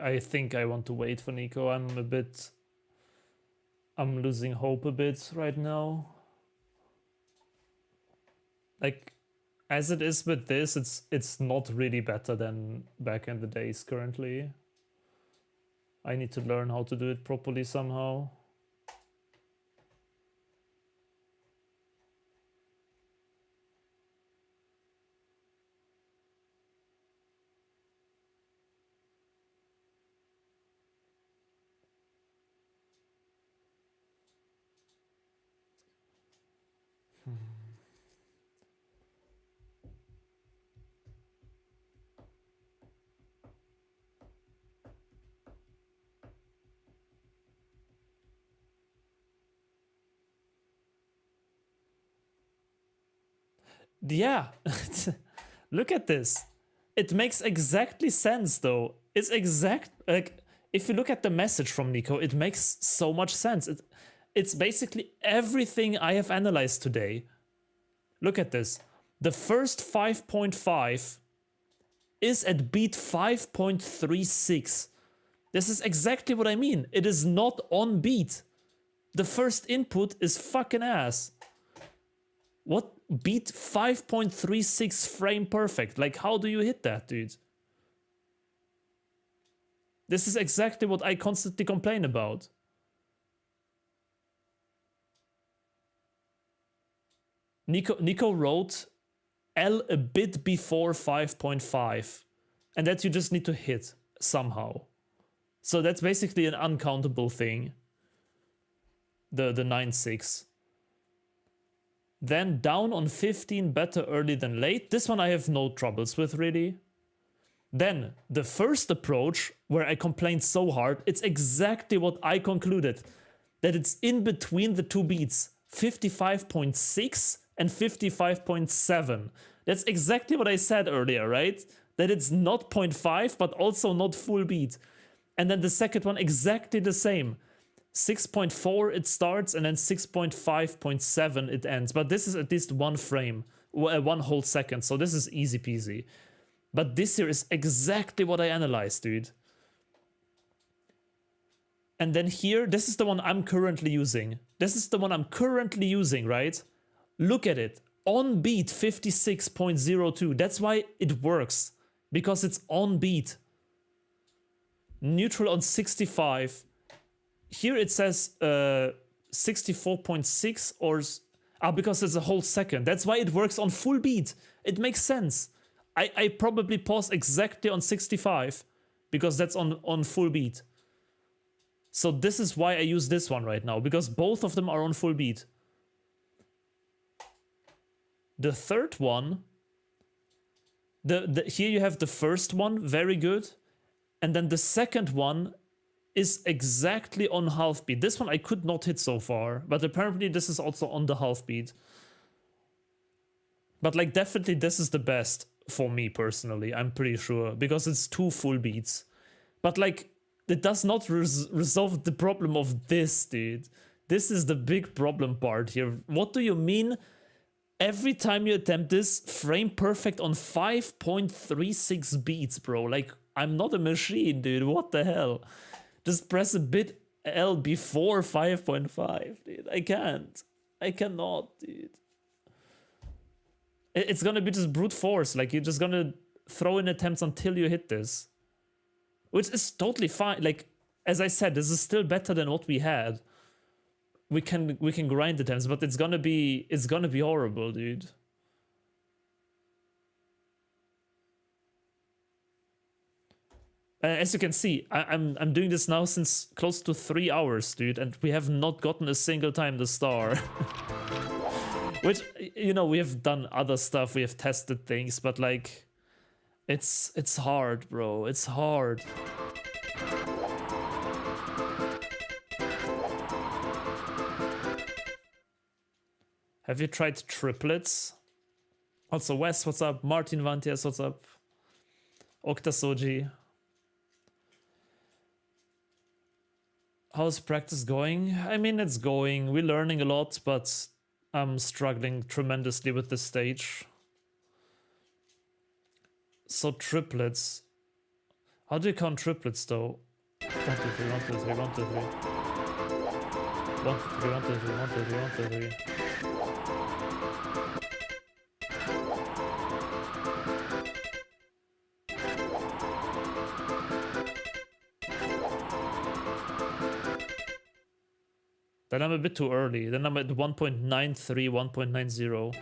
I think I want to wait for Nico. I'm losing hope a bit right now. Like, as it is with this, it's not really better than back in the days currently. I need to learn how to do it properly somehow. Yeah, look at this. It makes exactly sense though. It's exact, like, if you look at the message from Nico, it makes so much sense. It's basically everything I have analyzed today. Look at this. The first 5.5 is at beat 5.36. This is exactly what I mean. It is not on beat. The first input is fucking ass. What? Beat 5.36 frame perfect. Like, how do you hit that, dude? This is exactly what I constantly complain about. Nico wrote L a bit before 5.5, and that you just need to hit somehow. So that's basically an uncountable thing. The 9.6. Then down on 15, better early than late. This one I have no troubles with, really. Then the first approach, where I complained so hard, it's exactly what I concluded. That it's in between the two beats, 55.6 and 55.7. That's exactly what I said earlier, right? that it's not 0.5, but also not full beat. And then the second one, exactly the same. 6.4 it starts, and then 6.5.7 it ends. But this is at least one frame, one whole second, so this is easy peasy. But this here is exactly what I analyzed, dude. And then here, this is the one I'm currently using. This is the one I'm currently using, right? Look at it. On beat 56.02. That's why it works. Because it's on beat. Neutral on 65. Here it says 64.6 or... because it's a whole second. That's why it works on full beat. It makes sense. I probably pause exactly on 65. Because that's on full beat. So this is why I use this one right now. Because both of them are on full beat. The third one, here you have the first one, very good. And then the second one is exactly on half beat. This one I could not hit so far, but apparently this is also on the half beat. But like definitely this is the best for me personally, I'm pretty sure, because it's 2 full beats. But like, it does not resolve the problem of this, dude. This is the big problem part here. What do you mean? Every time you attempt this, frame perfect on 5.36 beats, bro. Like, I'm not a machine, dude. What the hell? Just press a bit L before 5.5, dude. I can't. I cannot, dude. It's gonna be just brute force. Like, you're just gonna throw in attempts until you hit this. Which is totally fine. Like, as I said, this is still better than what we had. We can grind attempts, but it's gonna be horrible, dude. As you can see, I'm doing this now since close to 3 hours, dude, and we have not gotten a single time the star. Which, you know, we have done other stuff, we have tested things, but like, it's hard, bro. It's hard. Have you tried triplets? Also, Wes, what's up? Martin Vantias, what's up? Octasoji. How's practice going? I mean, it's going. We're learning a lot, but I'm struggling tremendously with this stage. So triplets. How do you count triplets though? 1, 2, 3, 1, 2, 3, 1, 2, 3. 1, 2, 3, 1, 2, 3, 1, 2, 3, 1, 2, 3. Then I'm a bit too early. Then I'm at 1.93, 1.90.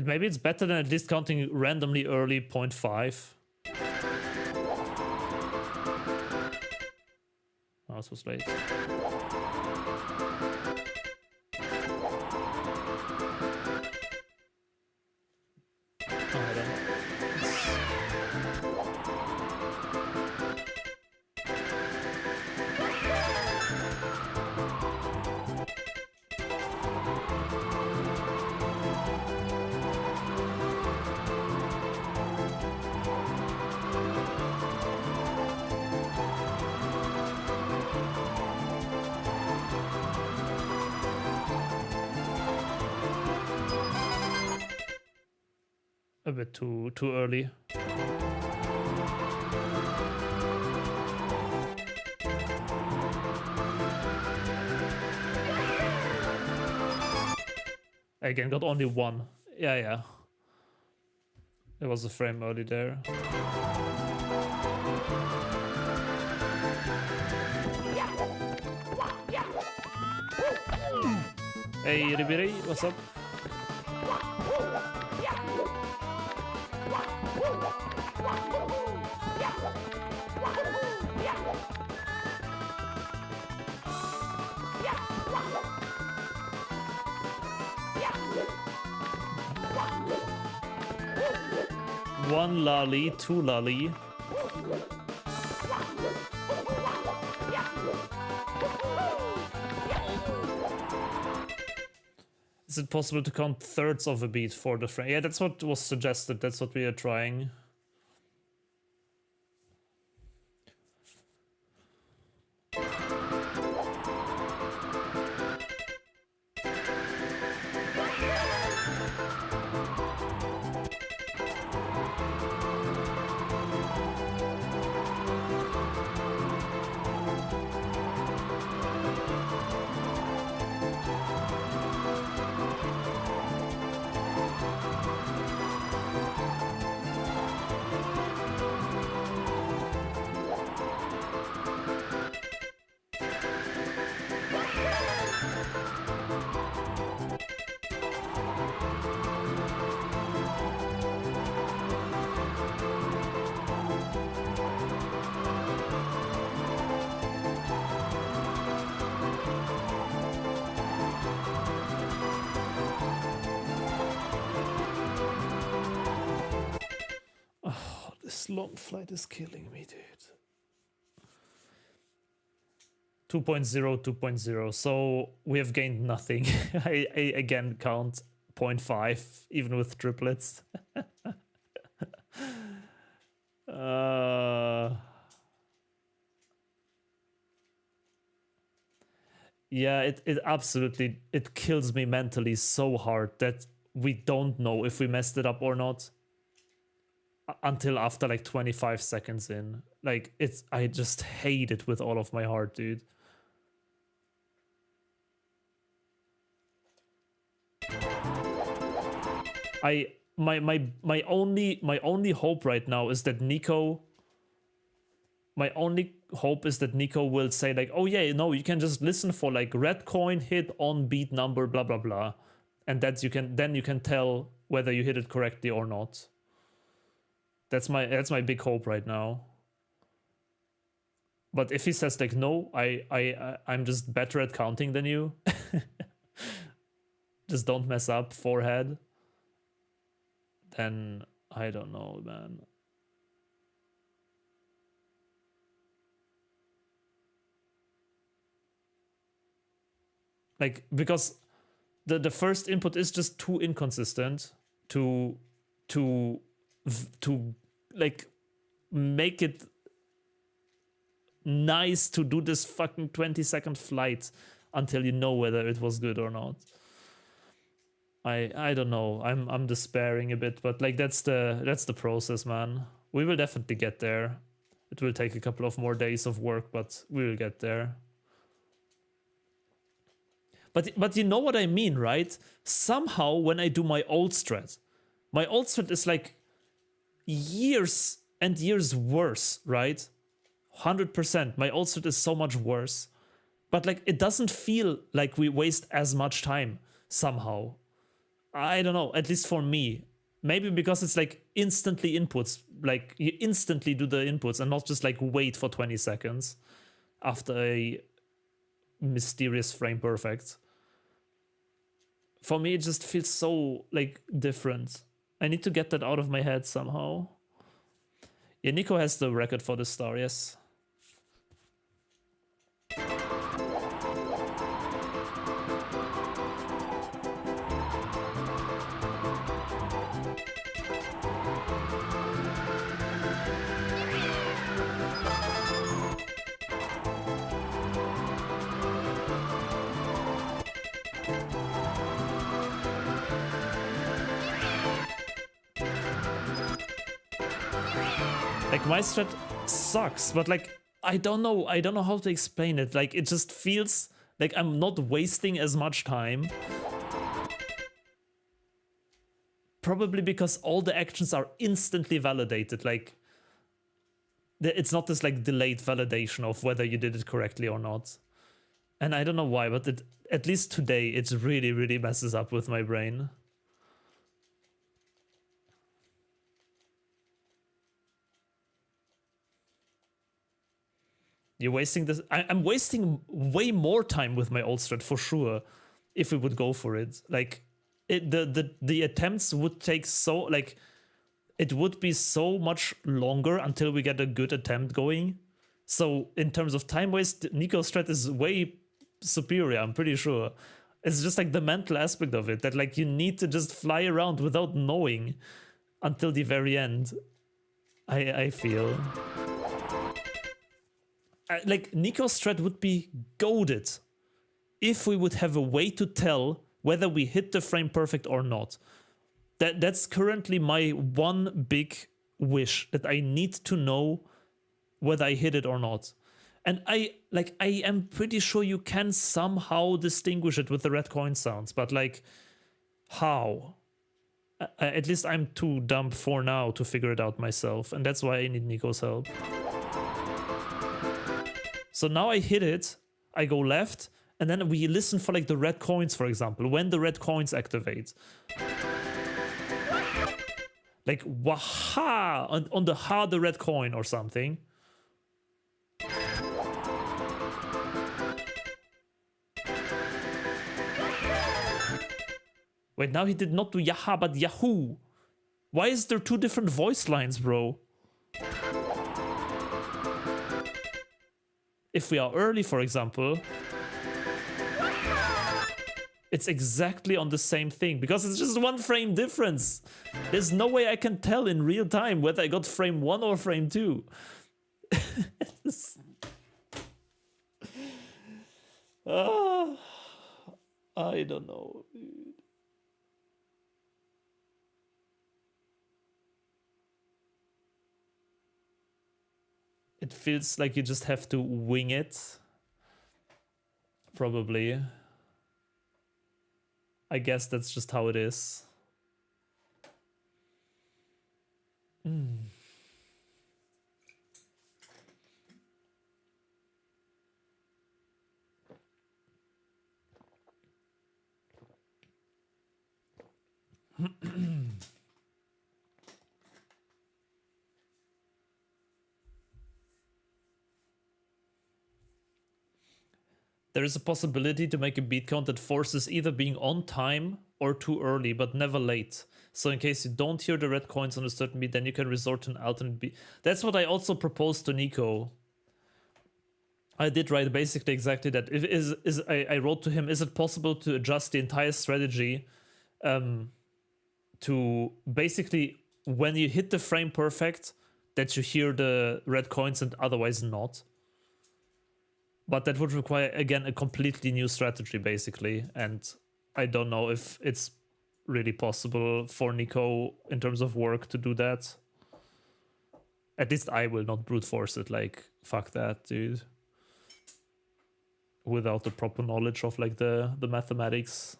Maybe it's better than at least counting randomly early 0.5. Oh, this was late. A bit too early. Again, got only one. Yeah. It was a frame early there. Hey, Ribiri, what's up? 1 lolly, 2 lolly. Is it possible to count thirds of a beat for the frame? Yeah, that's what was suggested. That's what we are trying. This long flight is killing me, dude. 2.0, 2.0. So we have gained nothing. I again count 0.5, even with triplets. Yeah, it absolutely, it kills me mentally so hard that we don't know if we messed it up or not until after like 25 seconds in. Like, I just hate it with all of my heart, dude. My only hope right now is that Nico, my only hope is that Nico will say like, oh yeah, no, you can just listen for like red coin hit on beat number blah blah blah, and that then you can tell whether you hit it correctly or not. That's my big hope right now. But if he says like, no, I'm just better at counting than you, just don't mess up, forehead, then I don't know, man. Like, because the first input is just too inconsistent to like make it nice to do this fucking 20-second flight until you know whether it was good or not. I don't know. I'm despairing a bit, but like that's the process, man. We will definitely get there. It will take a couple of more days of work, but we will get there. But you know what I mean, right? Somehow when I do my old strat is like years and years worse, right? 100%. My old strat is so much worse. But like it doesn't feel like we waste as much time somehow. I don't know, at least for me. Maybe because it's like instantly inputs, like you instantly do the inputs and not just like wait for 20 seconds after a mysterious frame perfect. For me, it just feels so like different. I need to get that out of my head somehow. Yeah, Nico has the record for the star, yes. Like my strat sucks, but like I don't know how to explain it. Like it just feels like I'm not wasting as much time. Probably because all the actions are instantly validated. Like it's not this like delayed validation of whether you did it correctly or not. And I don't know why, but at least today it really, really messes up with my brain. You're wasting this. I'm wasting way more time with my old strat for sure if we would go for it. Like the attempts would take so like it would be so much longer until we get a good attempt going. So in terms of time waste, Nico's strat is way superior, I'm pretty sure. It's just like the mental aspect of it, that like you need to just fly around without knowing until the very end. I feel. Like Nico's strat would be goated if we would have a way to tell whether we hit the frame perfect or not. That's currently my one big wish, that I need to know whether I hit it or not. And I am pretty sure you can somehow distinguish it with the red coin sounds, but like, how? At least I'm too dumb for now to figure it out myself, and that's why I need Nico's help. So now I hit it, I go left, and then we listen for like the red coins, for example, when the red coins activate. Like, waha, on the ha, the red coin or something. Wait, now he did not do yaha, but yahoo. Why is there two different voice lines, bro? If we are early, for example, it's exactly on the same thing, because it's just one frame difference. There's no way I can tell in real time whether I got frame 1 or frame 2. I don't know. It feels like you just have to wing it. Probably. I guess that's just how it is. There is a possibility to make a beat count that forces either being on time or too early, but never late. So in case you don't hear the red coins on a certain beat, then you can resort to an alternate beat. That's what I also proposed to Nico. I did write basically exactly that. I wrote to him, is it possible to adjust the entire strategy to basically, when you hit the frame perfect, that you hear the red coins and otherwise not? But that would require, again, a completely new strategy, basically. And I don't know if it's really possible for Nico in terms of work to do that. At least I will not brute force it. Like, fuck that, dude. Without the proper knowledge of like the mathematics.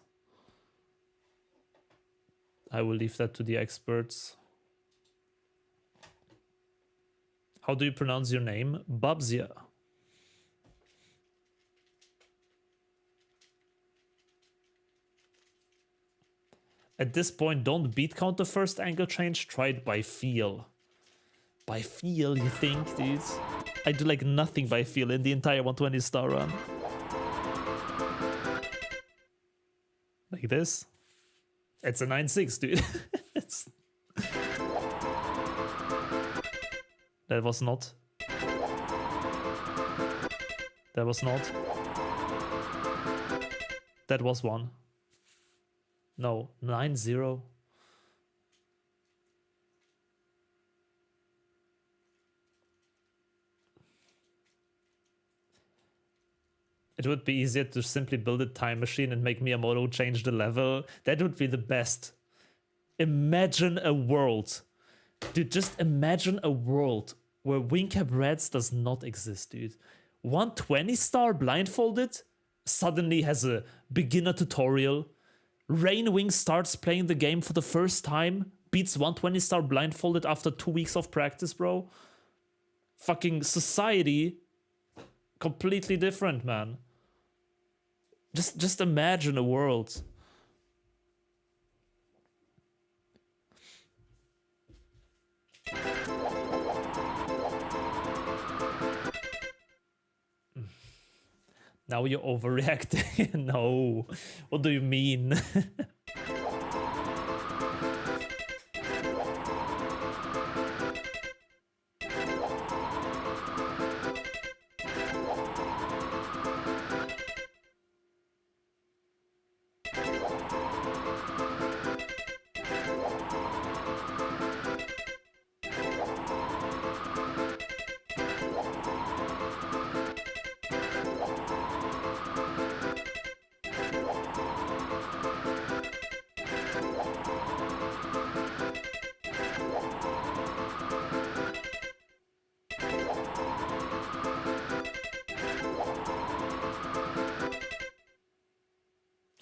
I will leave that to the experts. How do you pronounce your name? Bubzia. At this point, don't beat count the first angle change. Try it by feel. By feel, you think, dude? I do like nothing by feel in the entire 120 star run. Like this. It's a 9-6, dude. That was not. That was not. That was one. No, 9-0. It would be easier to simply build a time machine and make Miyamoto change the level. That would be the best. Imagine a world. Dude, just imagine a world where Wingcap Reds does not exist, dude. 120 star Blindfolded suddenly has a beginner tutorial. Rain Wing starts playing the game for the first time, beats 120 star Blindfolded after 2 weeks of practice, bro. Fucking society, completely different, man. Just imagine a world. Now you're overreacting. No. What do you mean?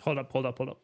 Hold up, hold up, hold up.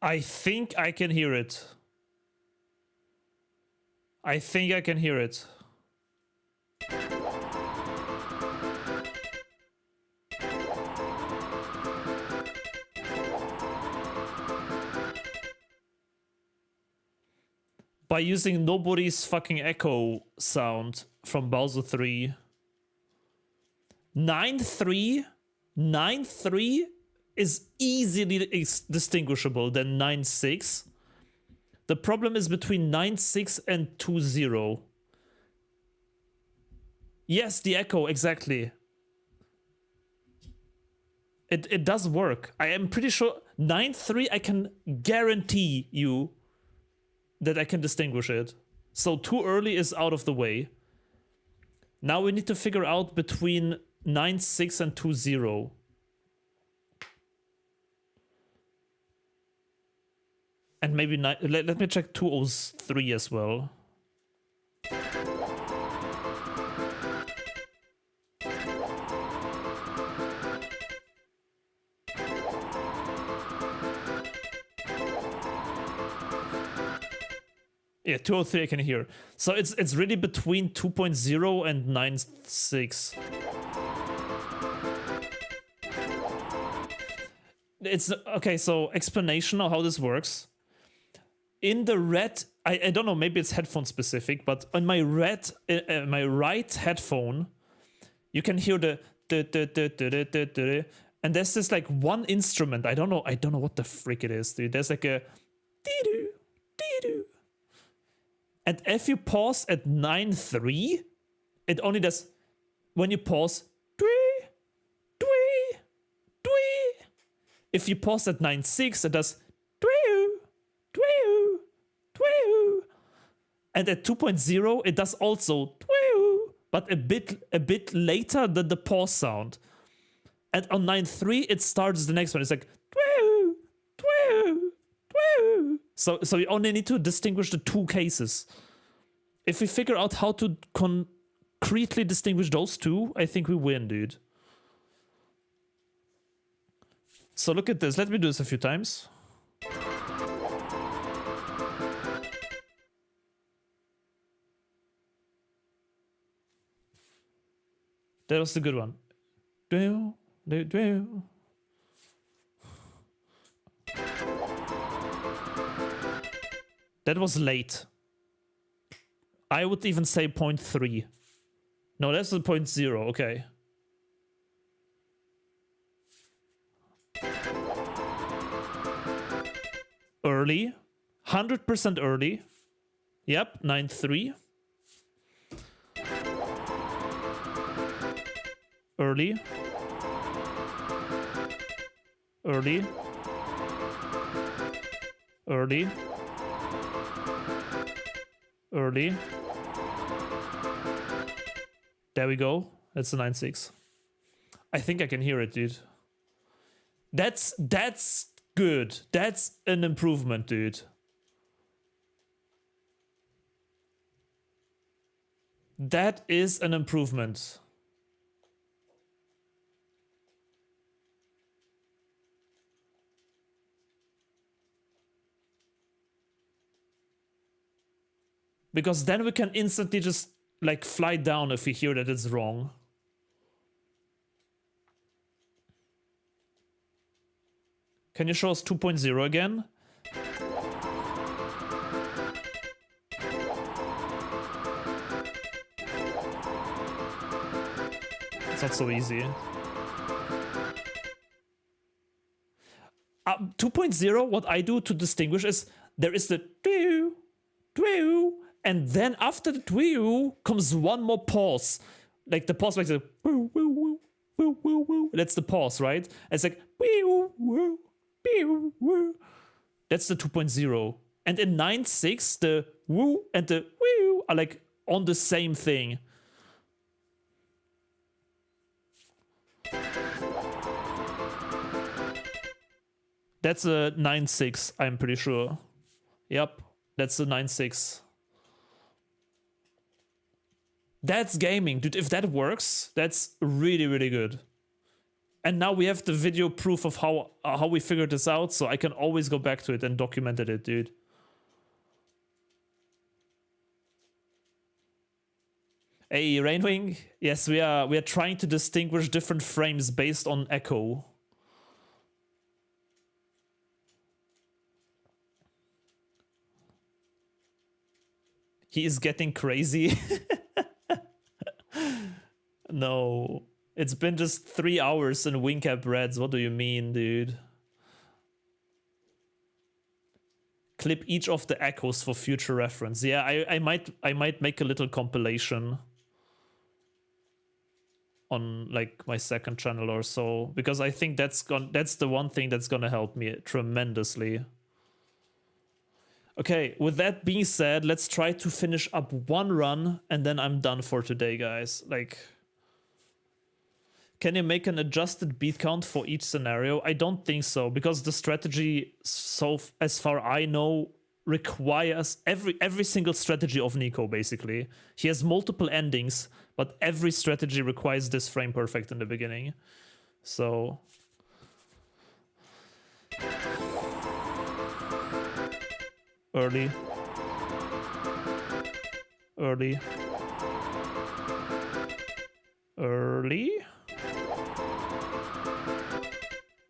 I think I can hear it. I think I can hear it. By using nobody's fucking echo sound from Bowser 3. 9-3? 9-3 is easily distinguishable than 9-6. The problem is between 9-6 and 2-0. Yes, the echo, exactly. It does work. I am pretty sure 9-3, I can guarantee you that I can distinguish it. So too early is out of the way. Now we need to figure out between 9-6 and 2-0. And maybe let me check 203 as well. Yeah, 203 I can hear. So it's really between 2.0 and 9.6. It's okay, so explanation of how this works. In the red, I don't know, maybe it's headphone specific, but on my my right headphone, you can hear the and there's this like one instrument. I don't know what the frick it is, dude. There's like a dee-doo, dee-doo. And if you pause at 9.3, it only does, when you pause, dwee, dwee, dwee. If you pause at 9.6, it does dwee, dwee, dwee. And at 2.0, it does also dwee, but a bit later than the pause sound. And on 9.3, it starts the next one. It's like dwee, dwee, dwee. So you only need to distinguish the two cases. If we figure out how to concretely distinguish those two, I think we win, dude. So look at this. Let me do this a few times. That was the good one. That was late. I would even say 0.3. No, that's the 0.0, okay. Early. 100% early. Yep, 9.3. Early. Early. Early. Early. There we go. That's the 9.6. I think I can hear it, dude. That's good. That's an improvement, dude. That is an improvement. Because then we can instantly just like fly down if we hear that it's wrong. Can you show us 2.0 again? It's not so easy. 2.0, what I do to distinguish is there is the doo, doo, and then after the doo comes one more pause. Like the pause, like the woo, woo, woo, woo, woo, woo. That's the pause, right? It's like woo, woo, woo, woo. That's the 2.0. And in 9.6, the woo and the woo are like on the same thing. That's a 9.6, I'm pretty sure. Yep, that's a 9.6. That's gaming, dude. If that works, that's really, really good. And now we have the video proof of how we figured this out, so I can always go back to it and document it, dude. Hey, Rainwing. Yes, we are trying to distinguish different frames based on echo. He is getting crazy. No. It's been just 3 hours in WinCap Reds. What do you mean, dude? Clip each of the echoes for future reference. Yeah, I might make a little compilation on like my second channel or so, because I think that's the one thing that's gonna help me tremendously. Okay, with that being said, let's try to finish up one run and then I'm done for today, guys. Like, can you make an adjusted beat count for each scenario? I don't think so, because the strategy, so as far I know, requires every single strategy of Nico, basically. He has multiple endings, but every strategy requires this frame perfect in the beginning. So... Early. Early. Early.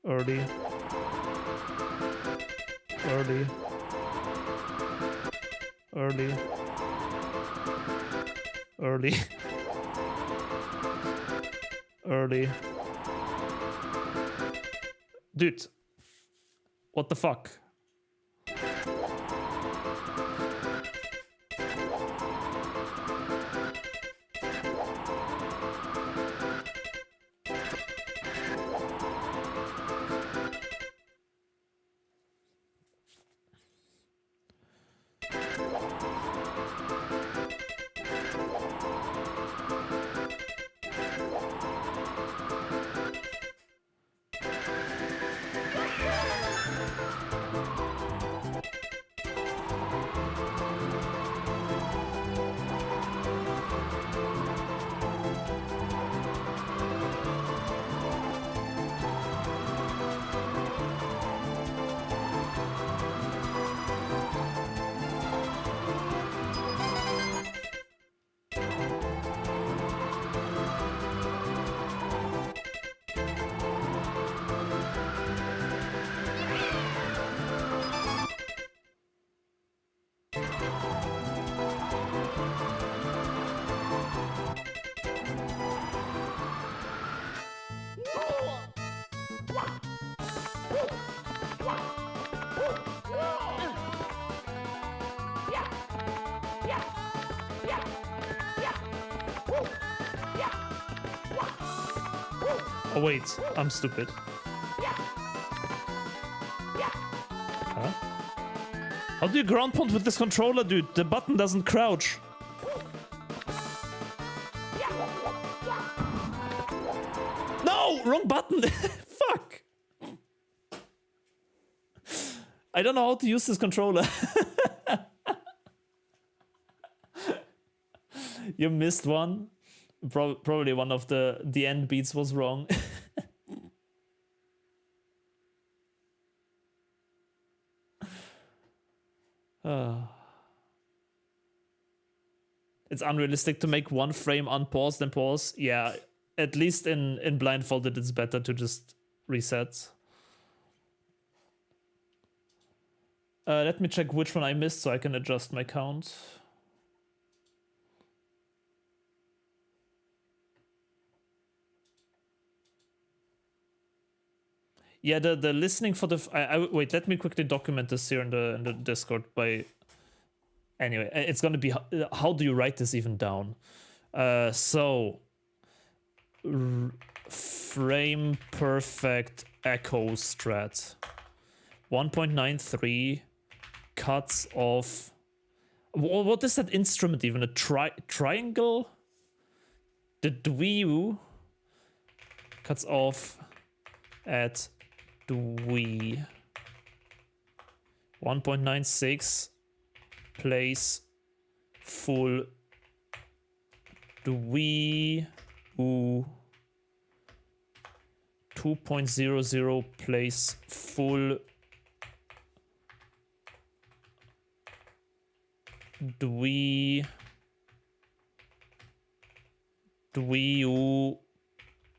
Early. Early. Early. Early. Early. Dude. What the fuck? Oh wait, I'm stupid. Huh? How do you ground pound with this controller, dude? The button doesn't crouch. No! Wrong button! Fuck! I don't know how to use this controller. You missed one. Probably one of the end beats was wrong. It's unrealistic to make one frame unpaused and pause. Yeah, at least in Blindfolded, it's better to just reset. Let me check which one I missed so I can adjust my count. Yeah, the listening for the wait. Let me quickly document this here in the Discord. By anyway, it's gonna be how do you write this even down? So frame perfect echo strat 1.93 cuts off. What is that instrument even? A triangle? The dweeu cuts off at dwee 1.96 plays full dwee 2.00 plays full dwee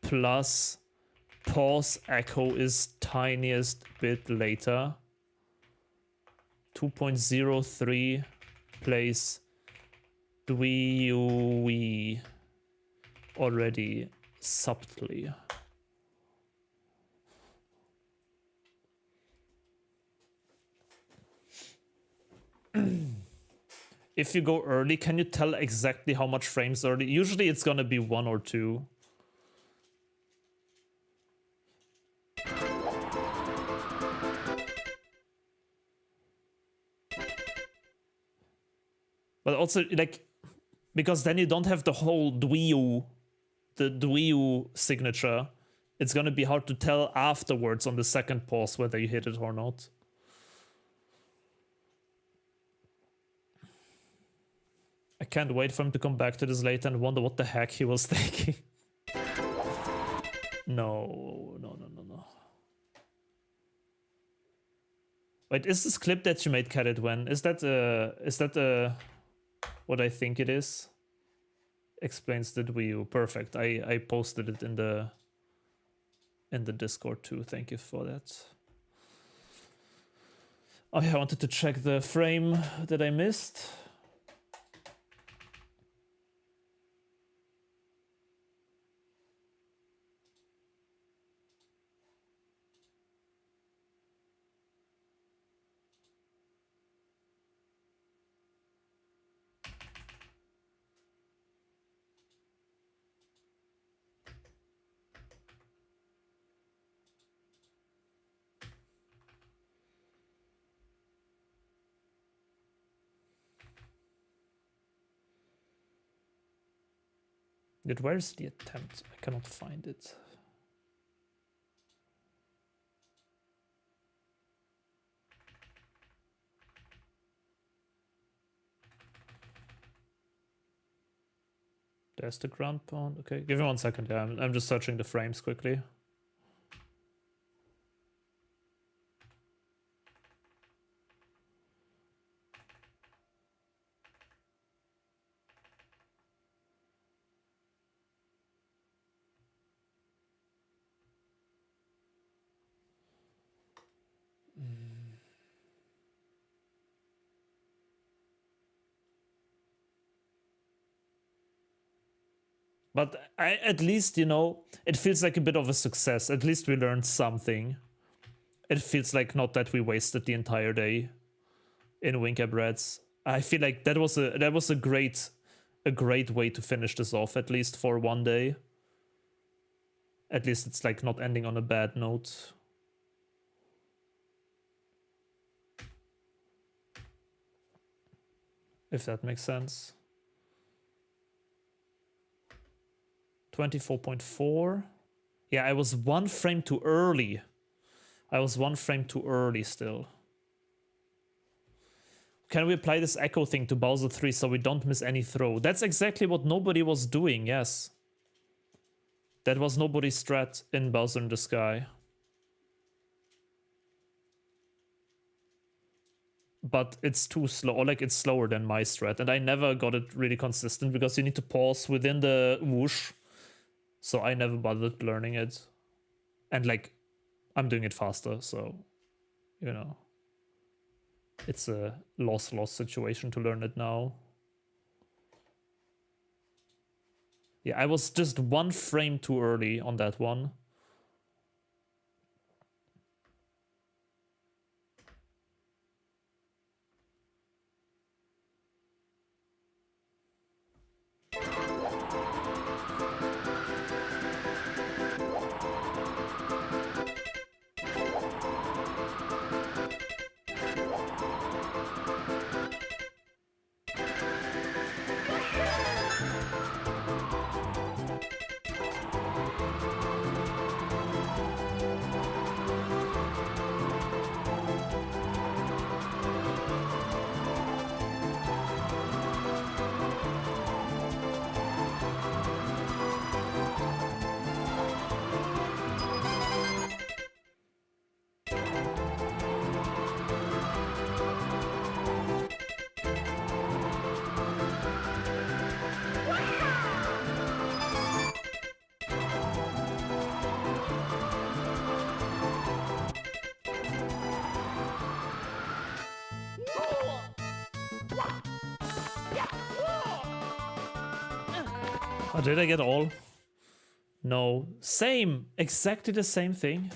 plus pause echo is tiniest bit later. 2.03 plays dwee already subtly. If you go early, can you tell exactly how much frames early? Usually it's gonna be 1 or 2. But also, like, because then you don't have the whole dwee, the dwee signature. It's gonna be hard to tell afterwards on the second pause whether you hit it or not. I can't wait for him to come back to this later and wonder what the heck he was thinking. No. Wait, is this clip that you made, Carrot, when? Is that what I think it is? Explains the Wii U. Perfect. I posted it in the Discord too. Thank you for that. Oh yeah, I wanted to check the frame that I missed. Where's the attempt? I cannot find it. There's the ground pound. Okay, give me 1 second. Yeah, I'm just searching the frames quickly. But at least, you know, it feels like a bit of a success. At least we learned something. It feels like not that we wasted the entire day in Wincap Reds. I feel like that was a great way to finish this off, at least for one day. At least it's like not ending on a bad note. If that makes sense. 24.4. Yeah, I was 1 frame too early. I was 1 frame too early still. can we apply this echo thing to Bowser 3 so we don't miss any throw? That's exactly what nobody was doing, yes. That was nobody's strat in Bowser in the Sky. But it's too slow, or like it's slower than my strat, and I never got it really consistent because you need to pause within the whoosh. So I never bothered learning it. And like, I'm doing it faster, so, you know. It's a loss-loss situation to learn it now. Yeah, I was just 1 frame too early on that one. Oh, did I get all? No. Same. Exactly the same thing.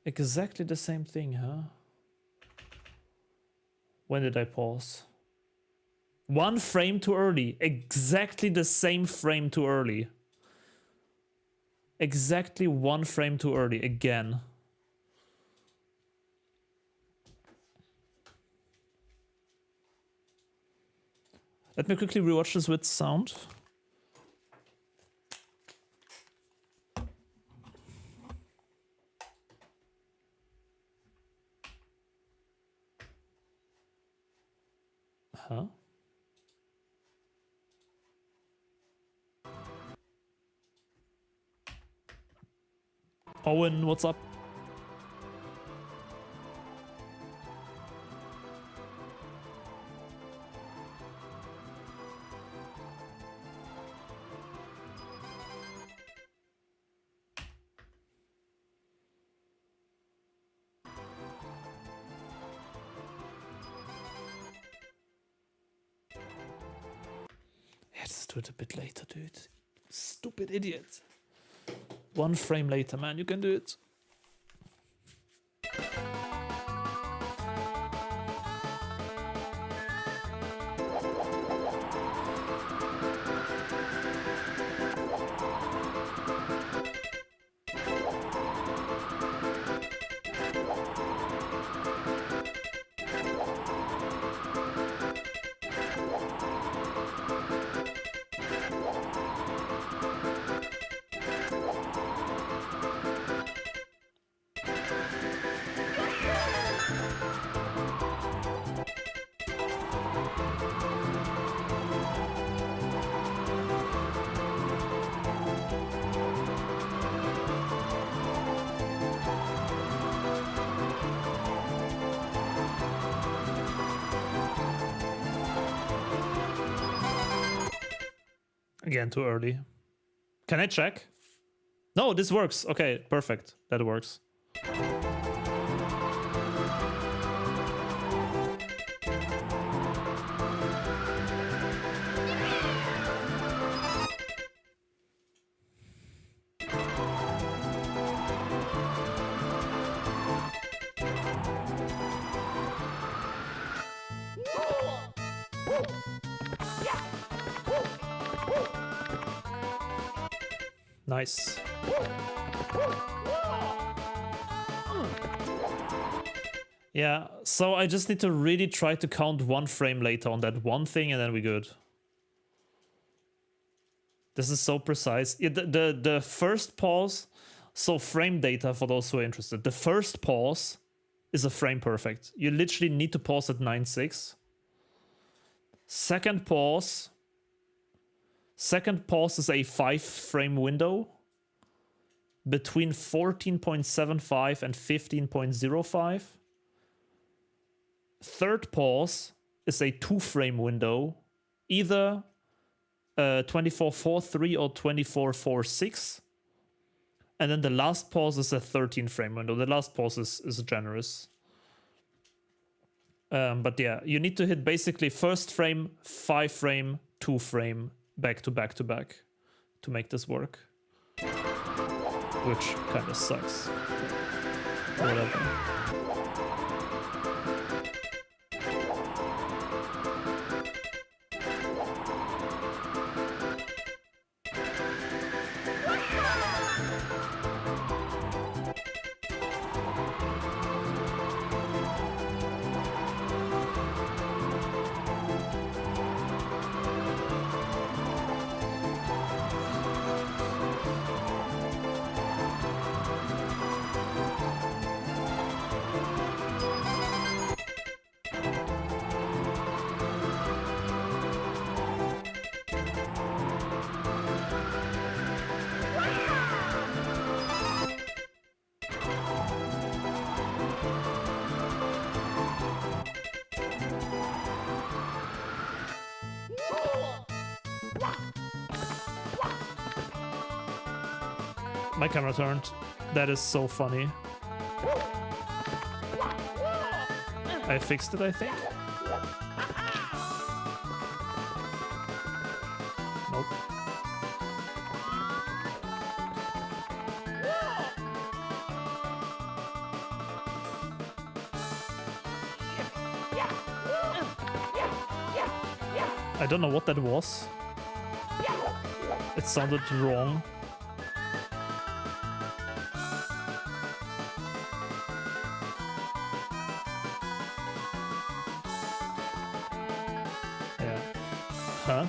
Exactly the same thing, huh? When did I pause? 1 frame too early. Exactly the same frame too early. Exactly 1 frame too early again. Let me quickly rewatch this with sound. Huh? Owen, what's up? Let's do it a bit later, dude. Stupid idiot. 1 frame later, man. You can do it. Again, too early. Can I check? No, this works. Okay, perfect. That works. Nice. Yeah, so I just need to really try to count 1 frame later on that one thing and then we're good. This is so precise. The first pause, So frame data, for those who are interested. The first pause is a frame perfect. You literally need to pause at 9.6. Second pause is a 5 frame window between 14.75 and 15.05. Third pause is a 2 frame window, either 24.43 or 24.46. And then the last pause is a 13 frame window. The last pause is generous. But yeah, you need to hit basically first frame, 5 frame, 2 frame, back to back to back to make this work. Which kind of sucks. Whatever. My camera turned. That is so funny. I fixed it, I think. Nope. I don't know what that was. It sounded wrong. Huh?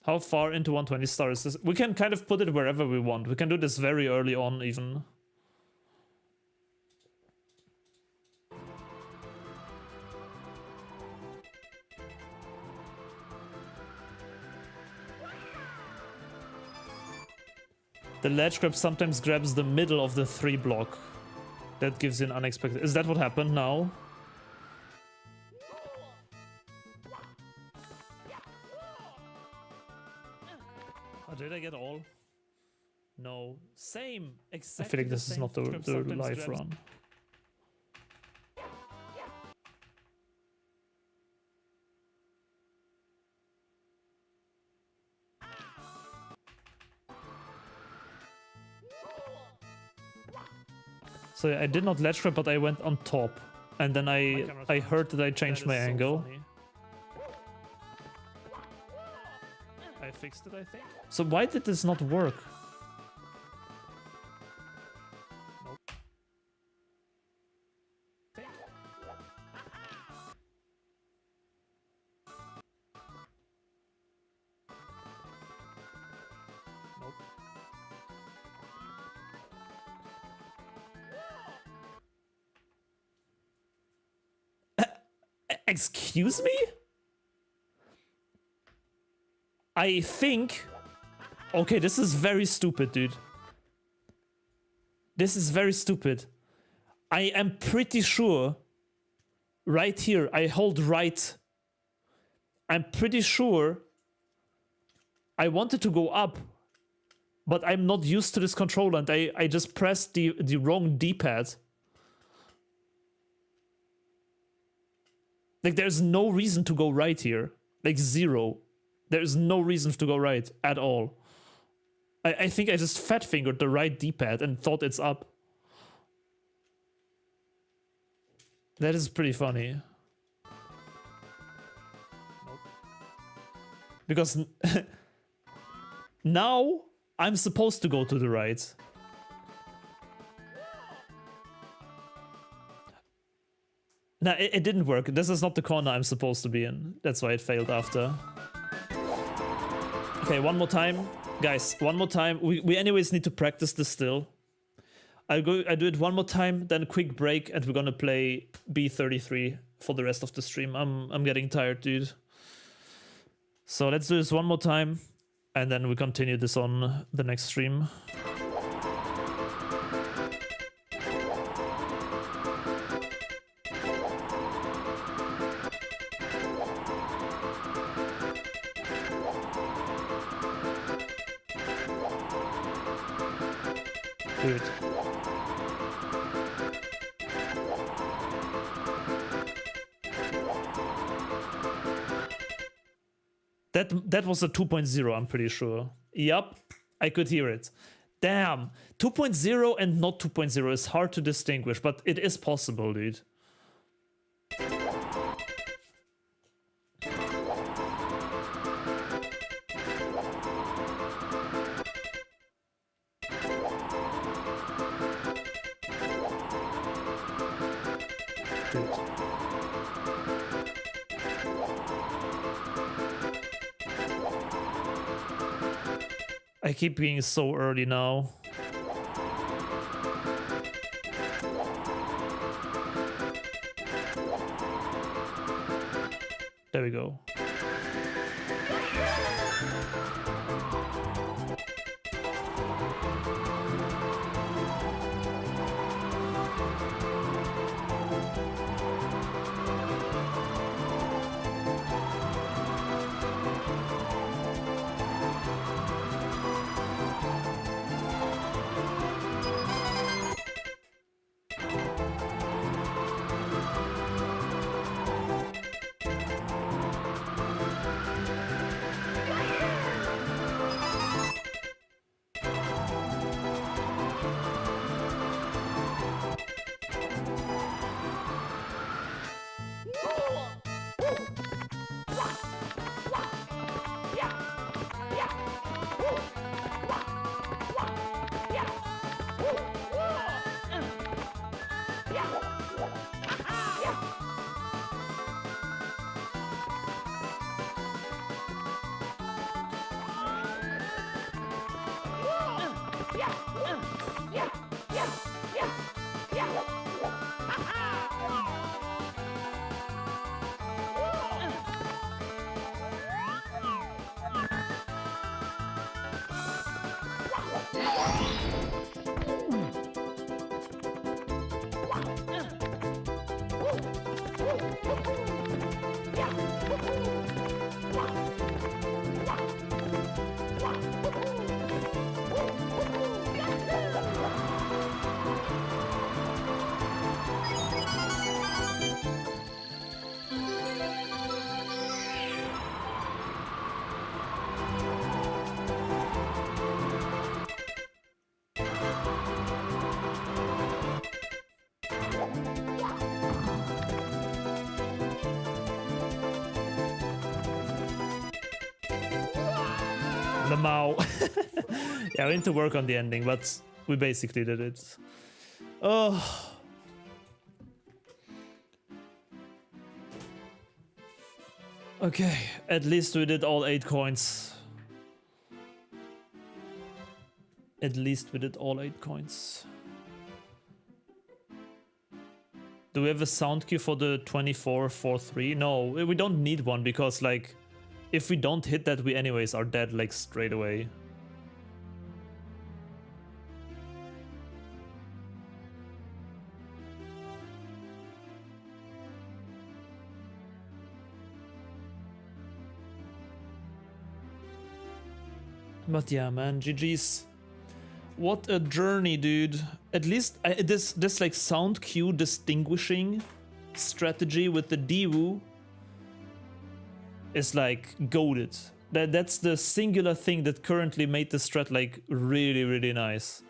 How far into 120 stars is this? We can kind of put it wherever we want. We can do this very early on even. The ledge grab sometimes grabs the middle of the 3 block. That gives you an unexpected... Is that what happened now? Oh, did I get all? No. Same. Exactly. I feel like this is not the live run. So I did not ledge grab, but I went on top. And then I heard that I changed my angle. I fixed it, I think. So why did this not work? Nope. Nope. Excuse me? I think... Okay, this is very stupid, dude. This is very stupid. I am pretty sure... Right here, I hold right. I'm pretty sure... I wanted to go up. But I'm not used to this controller and I just pressed the wrong D-pad. Like, there's no reason to go right here. Like, zero. There's no reason to go right at all. I think I just fat-fingered the right D-pad and thought it's up. That is pretty funny. Nope. Because now I'm supposed to go to the right. Nah, it didn't work. This is not the corner I'm supposed to be in. That's why it failed after. Okay, one more time. Guys, one more time. We anyways need to practice this still. I do it one more time, then a quick break, and we're gonna play B33 for the rest of the stream. I'm getting tired, dude. So let's do this one more time, and then we continue this on the next stream. Dude. That was a 2.0, I'm pretty sure. Yup, I could hear it. Damn, 2.0 and not 2.0 is hard to distinguish, but it is possible, dude. I keep being so early now. There we go. Lamau. Yeah, we need to work on the ending, but we basically did it. Oh. Okay, at least we did all 8 coins. At least we did all 8 coins. Do we have a sound cue for the 2443? No, we don't need one because, like, if we don't hit that, we anyways are dead, like, straight away. But yeah, man, GG's. What a journey, dude. At least this like sound cue distinguishing strategy with the Diwu is like goated. That's the singular thing that currently made the strat like really, really nice.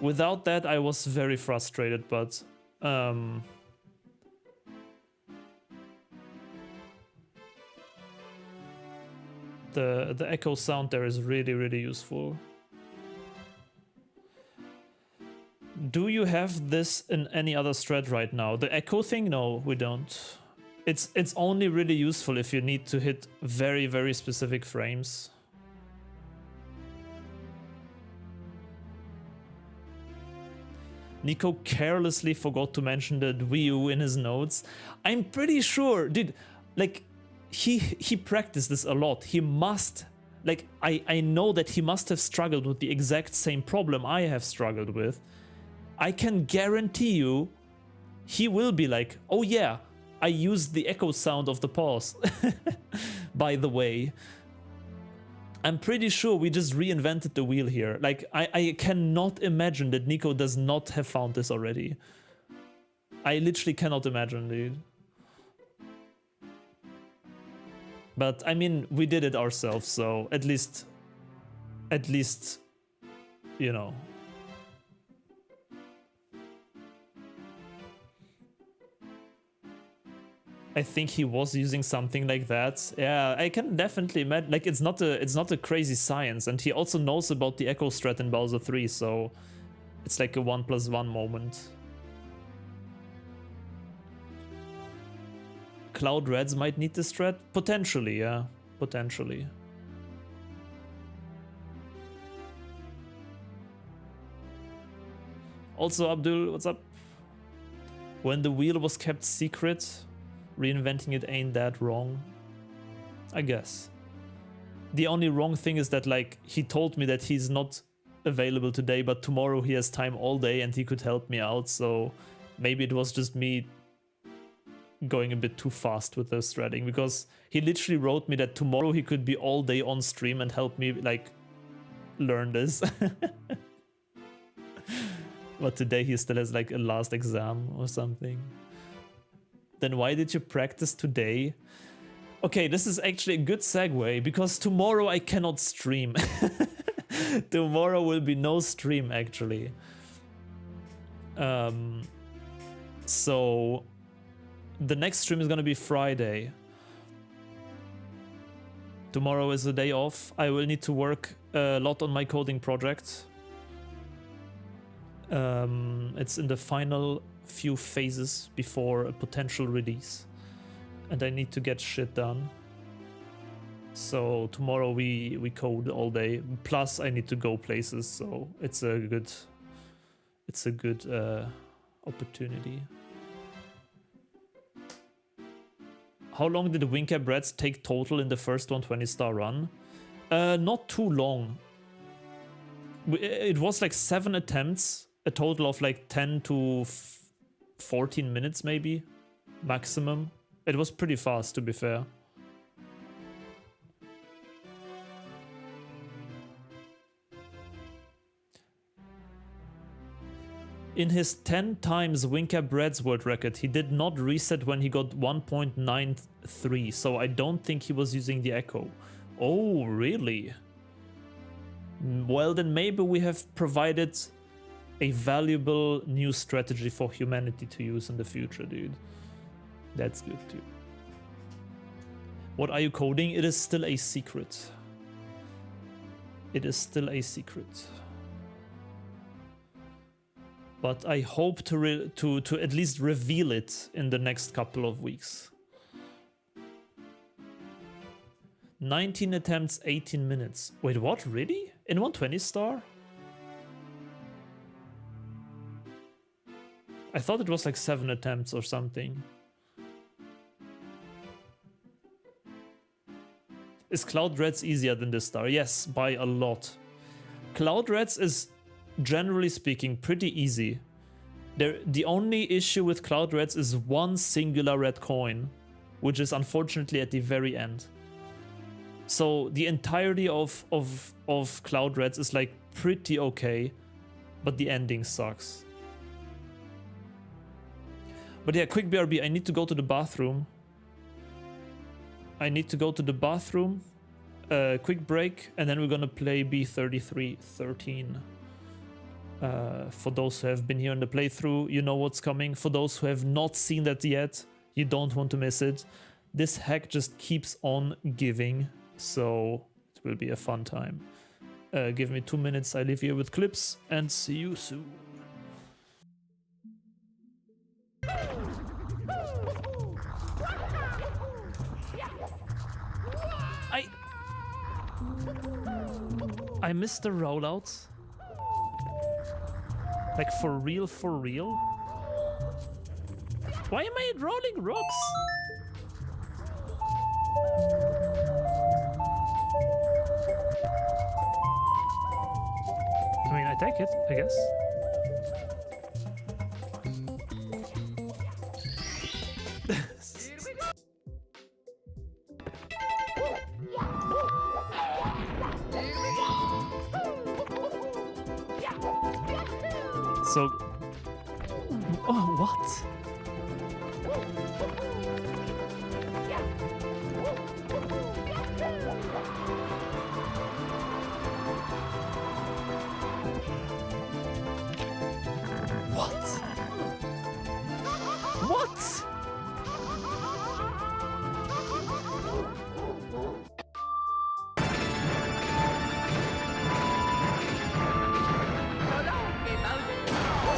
Without that, I was very frustrated, but the echo sound there is really, really useful. Do you have this in any other strat right now? The echo thing? No, we don't. It's only really useful if you need to hit very, very specific frames. Nico carelessly forgot to mention the Wii U in his notes. I'm pretty sure, dude, like, he practiced this a lot. He must, like, I know that he must have struggled with the exact same problem I have struggled with. I can guarantee you, he will be like, oh yeah, I used the echo sound of the pause, by the way. I'm pretty sure we just reinvented the wheel here. Like, I cannot imagine that Nico does not have found this already. I literally cannot imagine, dude. But, I mean, we did it ourselves, so at least, you know. I think he was using something like that. Yeah, I can definitely imagine. Like, it's not a crazy science, and he also knows about the echo strat in Bowser 3, so it's like a 1+1 moment. Cloud Reds might need this strat? Potentially, yeah. Potentially. Also, Abdul, what's up? When the wheel was kept secret, reinventing it ain't that wrong, I guess. The only wrong thing is that, like, he told me that he's not available today, but tomorrow he has time all day and he could help me out, so maybe it was just me going a bit too fast with the threading, because he literally wrote me that tomorrow he could be all day on stream and help me, like, learn this. But today he still has, like, a last exam or something. Then why did you practice today? Okay, this is actually a good segue, because tomorrow I cannot stream. Tomorrow will be no stream, actually. So the next stream is gonna be Friday. Tomorrow is a day off. I will need to work a lot on my coding project. It's in the final few phases before a potential release, and I need to get shit done. So tomorrow we code all day, plus I need to go places, so it's a good opportunity. How long did the Wingcap Reds take total in the first 120-star run? Not too long. It was like 7 attempts, a total of like 10 to 14 minutes maybe, maximum. It was pretty fast, to be fair. In his 10 times Wingcap Reds world record, he did not reset when he got 1.93, so I don't think he was using the echo. Oh, really? Well, then maybe we have provided a valuable new strategy for humanity to use in the future, dude. That's good too. What are you coding? It is still a secret. It is still a secret. But I hope to at least reveal it in the next couple of weeks. 19 attempts, 18 minutes. Wait, what? Really? In 120-star? I thought it was like 7 attempts or something. Is Cloud Reds easier than this star? Yes, by a lot. Cloud Reds is, generally speaking, pretty easy. The only issue with Cloud Reds is one singular red coin, which is unfortunately at the very end. So the entirety of Cloud Reds is like pretty okay, but the ending sucks. But yeah, quick BRB, I need to go to the bathroom. Quick break, and then we're gonna play B3313. For those who have been here in the playthrough, you know what's coming. For those who have not seen that yet, you don't want to miss it. This hack just keeps on giving, so it will be a fun time. Give me 2 minutes, I leave here with clips, and see you soon. I missed the rollouts. Like for real, for real? Why am I rolling rocks? I mean, I take it, I guess. So, oh, what? What? What?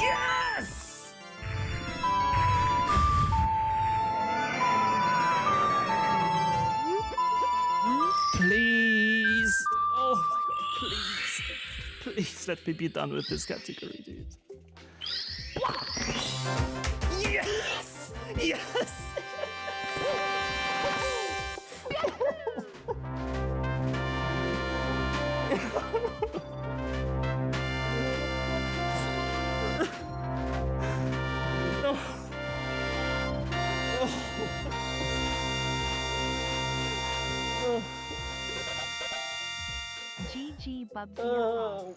Yes! Please. Oh my god, please. Please let me be done with this category, dude. Yes! Yes! GG Bubzia.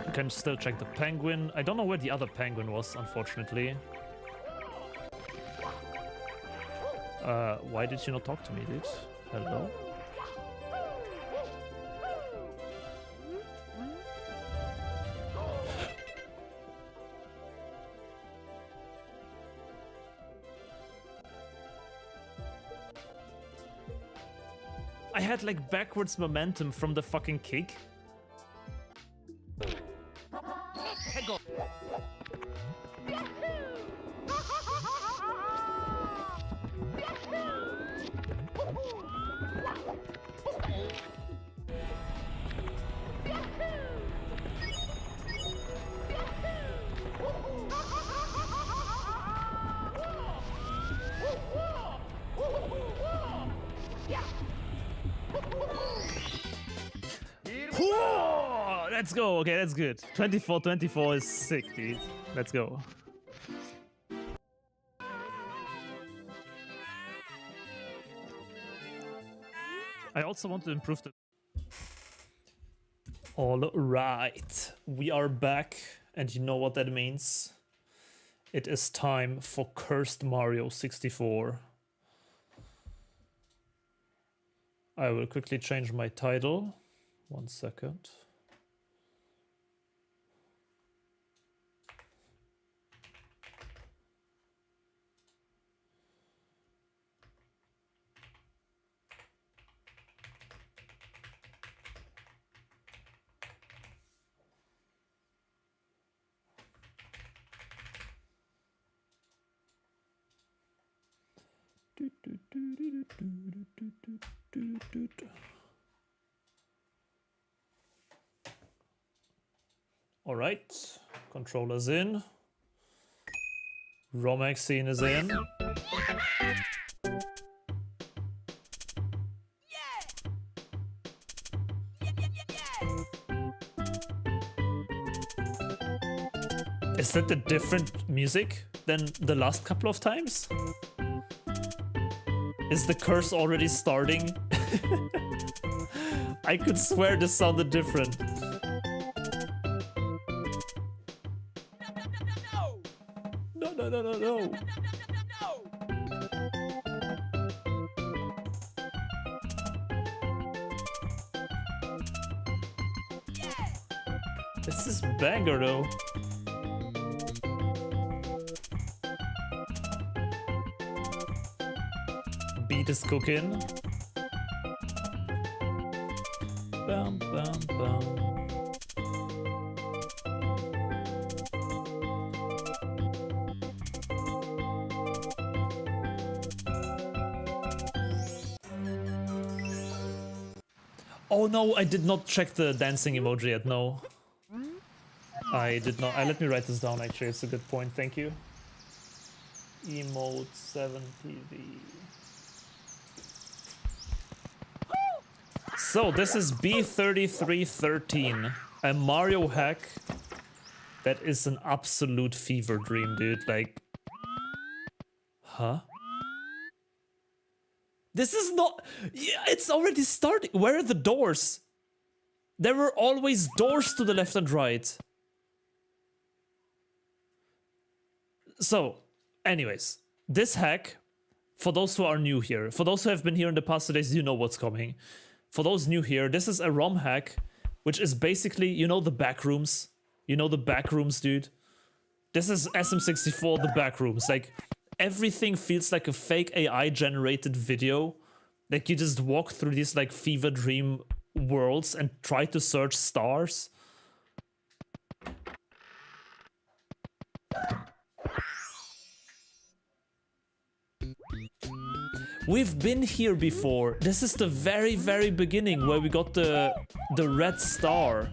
You can still check the penguin. I don't know where the other penguin was, unfortunately. Why did you not talk to me, dude? Hello? I had like backwards momentum from the fucking kick. Whoa! Let's go. Okay, that's good. 24-24 is sick, dude. Let's go. I also want to improve the... All right, we are back, and you know what that means. It is time for Cursed Mario 64. I will quickly change my title. 1 second. All right, controller's in. Romex scene is in. Is that the different music than the last couple of times? Is the curse already starting? I could swear this sounded different. No. This is banger though. Beat is cooking. Bum, bum, bum. Oh no, I did not check the dancing emoji yet, no. I did not. Let me write this down actually, it's a good point, thank you. Emote 7TV. So this is B3313, a Mario hack that is an absolute fever dream, dude. Like, huh? This is not. Yeah, it's already starting. Where are the doors? There were always doors to the left and right. So, anyways, this hack, for those who are new here, for those who have been here in the past 2 days, you know what's coming. For those new here, this is a ROM hack, which is basically, you know the back rooms? You know the back rooms, dude? This is SM64, the back rooms. Like, everything feels like a fake AI generated video. Like, you just walk through these like fever dream worlds and try to search stars. We've been here before. This is the very, very beginning where we got the red star.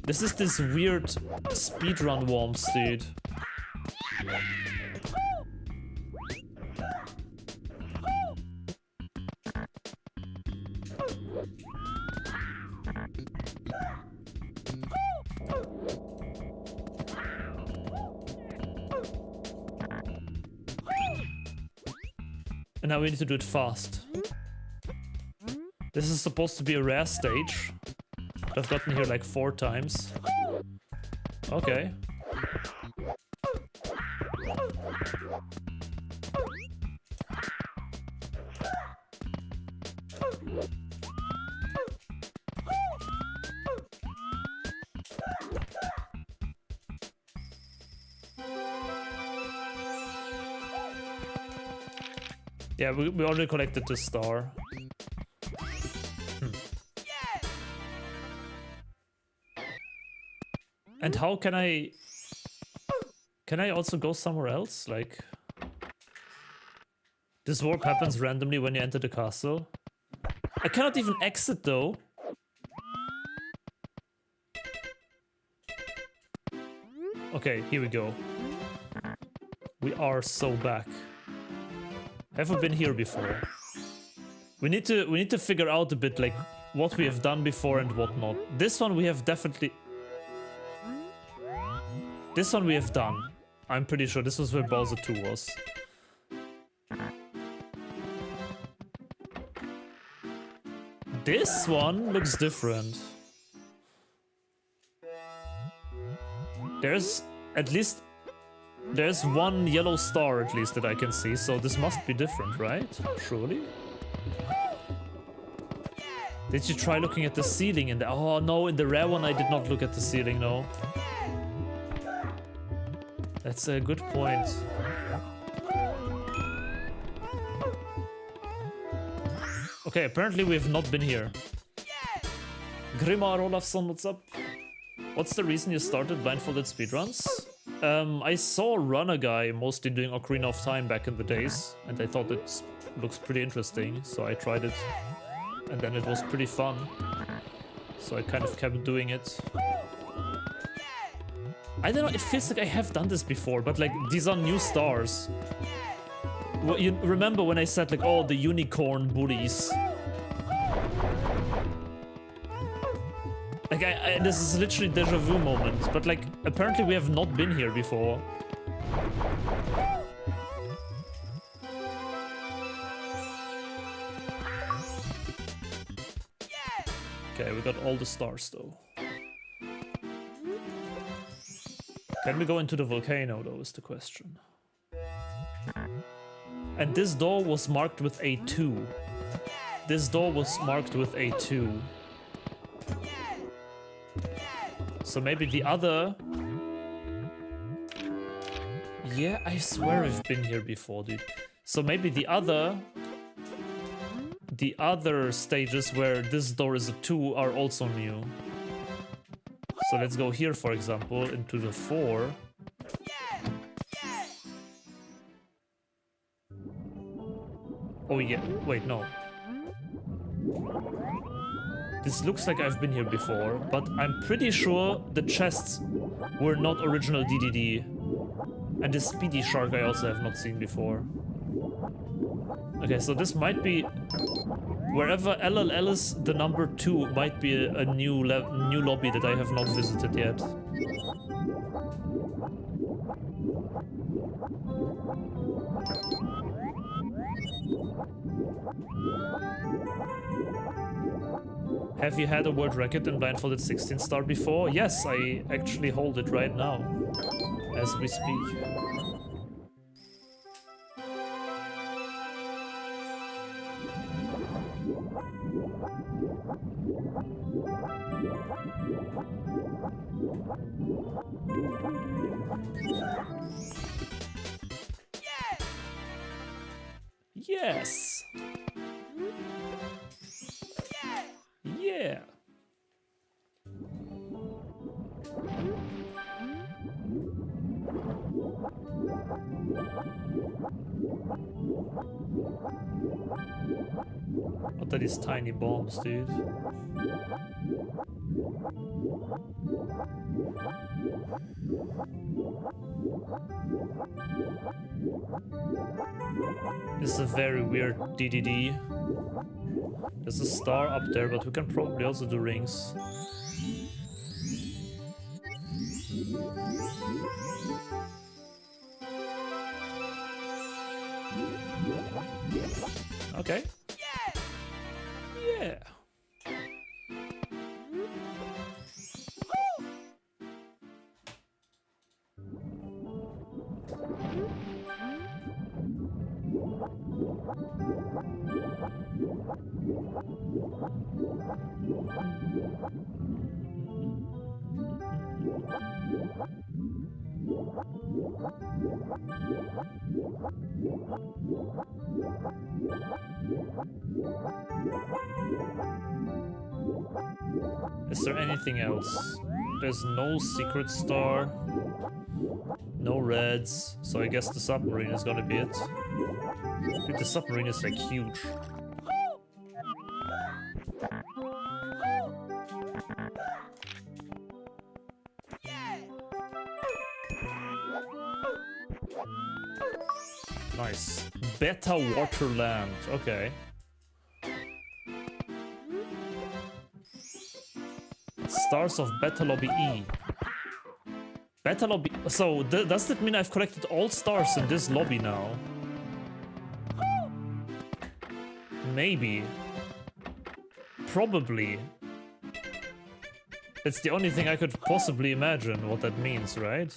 This is this weird speedrun worms, dude. And now we need to do it fast. This is supposed to be a rare stage. I've gotten here like 4 times. Okay. Yeah, we already collected the star. And how can I... Can I also go somewhere else? Like... This warp happens randomly when you enter the castle. I cannot even exit though. Okay, here we go. We are so back. Have we been here before? We need to figure out a bit like what we have done before and what not. This one we have definitely... This one we have done. I'm pretty sure this was where Bowser 2 was. This one looks different. There's at least... There's one yellow star at least that I can see, so this must be different, right? Surely? Did you try looking at the ceiling in the... Oh no, in the rare one I did not look at the ceiling, no. That's a good point. Okay, apparently we have not been here. Grimar Olafsson, what's up? What's the reason you started Blindfolded speedruns? I saw Runner Guy mostly doing Ocarina of Time back in the days, and I thought it looks pretty interesting, so I tried it. And then it was pretty fun. So I kind of kept doing it. I don't know, it feels like I have done this before, but like, these are new stars. Well, you remember when I said like, oh, the unicorn bullies? Like, this is literally deja vu moment, but like, apparently we have not been here before. Okay, we got all the stars though. Can we go into the volcano though, is the question. And this door was marked with a 2. This door was marked with a 2. So maybe the other... Yeah, I swear I've been here before, dude. So maybe the other stages where this door is a 2 are also new. So let's go here, for example, into the 4. Oh yeah, wait, no. This looks like I've been here before, but I'm pretty sure the chests were not original DDD. And the speedy shark I also have not seen before. Okay, so this might be... Wherever LLL is the number 2 might be a new lobby that I have not visited yet. Have you had a world record in Blindfolded 16 star before? Yes, I actually hold it right now, as we speak. Yes! Yeah! What are these tiny bombs, dude? This is a very weird DDD. There's a star up there, but we can probably also do rings. Okay. Yeah. Is there anything else? There's no secret star, no reds, so I guess the submarine is gonna be it. Dude, the submarine is like huge. Nice. Beta Waterland, okay. Stars of Beta Lobby E. Beta Lobby... So, does that mean I've collected all stars in this lobby now? Maybe. Probably. It's the only thing I could possibly imagine what that means, right?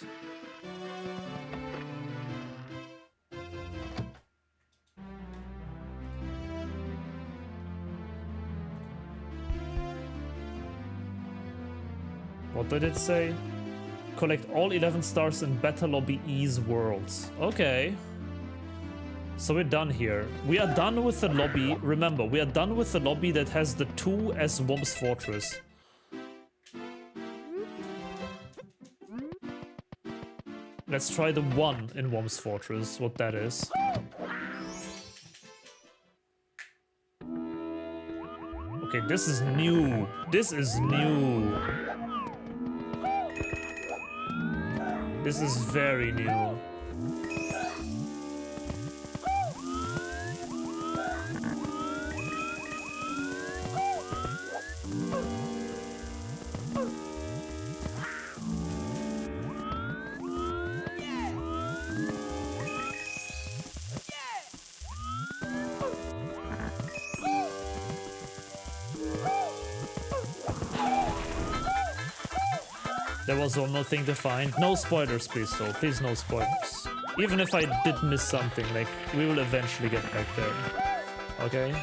What did it say? Collect all 11 stars in Beta Lobby E's worlds. Okay. So we're done here. We are done with the lobby. Remember, we are done with the lobby that has the 2 as Womb's Fortress. Let's try the 1 in Womb's Fortress, what that is. Okay, this is new. This is new. This is very new. There was one more thing to find. No spoilers, please, though. Please, no spoilers. Even if I did miss something, like, we will eventually get back there. Okay?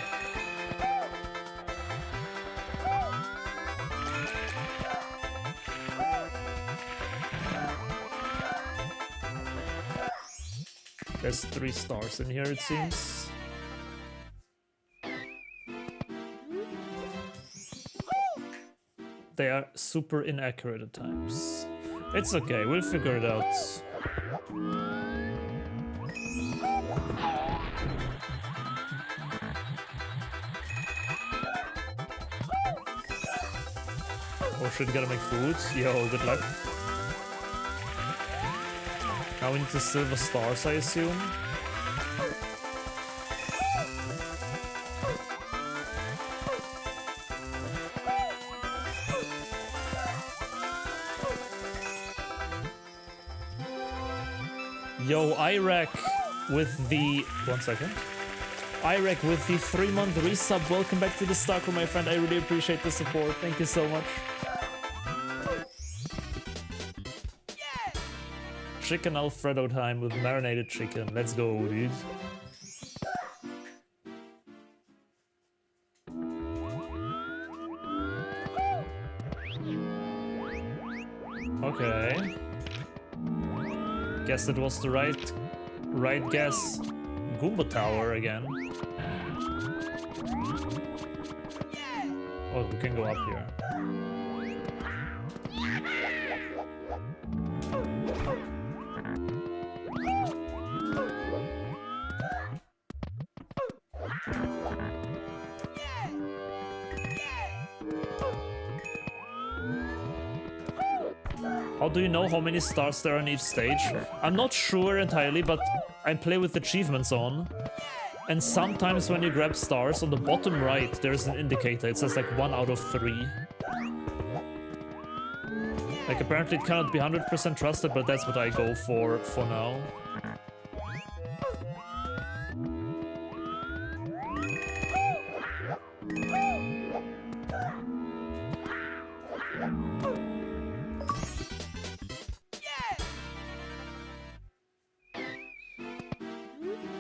There's 3 stars in here, it seems. They are super inaccurate at times. It's okay, we'll figure it out. shit, gotta make food. Yo, good luck. Now we need the silver stars, I assume. Yo, Iraq with the... 1 second. Iraq with the 3-month resub. Welcome back to the Starker, my friend. I really appreciate the support. Thank you so much. Chicken Alfredo time with marinated chicken. Let's go, dude. Okay. Guess it was the right guess. Goomba Tower again. Oh, we can go up here. How do you know how many stars there are on each stage? I'm not sure entirely, but I play with achievements on. And sometimes when you grab stars, on the bottom right, there's an indicator. It says like 1 out of 3. Like apparently it cannot be 100% trusted, but that's what I go for now.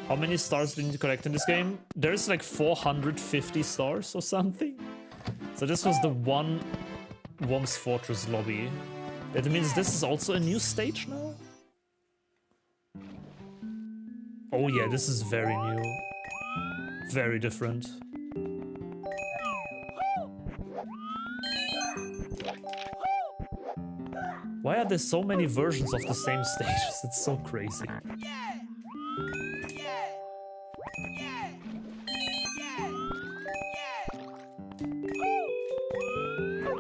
How many stars do you need to collect in this game? There's like 450 stars or something. So this was the one Worm's Fortress lobby. That means this is also a new stage now? Oh yeah, this is very new. Very different. Why are there so many versions of the same stages? It's so crazy.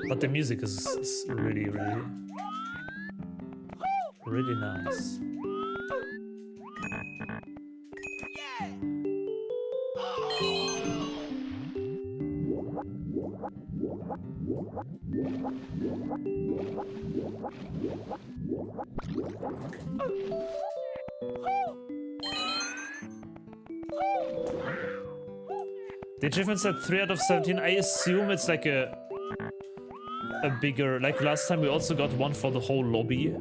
But the music is really nice. The achievement said 3 out of 17. I assume it's like a bigger, like last time we also got one for the whole lobby.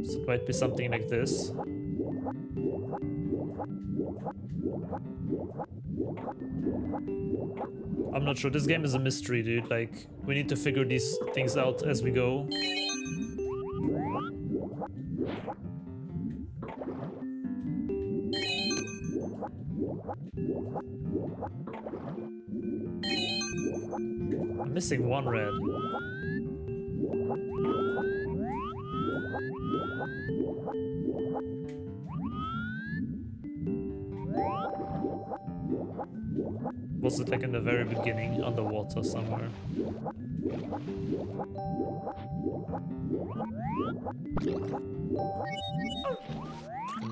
So it might be something like this. I'm not sure. This game is a mystery, dude. Like, we need to figure these things out as we go. I'm missing one red. Was it like in the very beginning, underwater somewhere?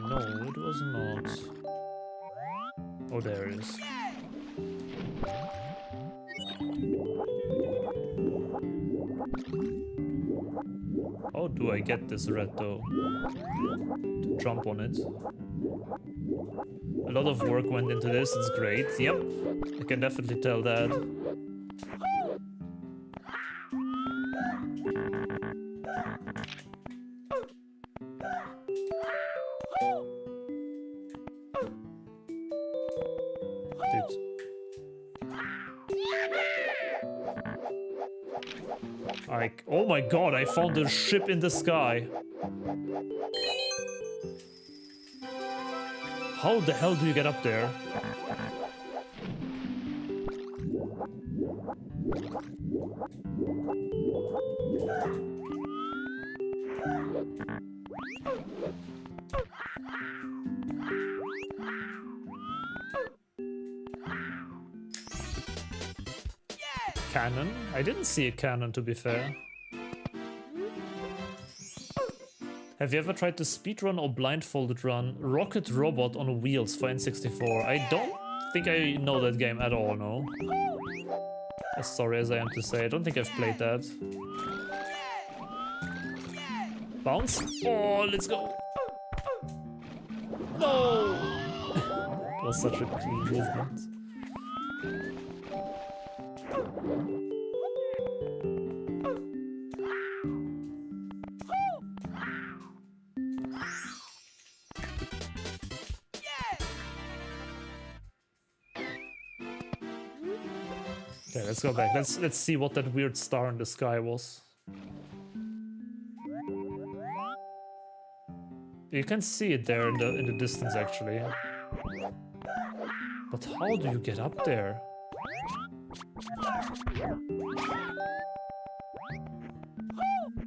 No, it was not. Oh, there it is. How do I get this red though? To jump on it. A lot of work went into this, it's great. Yep, I can definitely tell that. Oh my god, I found a ship in the sky. How the hell do you get up there? cannon? I didn't see a cannon, to be fair. Have you ever tried to speedrun or blindfolded run Rocket Robot on Wheels for N64? I don't think I know that game at all, no. As sorry as I am to say, I don't think I've played that. Bounce? Oh, let's go! No! That was such a clean movement. Okay, let's go back. Let's see what that weird star in the sky was. You can see it there in the distance, actually. But how do you get up there?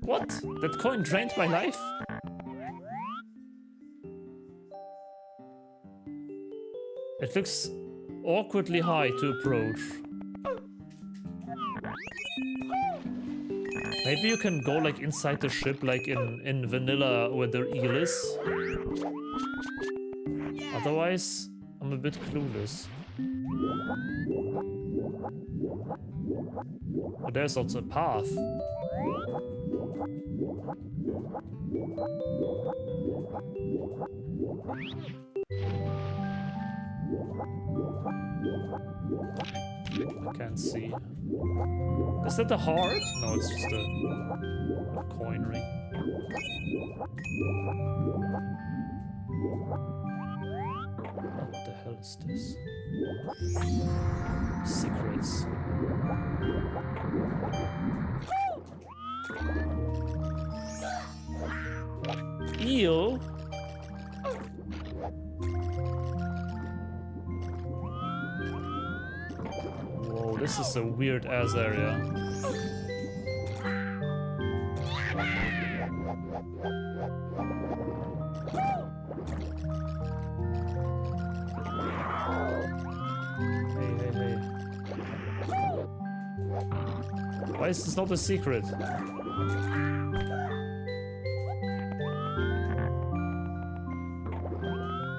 What? That coin drained my life? It looks awkwardly high to approach. Maybe you can go like inside the ship like in vanilla where the eel is. Otherwise, I'm a bit clueless. Oh, there's also a path. I can't see. Is that a heart? No, it's just a coin ring. What the hell is this? Secrets. Eel? Whoa, this is a weird ass area. Hey. Why is this not a secret?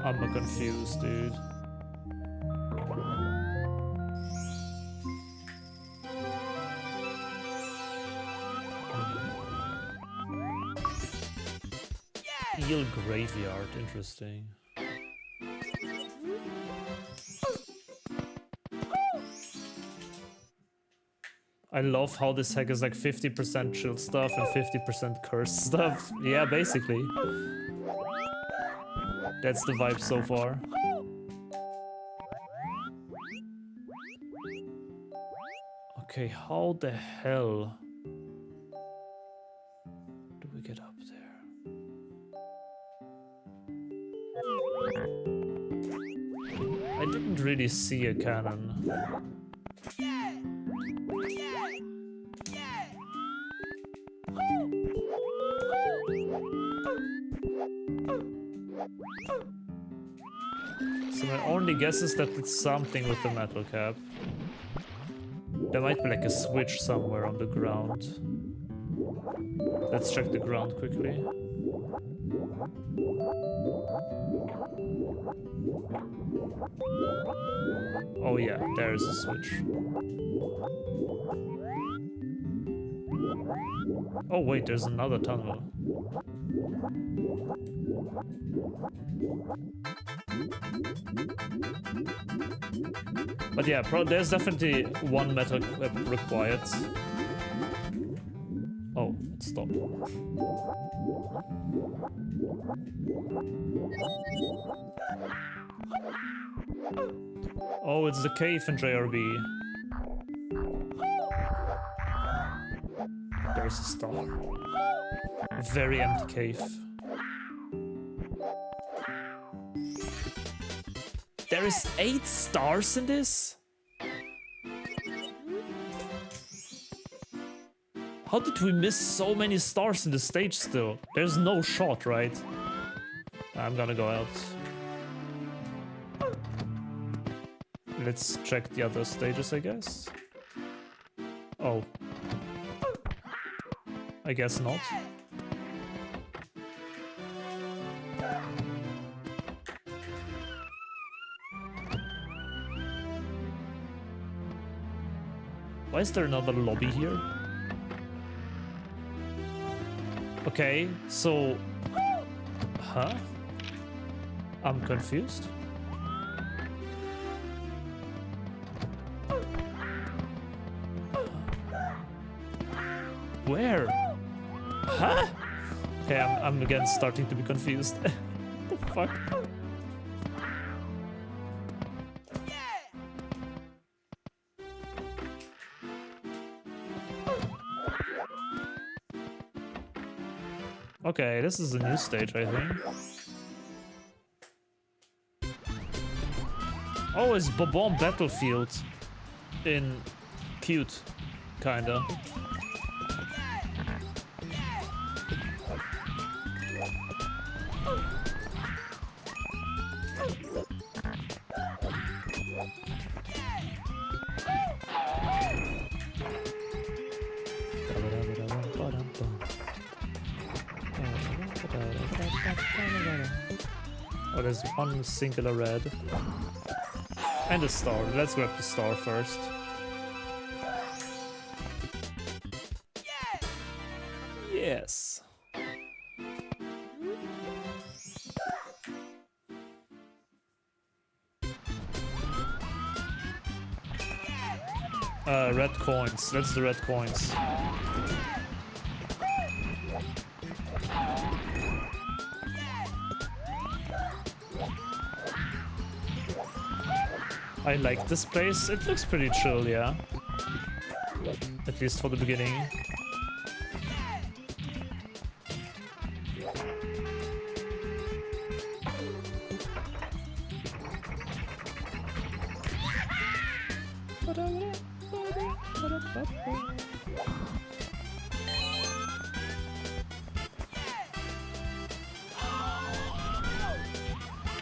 I'm confused, dude. Eel graveyard, interesting. I love how this hack is like 50% chill stuff and 50% cursed stuff. Yeah, basically. That's the vibe so far. Okay, how the hell do we get up there? I didn't really see a cannon. So my only guess is that it's something with the metal cap. There might be like a switch somewhere on the ground. Let's check the ground quickly. Oh yeah, there is a switch. Oh wait, there's another tunnel. But yeah, there's definitely one metal clip required. Oh, it stopped. Oh, it's the cave in JRB. There's a star. A very empty cave. There is 8 stars in this? How did we miss so many stars in the stage still? There's no shot, right? I'm gonna go out. Let's check the other stages, I guess. Oh. I guess not. Why is there another lobby here? Okay, so... Huh? I'm confused. Where? Huh? Okay, I'm again starting to be confused. What the fuck? Okay, this is a new stage, I think. Oh, it's Bobon Battlefield in cute, kinda. Oh, there's one singular red. And a star. Let's grab the star first. Yes. Red coins. That's the red coins. I like this place. It looks pretty chill, yeah. At least for the beginning.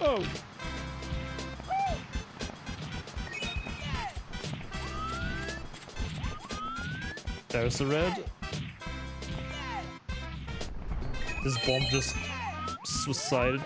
Oh! There's a red. This bomb just suicided.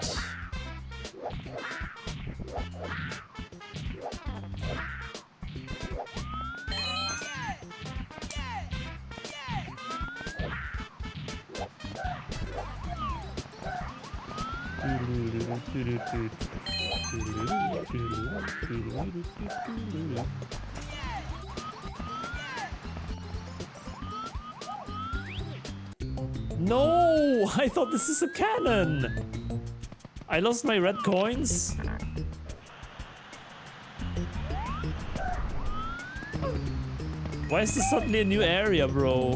No! I thought this is a cannon! I lost my red coins? Why is this suddenly a new area, bro?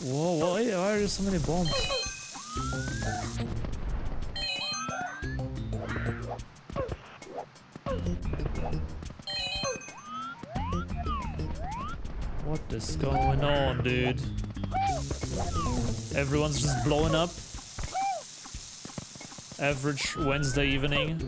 Whoa, why are there so many bombs? What is going on, dude? Everyone's just blowing up. Average Wednesday evening.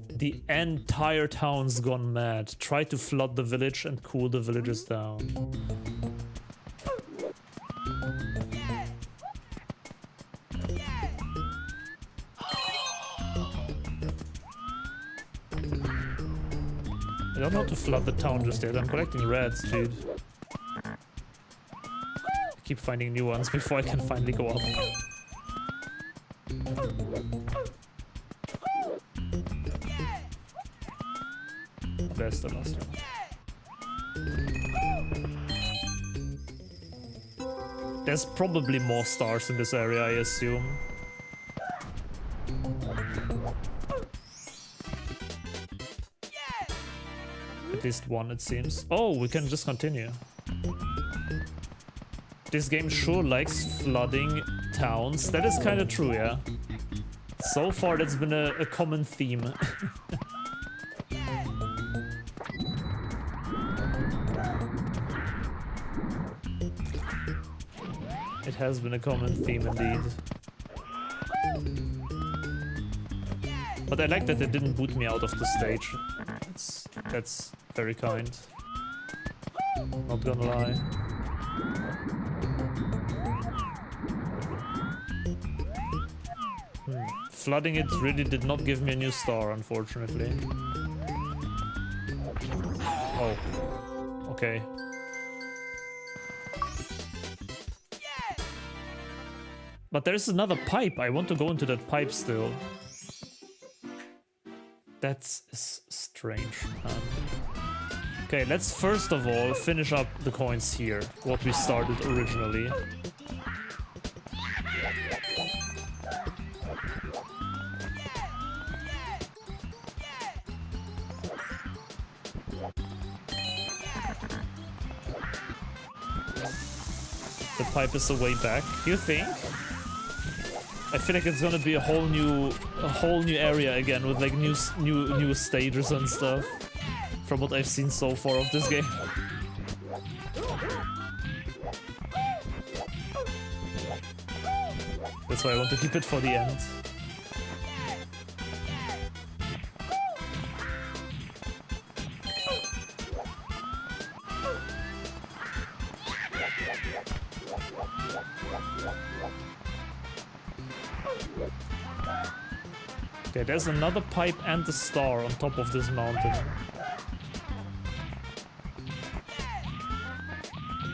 The entire town's gone mad. Try to flood the village and cool the villagers down. I don't know how to flood the town just yet. I'm collecting reds, dude. I keep finding new ones before I can finally go up. There's the last one. There's probably more stars in this area, I assume. At least one, it seems. Oh, we can just continue. This game sure likes flooding towns. That is kind of true, yeah. So far, that's been a common theme. It has been a common theme indeed. But I like that they didn't boot me out of the stage. That's very kind. Not gonna lie. Flooding it really did not give me a new star, unfortunately. Oh. Okay. But there's another pipe. I want to go into that pipe still. That's strange. Okay, let's first of all finish up the coins here. What we started originally. The pipe is the way back, you think? I feel like it's gonna be a whole new area again with like new stages and stuff. From what I've seen so far of this game. That's why I want to keep it for the end. Okay, there's another pipe and a star on top of this mountain.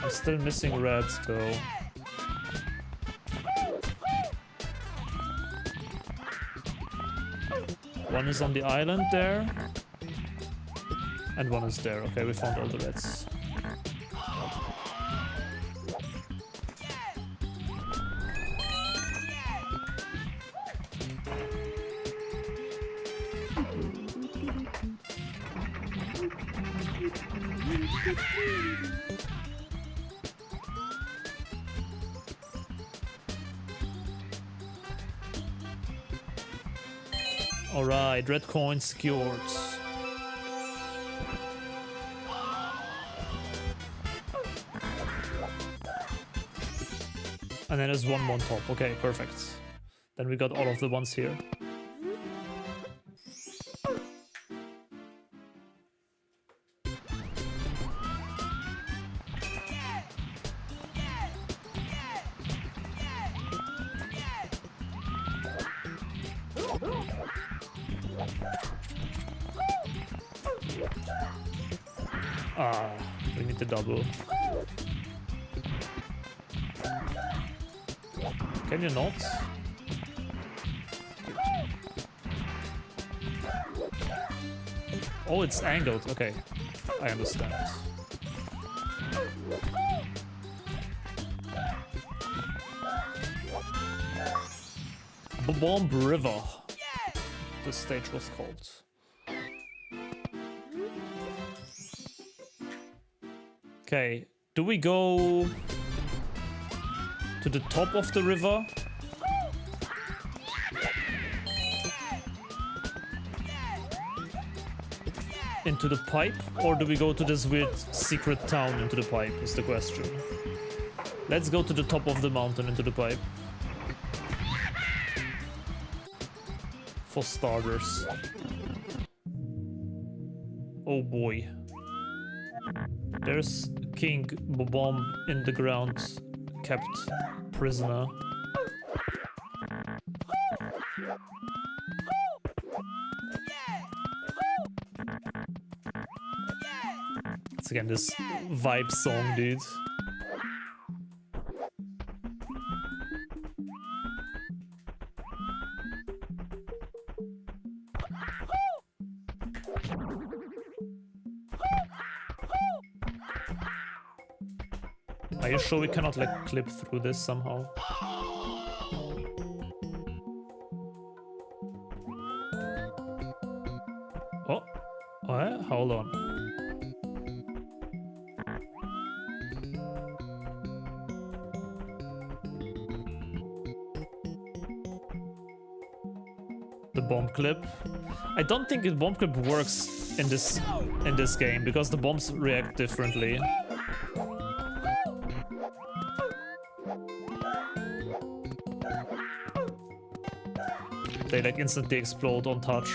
I'm still missing reds though. One is on the island there. And one is there. Okay, we found all the reds. Alright, red coin secured. And then there's one more on top. Okay, perfect. Then we got all of the ones here. Ah, we need the double. Can you not? Oh, it's angled. Okay, I understand. Bomb River. The stage was called. Okay, do we go to the top of the river? Into the pipe? Or do we go to this weird secret town into the pipe is the question. Let's go to the top of the mountain into the pipe. For starters. Oh boy. There's King Bomb in the ground, kept prisoner. It's again this vibe song, dude. Are you sure we cannot like clip through this somehow? Oh, hold on. The bomb clip. I don't think the bomb clip works in this game because the bombs react differently. They like instantly explode on touch.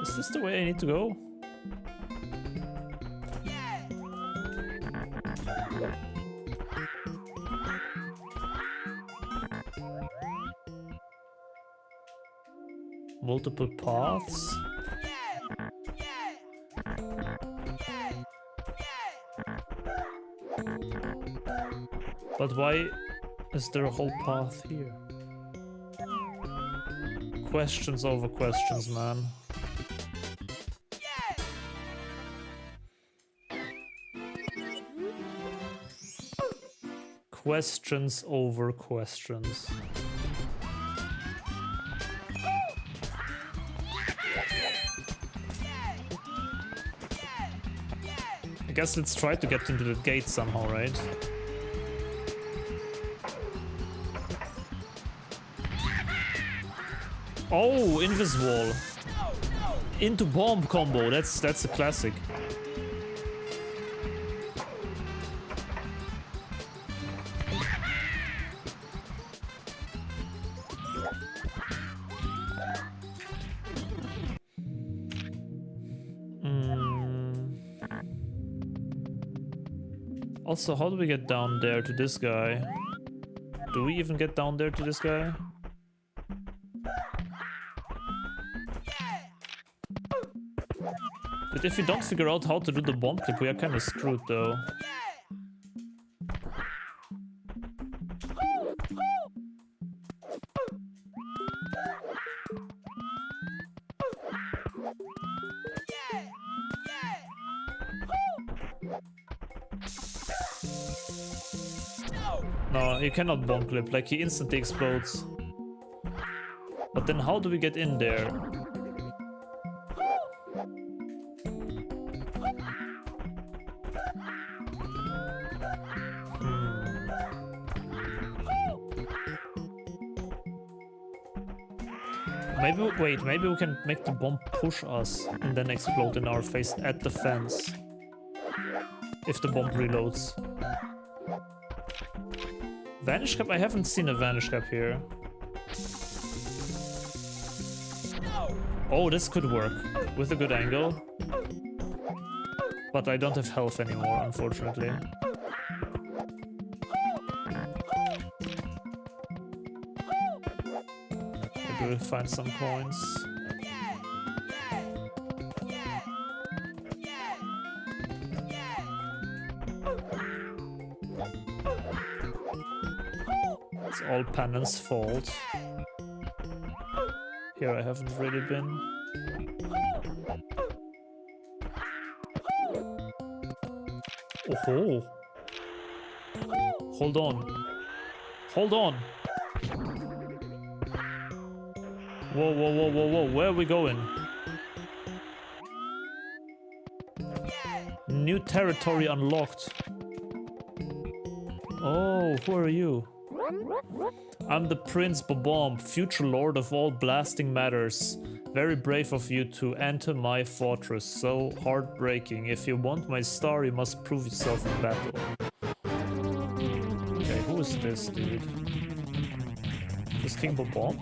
Is this the way I need to go? Multiple paths? But why is there a whole path here? Questions over questions, man. Questions over questions. I guess let's try to get into the gate somehow, right? Oh, invisible. Into bomb combo. That's a classic. Also, how do we get down there to this guy? Do we even get down there to this guy? But if we don't figure out how to do the bomb clip, we are kind of screwed though. No, you cannot bomb clip, like he instantly explodes. But then how do we get in there? Maybe, wait, maybe we can make the bomb push us and then explode in our face at the fence. If the bomb reloads. Vanish cap? I haven't seen a vanish cap here. Oh, this could work with a good angle. But I don't have health anymore, unfortunately. Maybe we'll find some coins. It's all Penance' fault. Here I haven't really been. Oh, hold on. Hold on. Whoa, whoa, whoa, whoa, whoa. Where are we going? New territory unlocked. Oh, who are you? I'm the Prince Bobomb, future lord of all blasting matters. Very brave of you to enter my fortress, so heartbreaking. If you want my star, you must prove yourself in battle. Okay, who is this dude? Is King Bobomb?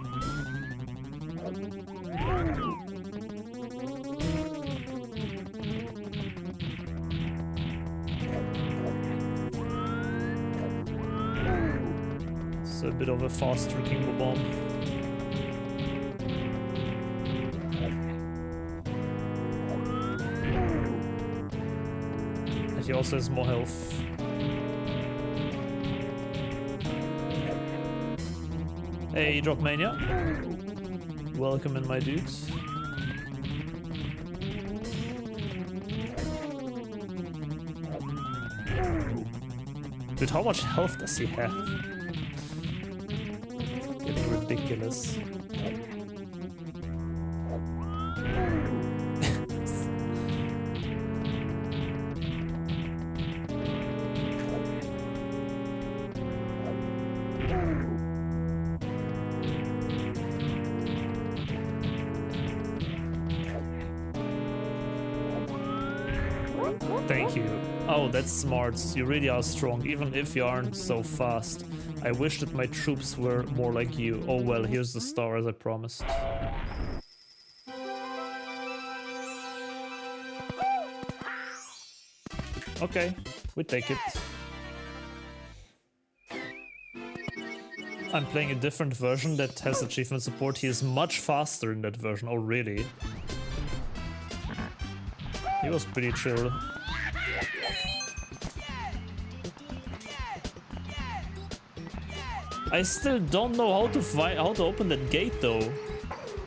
It's a bit of a faster King Bobomb. He also has more health. Hey, Dropmania. Welcome in, my dudes. Dude, how much health does he have? Getting ridiculous. Thank you. Oh, that's smart. You really are strong, even if you aren't so fast. I wish that my troops were more like you. Oh well, here's the star as I promised. Okay, we take it. I'm playing a different version that has achievement support. He is much faster in that version. Oh, really? He was pretty chill. I still don't know how to open that gate though.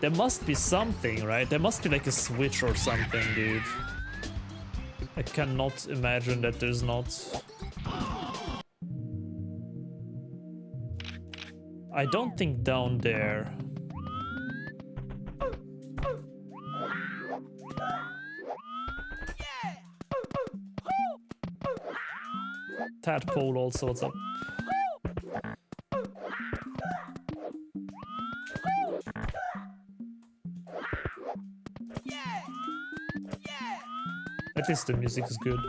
There must be something, right? There must be like a switch or something, dude. I cannot imagine that there's not. I don't think down there. Tadpole also, what's up? At least the music is good.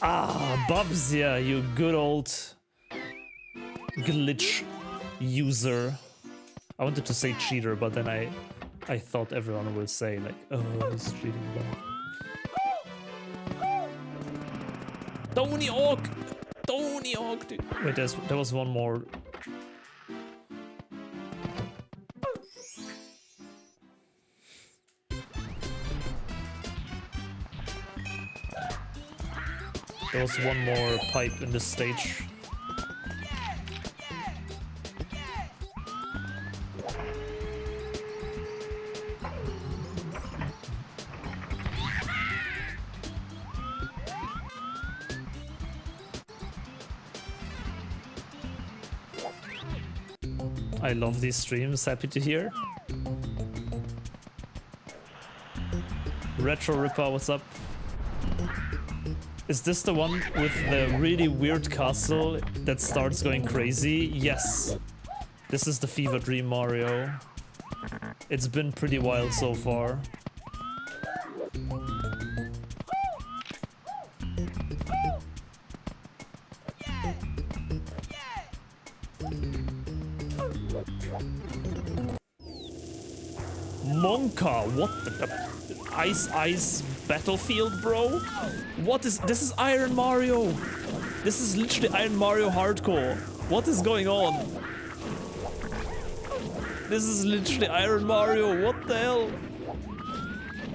Ah, Bubzia, you good old glitch user. I wanted to say cheater, but then I thought everyone will say like, oh, he's cheating. Tony Hawk! Tony Hawk! Dude. Wait, there was one more. There was one more pipe in this stage. I love these streams, happy to hear. Retro Ripper, what's up? Is this the one with the really weird castle that starts going crazy? Yes. This is the Fever Dream Mario. It's been pretty wild so far. Monka, what the Ice Battlefield, bro? What is this? Is IronMario. This is literally IronMario hardcore. What is going on? This is literally IronMario. What the hell?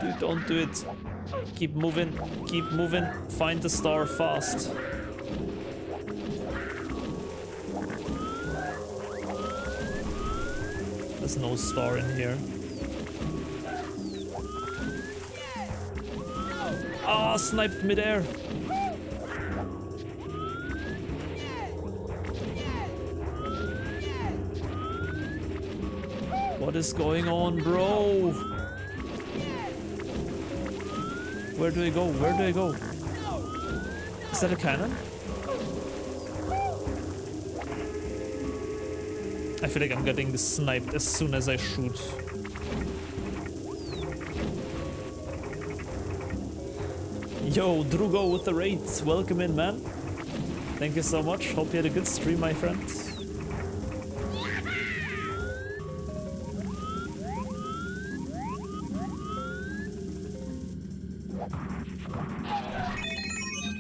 Dude, don't do it. Keep moving. Keep moving. Find the star fast. There's no star in here. Ah, sniped midair. What is going on, bro? Where do I go? Where do I go? Is that a cannon? I feel like I'm getting sniped as soon as I shoot. Yo, Drugo with the raids. Welcome in, man. Thank you so much. Hope you had a good stream, my friend.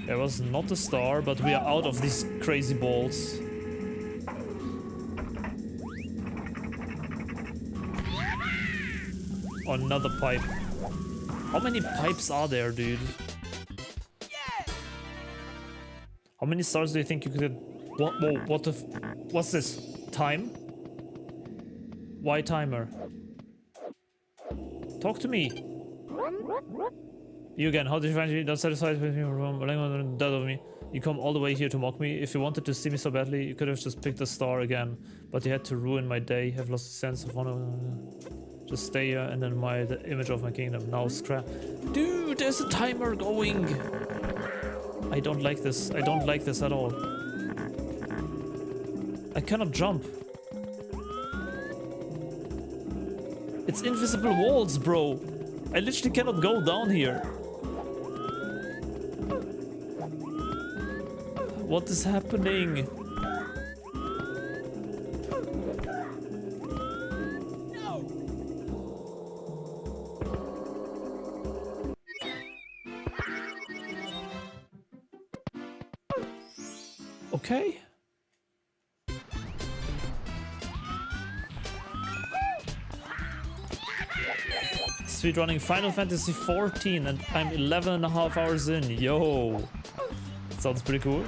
There was not a star, but we are out of these crazy balls. Another pipe. How many pipes are there, dude? How many stars do you think you could get? What's this? Time? Why timer? Talk to me. You again, how did you find me? Not satisfied with me? Dead of me. You come all the way here to mock me. If you wanted to see me so badly, you could have just picked a star again. But you had to ruin my day. Have lost a sense of honor. Just stay here and admire the image of my kingdom. Now scrap. Dude, there's a timer going. I don't like this. I don't like this at all. I cannot jump. It's invisible walls, bro. I literally cannot go down here. What is happening? Okay. Speedrunning Final Fantasy 14 and I'm 11.5 hours in. Yo. That sounds pretty cool.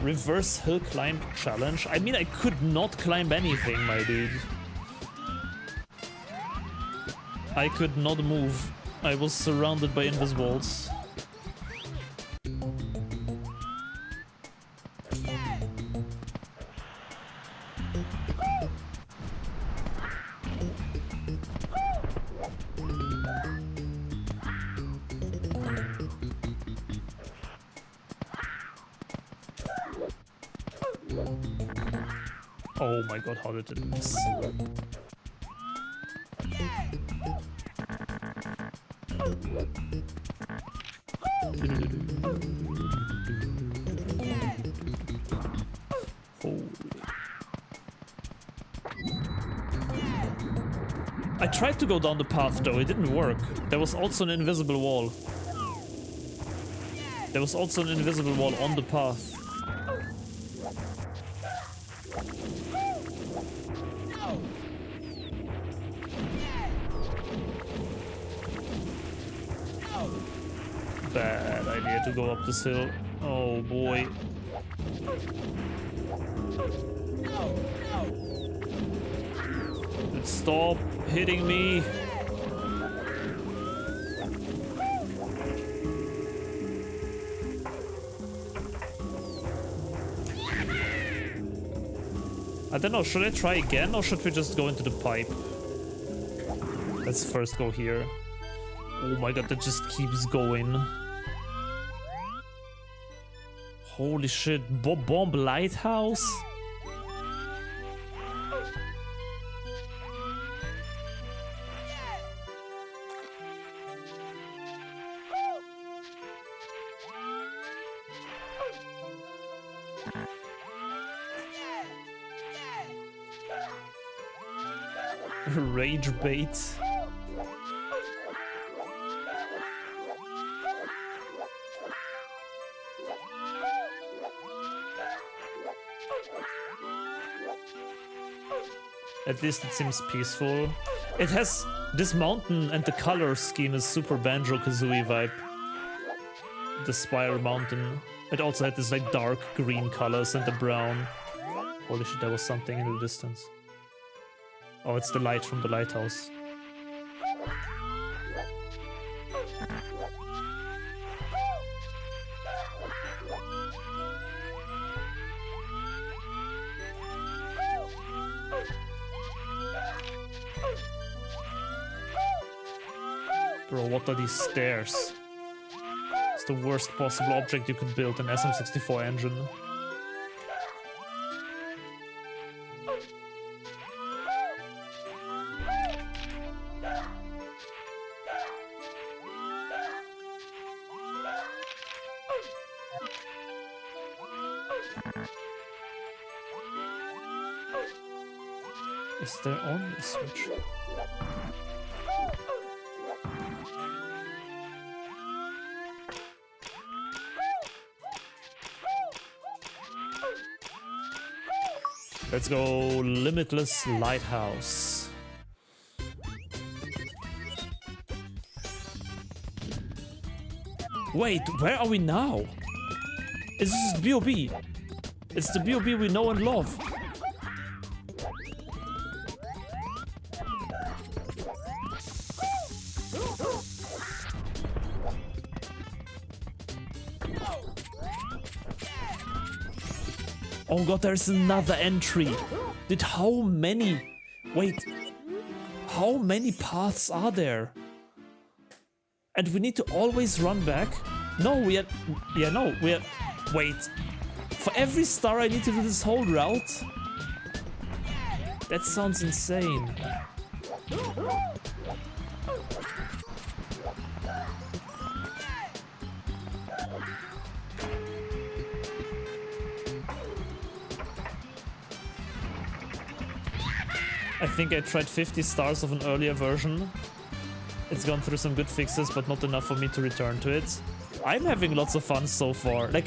Reverse hill climb challenge. I mean, I could not climb anything, my dude. I could not move. I was surrounded by invisible walls. Oh my god, how did it miss? I tried to go down the path though, it didn't work. There was also an invisible wall. There was also an invisible wall on the path. Bad idea to go up this hill. Oh boy. Stop hitting me. I don't know, should I try again or should we just go into the pipe? Let's first go here. Oh my god, that just keeps going. Holy shit, Bomb Lighthouse? Rage bait. At least it seems peaceful. It has this mountain and the color scheme is super Banjo-Kazooie vibe. The Spiral Mountain. It also had this like dark green colors and the brown. Holy shit, there was something in the distance. Oh, it's the light from the lighthouse. Bro, what are these stairs? It's the worst possible object you could build in SM64 engine. Is there on a switch? Let's go Limitless Lighthouse. Wait, where are we now? Is this B.O.B? It's the B.O.B we know and love. Oh god, there's another entry. Did how many... Wait. How many paths are there? And we need to always run back? No, we are... Yeah, no, we are... Wait. For every star I need to do this whole route? That sounds insane. I think I tried 50 stars of an earlier version. It's gone through some good fixes, but not enough for me to return to it. I'm having lots of fun so far. Like,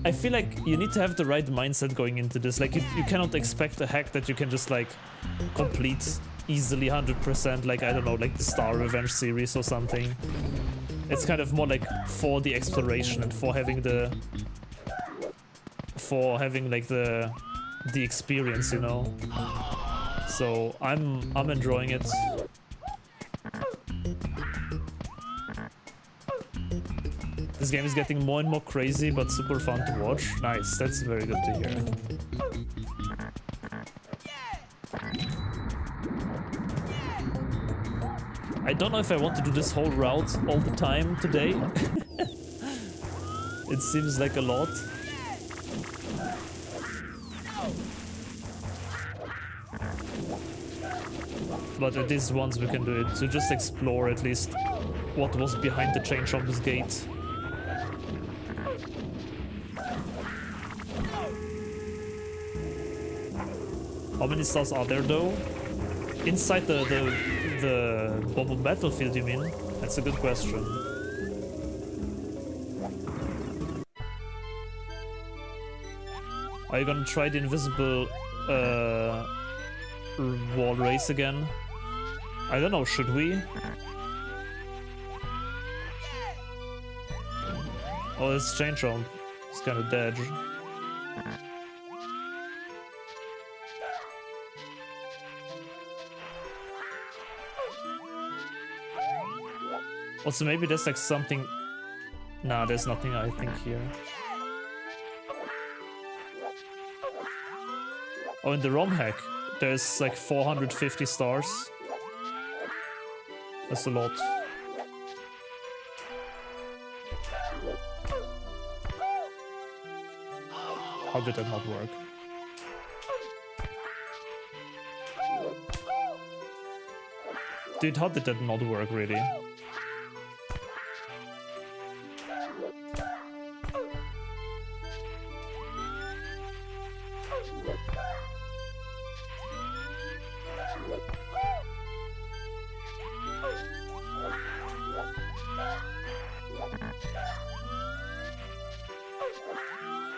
I feel like you need to have the right mindset going into this. Like, you cannot expect a hack that you can just, like, complete easily 100%, like, I don't know, like the Star Revenge series or something. It's kind of more like for the exploration and for having the... like, the experience, you know? So, I'm enjoying it. This game is getting more and more crazy, but super fun to watch. Nice, that's very good to hear. I don't know if I want to do this whole route all the time today. It seems like a lot. But at least once we can do it, to just explore at least what was behind the change of this gate. How many stars are there though? Inside the bubble battlefield, you mean? That's a good question. Are you gonna try the invisible wall race again? I don't know, should we? Oh, it's change jump. It's kind of dead. Also, maybe there's like something... Nah, there's nothing I think here. Oh, in the ROM hack, there's like 450 stars. That's a lot. How did that not work? Dude, how did that not work, really?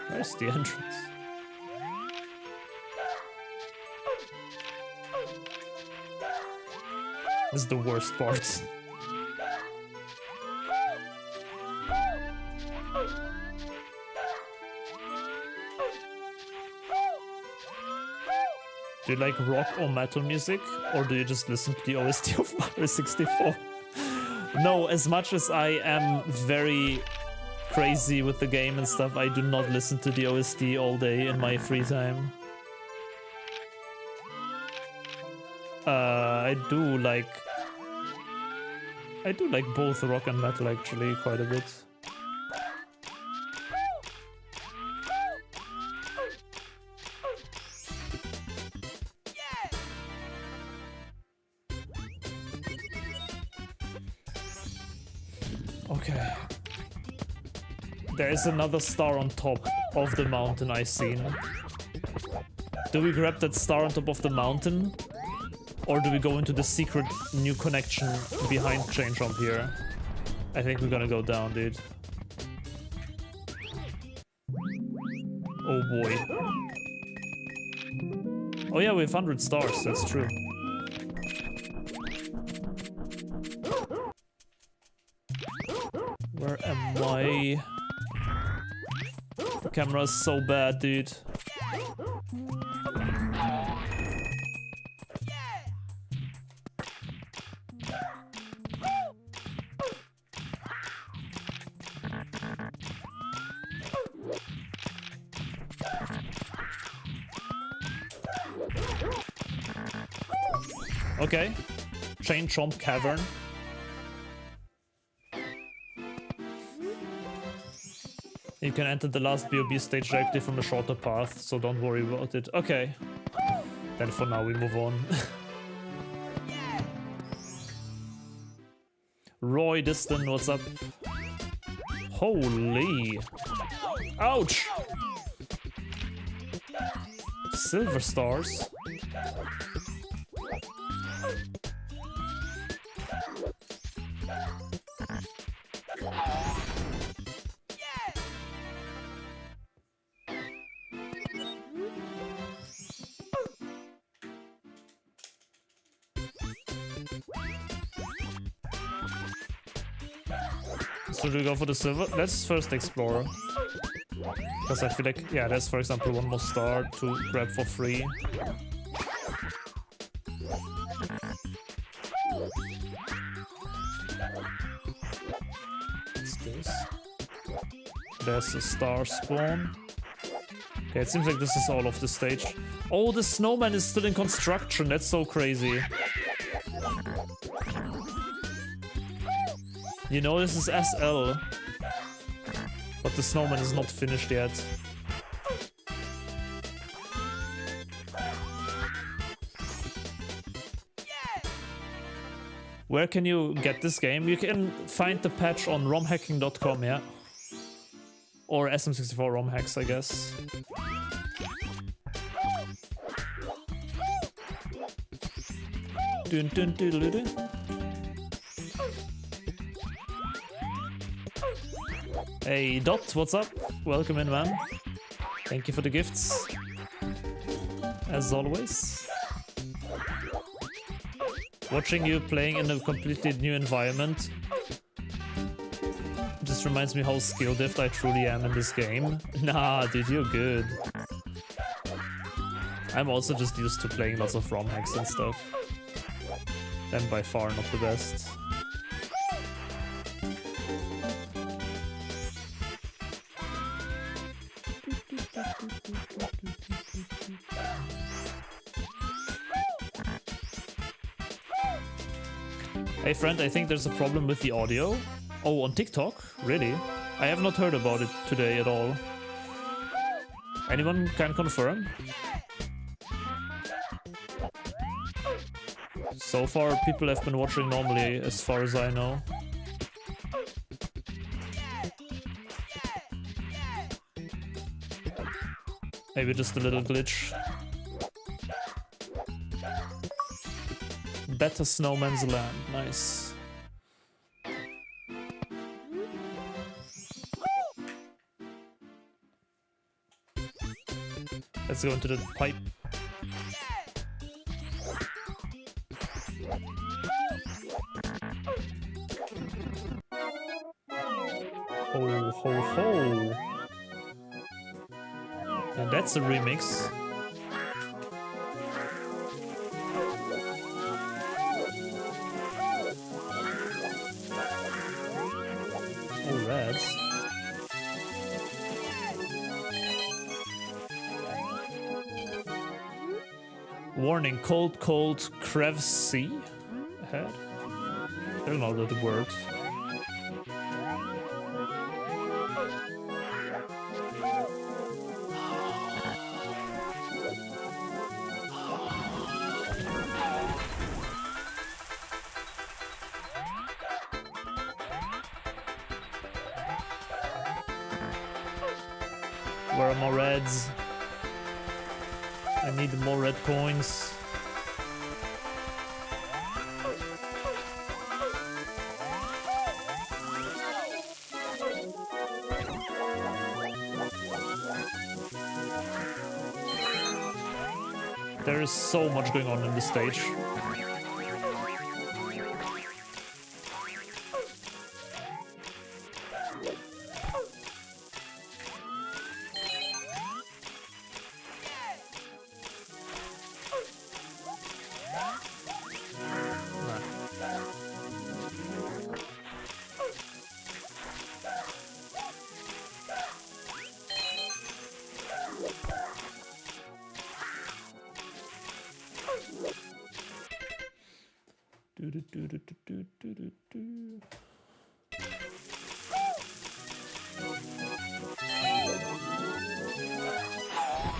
Where's the entrance? This is the worst part. Do you like rock or metal music, or do you just listen to the OST of Mario 64? No, as much as I am very crazy with the game and stuff, I do not listen to the OST all day in my free time. I do like both rock and metal actually quite a bit. Okay. There is another star on top of the mountain I've seen. Do we grab that star on top of the mountain? Or do we go into the secret new connection behind Chain Jump here? I think we're gonna go down, dude. Oh boy. Oh yeah, we have 100 stars, that's true. Where am I? The camera is so bad, dude. Okay. Chain Chomp Cavern. You can enter the last BOB stage directly from a shorter path, so don't worry about it. Okay. Then for now we move on. Roy Diston, what's up? Holy. Ouch! Silver stars. So do we go for the silver? Let's first explore. Because I feel like, yeah, there's for example one more star to grab for free. What's this? There's a star spawn. Okay, it seems like this is all of the stage. Oh, the snowman is still in construction. That's so crazy. You know, this is SL. But the snowman is not finished yet. Where can you get this game? You can find the patch on romhacking.com, yeah? Or SM64 ROM hacks, I guess. Dun dun dun dun. Hey Dot, what's up? Welcome in, man. Thank you for the gifts. As always. Watching you playing in a completely new environment just reminds me how skill-diffed I truly am in this game. Nah, dude, you're good. I'm also just used to playing lots of ROM hacks and stuff. I'm by far not the best. Hey friend, I think there's a problem with the audio. Oh, on TikTok? Really? I have not heard about it today at all. Anyone can confirm? So far, people have been watching normally, as far as I know. Maybe just a little glitch. Better Snowman's Land, nice. Let's go into the pipe. Ho ho ho! And that's a remix. Oh, rats. Warning, cold crevasse ahead. I don't know the words. Where are my reds? I need more red coins. There is so much going on in this stage.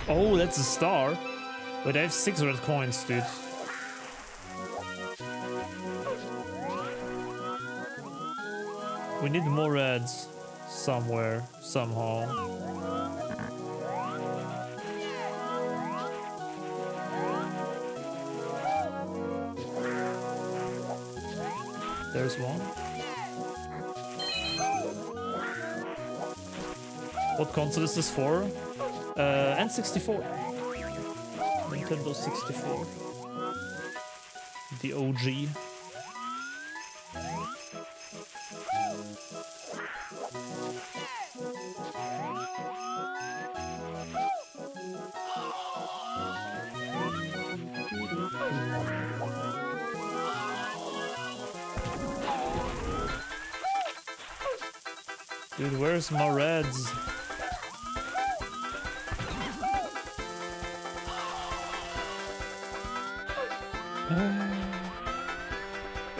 Oh, that's a star. But I have 6 red coins, dude. We need more reds somewhere, somehow. There's one. What console is this for? N64. Nintendo 64. The OG. Dude, where's my reds?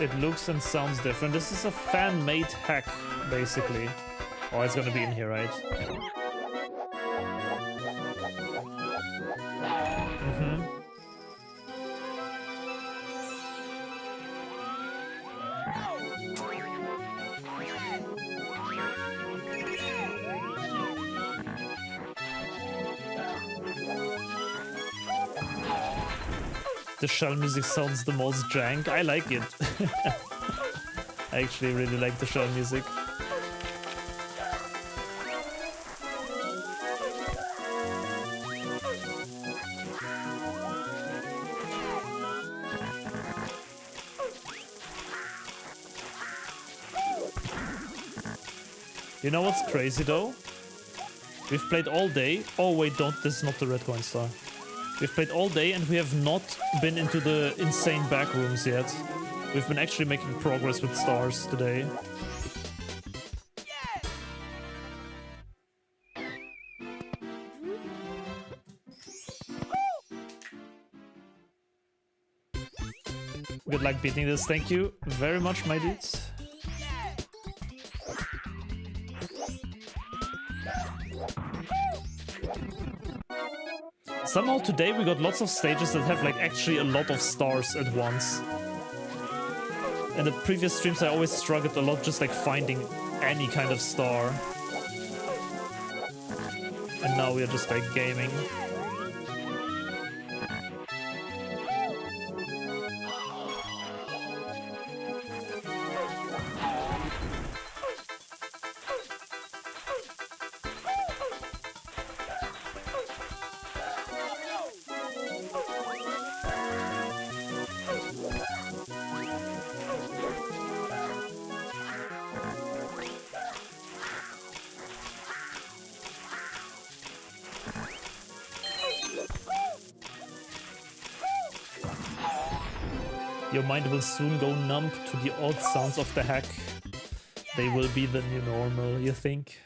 It looks and sounds different. This is a fan-made hack, basically. Oh, it's gonna be in here, right? Mm-hmm. The shell music sounds the most jank. I like it. I actually really like the shell music. You know what's crazy though? We've played all day. Oh wait, don't. This is not the red coin star. We've played all day and we have not been into the insane back rooms yet. We've been actually making progress with stars today. Good luck beating this. Thank you very much, my dudes. Somehow today we got lots of stages that have like actually a lot of stars at once. In the previous streams I always struggled a lot just like finding any kind of star. And now we're just like gaming. Your mind will soon go numb to the odd sounds of the hack. They will be the new normal, you think?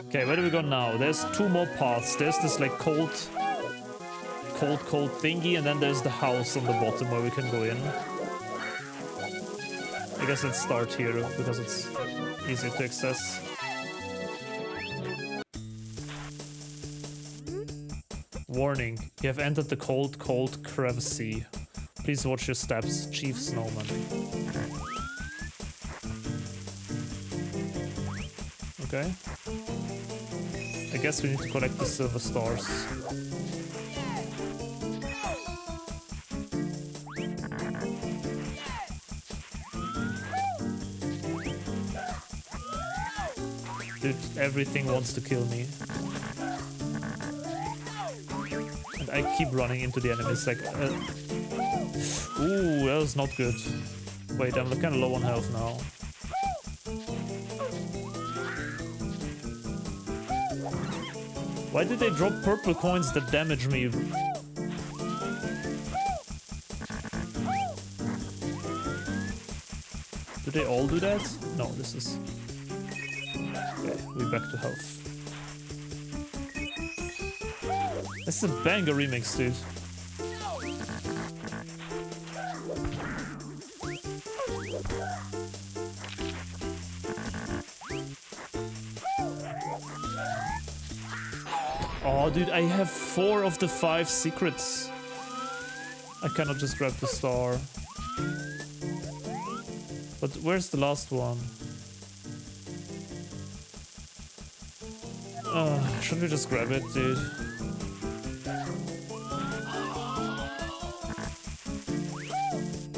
Okay, where do we go now? There's 2 more paths. There's this like cold thingy, and then there's the house on the bottom where we can go in. I guess let's start here because it's easier to access. Warning, you have entered the cold crevice. Please watch your steps, Chief Snowman. Okay. I guess we need to collect the silver stars. Dude, everything wants to kill me. And I keep running into the enemies like... Ooh, that was not good. Wait, I'm kind of low on health now. Why did they drop purple coins that damage me? Do they all do that? No, this is... Okay. we back to health. This is a banger remix, dude. Oh, dude, I have 4 of the 5 secrets. I cannot just grab the star. But where's the last one? Should we just grab it, dude?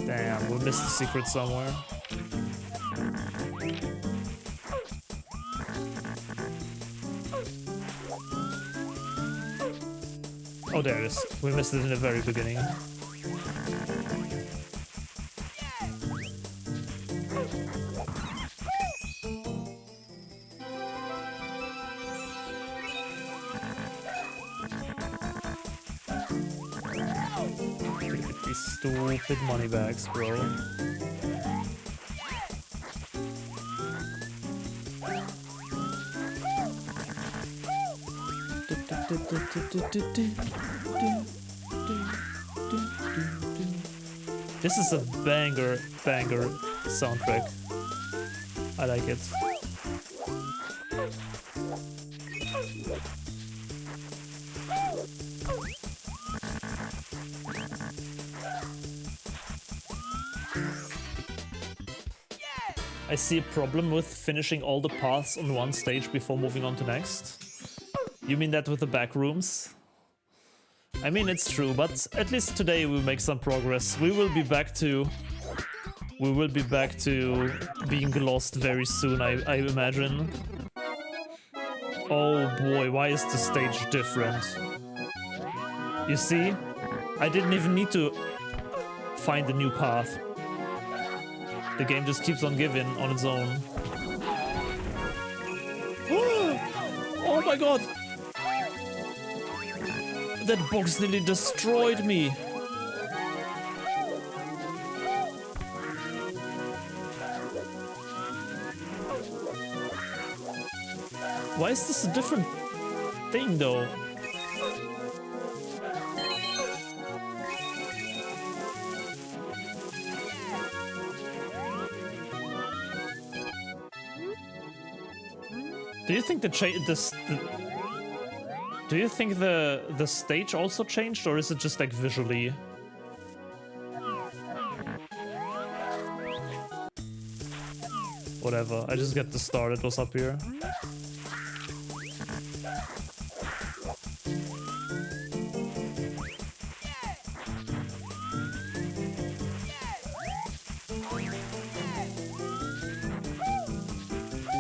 Damn, we missed the secret somewhere. Oh, there it is. We missed it in the very beginning. These stupid money bags, bro. This is a banger soundtrack. I like it. I see a problem with finishing all the paths on one stage before moving on to next. You mean that with the back rooms? I mean, it's true, but at least today we'll make some progress. We will be back to being lost very soon, I imagine. Oh boy, why is the stage different? You see? I didn't even need to find a new path. The game just keeps on giving on its own. Oh my god! That box nearly destroyed me. Why is this a different thing though? Do you think do you think the stage also changed, or is it just like visually? Whatever, I just get the star that was up here.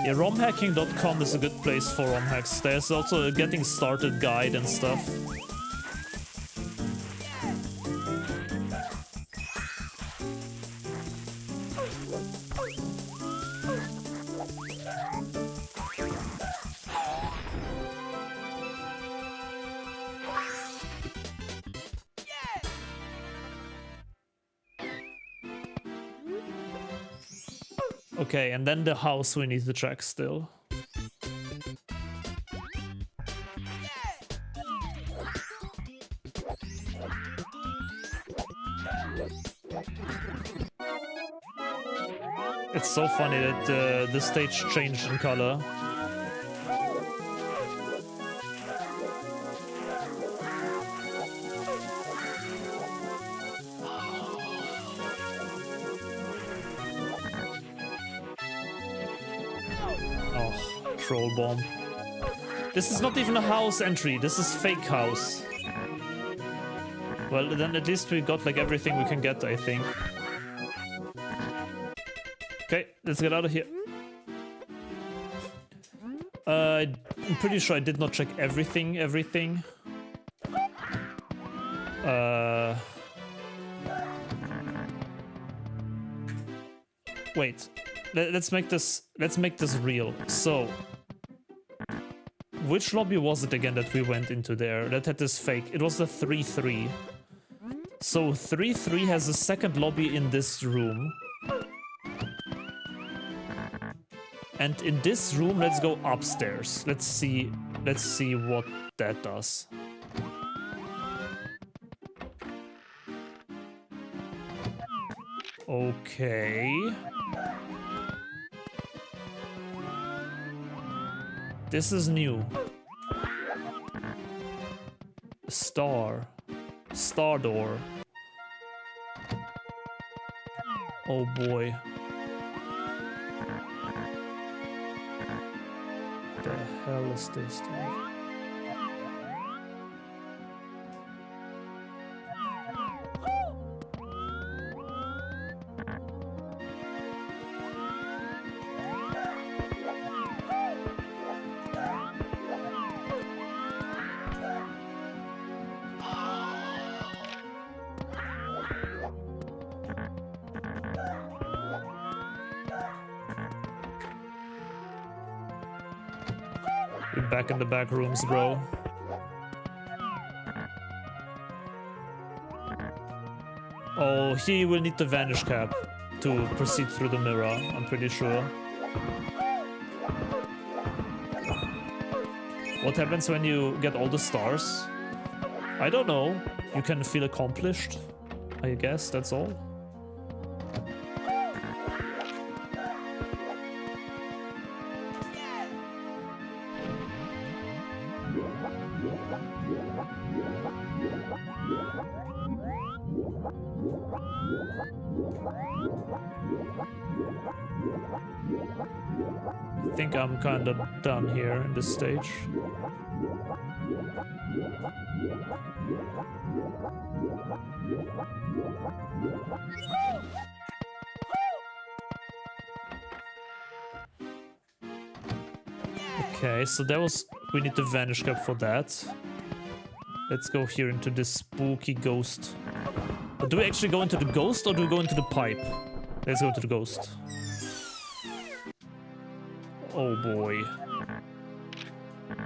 Yeah, romhacking.com is a good place for ROM hacks. There's also a getting started guide and stuff. Okay, and then the house we need to check still. It's so funny that the stage changed in color. Troll bomb. This is not even a house entry, this is fake house. Well, then at least we got like everything we can get, I think. Okay, let's get out of here. I'm pretty sure I did not check everything. Wait. Let's make this real. So, which lobby was it again that we went into there that had this fake? It was the 3-3. So 3-3 has a second lobby in this room. And in this room, let's go upstairs. Let's see what that does. Okay. This is new. Star door. Oh boy. The hell is this, dude? We're back in the back rooms, bro. Oh, here you will need the vanish cap to proceed through the mirror, I'm pretty sure. What happens when you get all the stars? I don't know. You can feel accomplished, I guess, that's all. I think I'm kind of done here in this stage. Okay, so that was... we need the vanish cap for that. Let's go here into this spooky ghost. Do we actually go into the ghost or do we go into the pipe? Let's go into the ghost. Oh boy.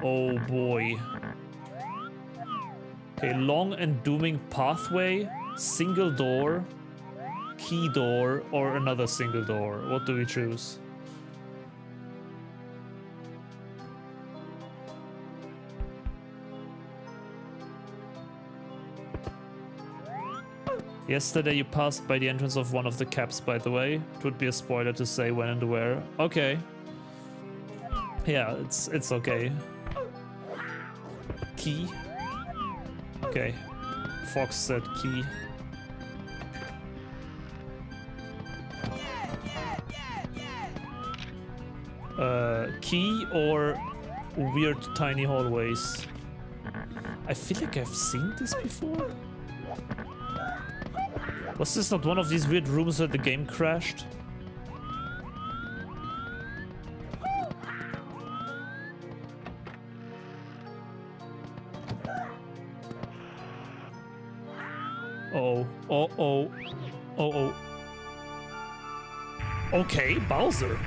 Oh boy. Okay, long and dooming pathway, single door, key door, or another single door. What do we choose? Yesterday you passed by the entrance of one of the caps, by the way. It would be a spoiler to say when and where. Okay. Yeah, it's okay. Key. Okay. Fox said key. Key or weird tiny hallways? I feel like I've seen this before. Was this not one of these weird rooms where the game crashed? Oh, oh, oh, oh, oh. Okay, Bowser.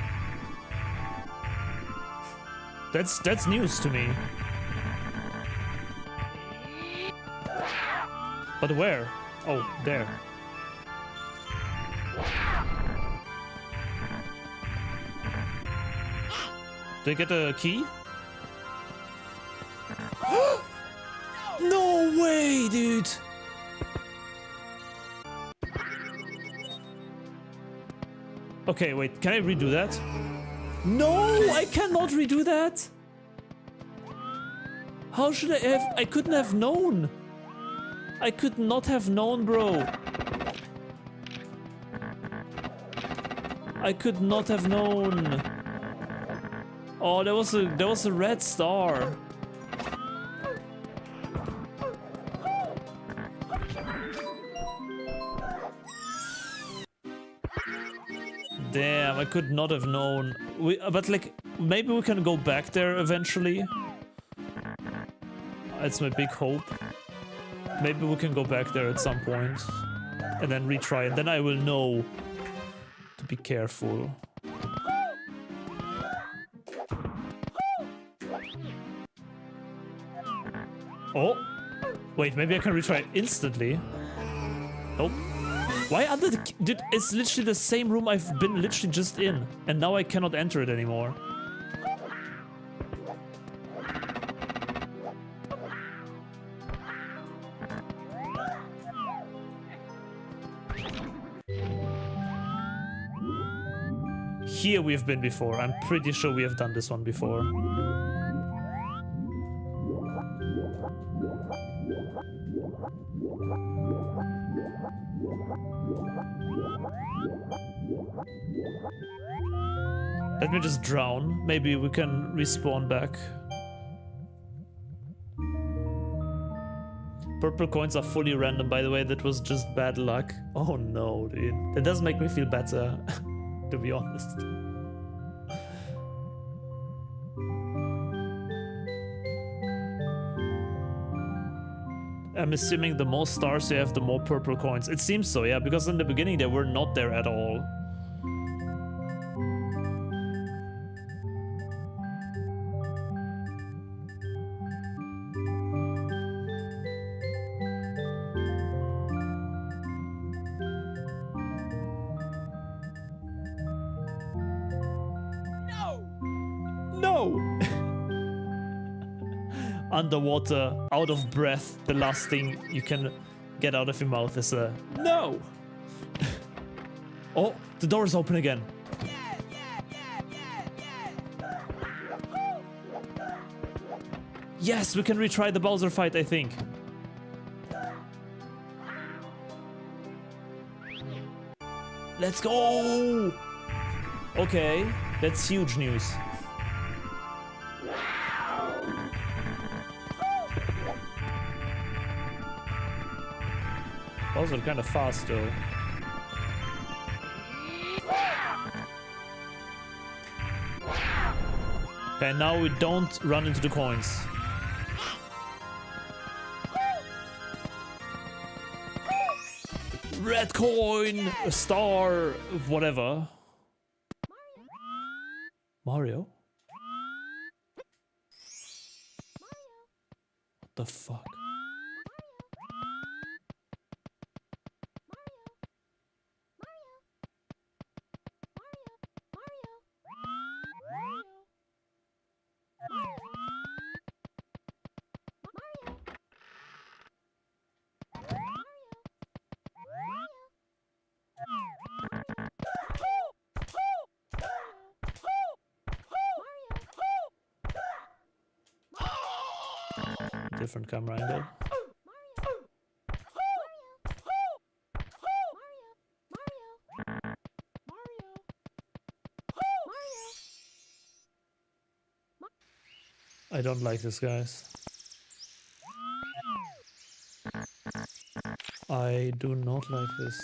That's news to me. But where? Oh, there. Did I get a key? No way, dude! Okay, wait, can I redo that? No, I cannot redo that! How should I have... I couldn't have known! I could not have known, bro! I could not have known! Oh, there was a red star. Damn, I could not have known. But like, maybe we can go back there eventually. That's my big hope. Maybe we can go back there at some point and then retry, and then I will know to be careful. Oh, wait, maybe I can retry instantly. Nope. Why are the... Dude, it's literally the same room I've been literally just in. And now I cannot enter it anymore. Here we've been before. I'm pretty sure we have done this one before. Let me just drown. Maybe we can respawn back. Purple coins are fully random, by the way. That was just bad luck. Oh no, dude. That does make me feel better, to be honest. I'm assuming the more stars you have, the more purple coins. It seems so, yeah, because in the beginning they were not there at all. Underwater, out of breath, the last thing you can get out of your mouth is a no! Oh, the door is open again. Yes, we can retry the Bowser fight, I think. Let's go! Okay, that's huge news. Those are kind of fast though. Okay, now we don't run into the coins. Red coin, a star, whatever. Mario? What the fuck? Different camera angle. I don't like this, guys. I do not like this.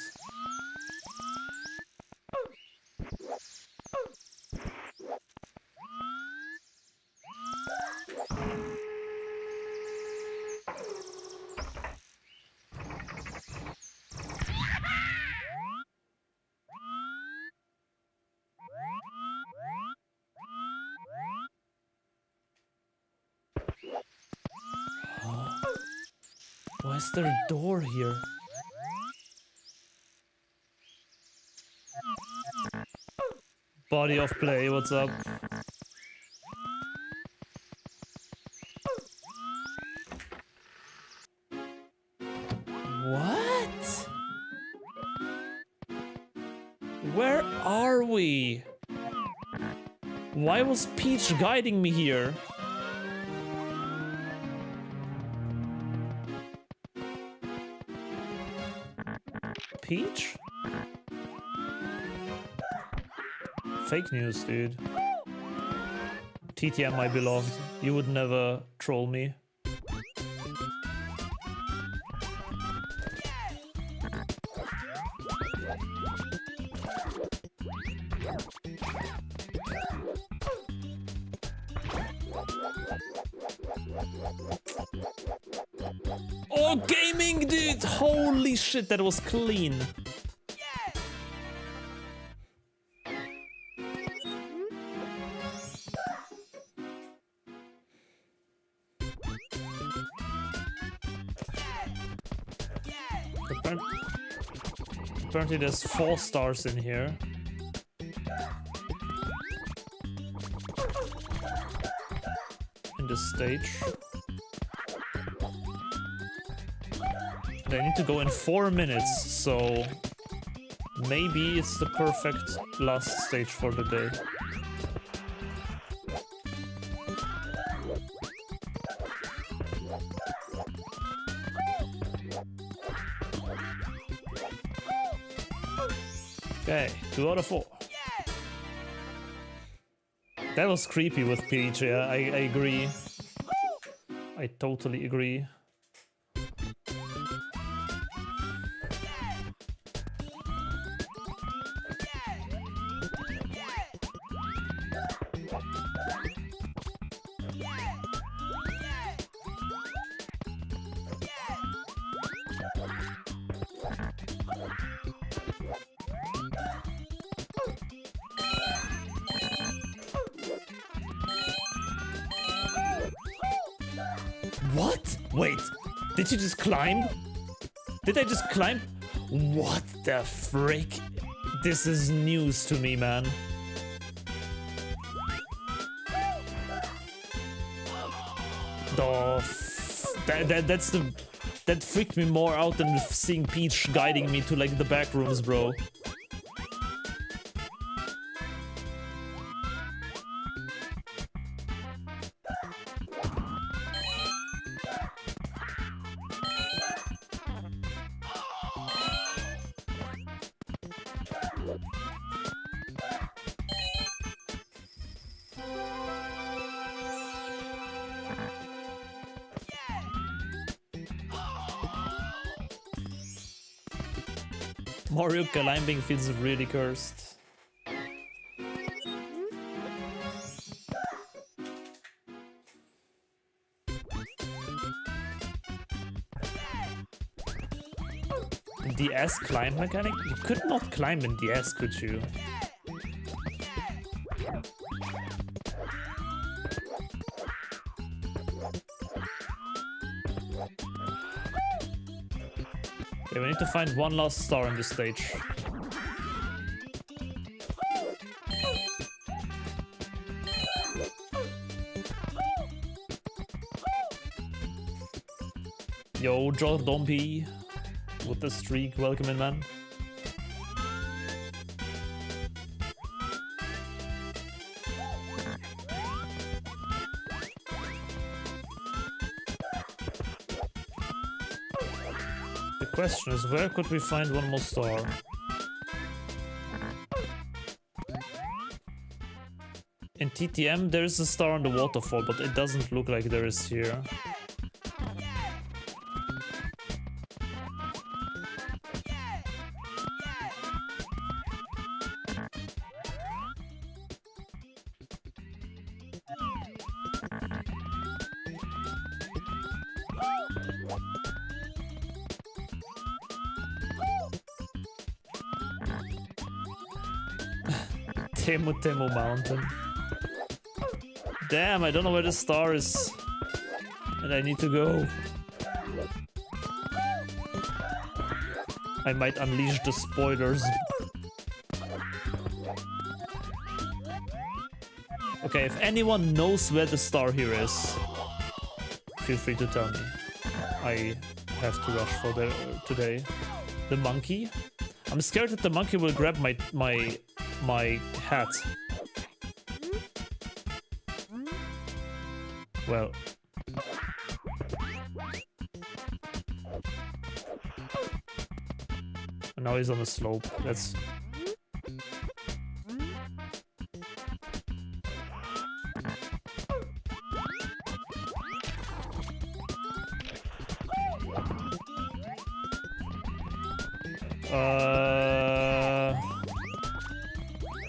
Why is there a door here? Body of play, what's up? What? Where are we? Why was Peach guiding me here? Peach? Fake news, dude. TTM, my beloved. You would never troll me. Oh, gaming, dude! Holy shit, that was clean. Apparently there's 4 stars in here. In this stage. And I need to go in 4 minutes, so maybe it's the perfect last stage for the day. Okay, 2 out of 4. That was creepy with Peach, yeah, I agree. I totally agree. What? Wait, did you just climb? Did I just climb? What the frick? This is news to me, man. That freaked me more out than seeing Peach guiding me to like the back rooms, bro. Mario climbing feels really cursed. DS climb mechanic? You could not climb in DS, could you? Okay, we need to find one last star on this stage. Yo, Jordan P. With the streak, welcome in, man. The question is, where could we find one more star? In TTM, there is a star on the waterfall, but it doesn't look like there is here. Temo Mountain. Damn, I don't know where the star is. And I need to go. I might unleash the spoilers. Okay, if anyone knows where the star here is, feel free to tell me. I have to rush for today. The monkey? I'm scared that the monkey will grab my hat. Well. And now he's on the slope. That's...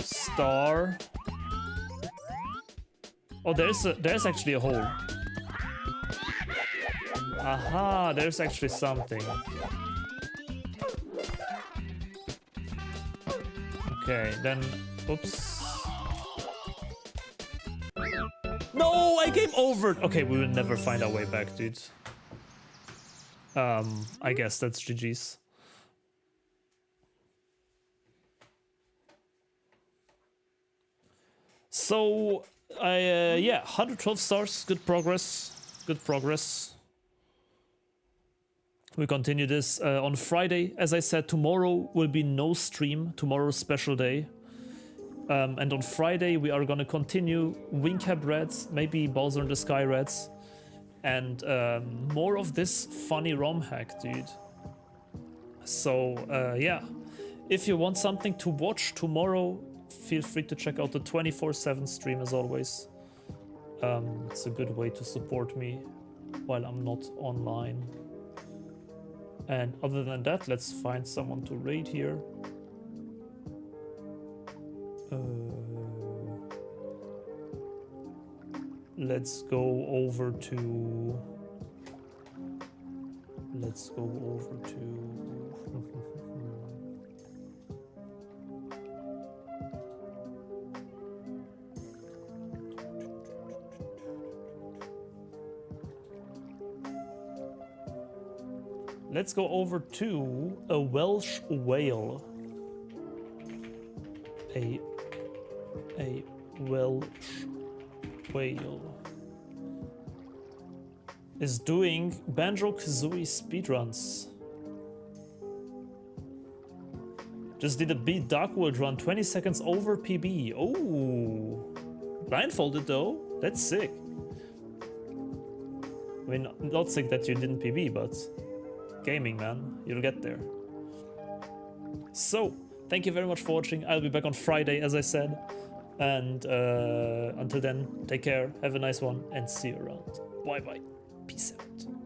Star. Oh, there's actually a hole. Aha, there's actually something. Okay, then, oops. No, I game over. Okay, we will never find our way back, dude. I guess that's GG's. So, yeah, 112 stars, good progress, good progress. We continue this on Friday. As I said, tomorrow will be no stream, tomorrow's special day. And on Friday, we are gonna continue Wingcap Reds, maybe Bowser in the Sky Reds, and more of this funny ROM hack, dude. So, yeah, if you want something to watch tomorrow, feel free to check out the 24/7 stream as always. It's a good way to support me while I'm not online. And other than that, let's find someone to raid here. Let's go over to... Let's go over to a Welsh whale. A Welsh whale is doing Banjo-Kazooie speedruns. Just did a beat Dark World run, 20 seconds over PB. Oh, blindfolded though. That's sick. I mean, not sick that you didn't PB, but gaming, man, you'll get there. So, thank you very much for watching. I'll be back on Friday, as I said. And until then, take care, have a nice one, and see you around. Bye bye. Peace out.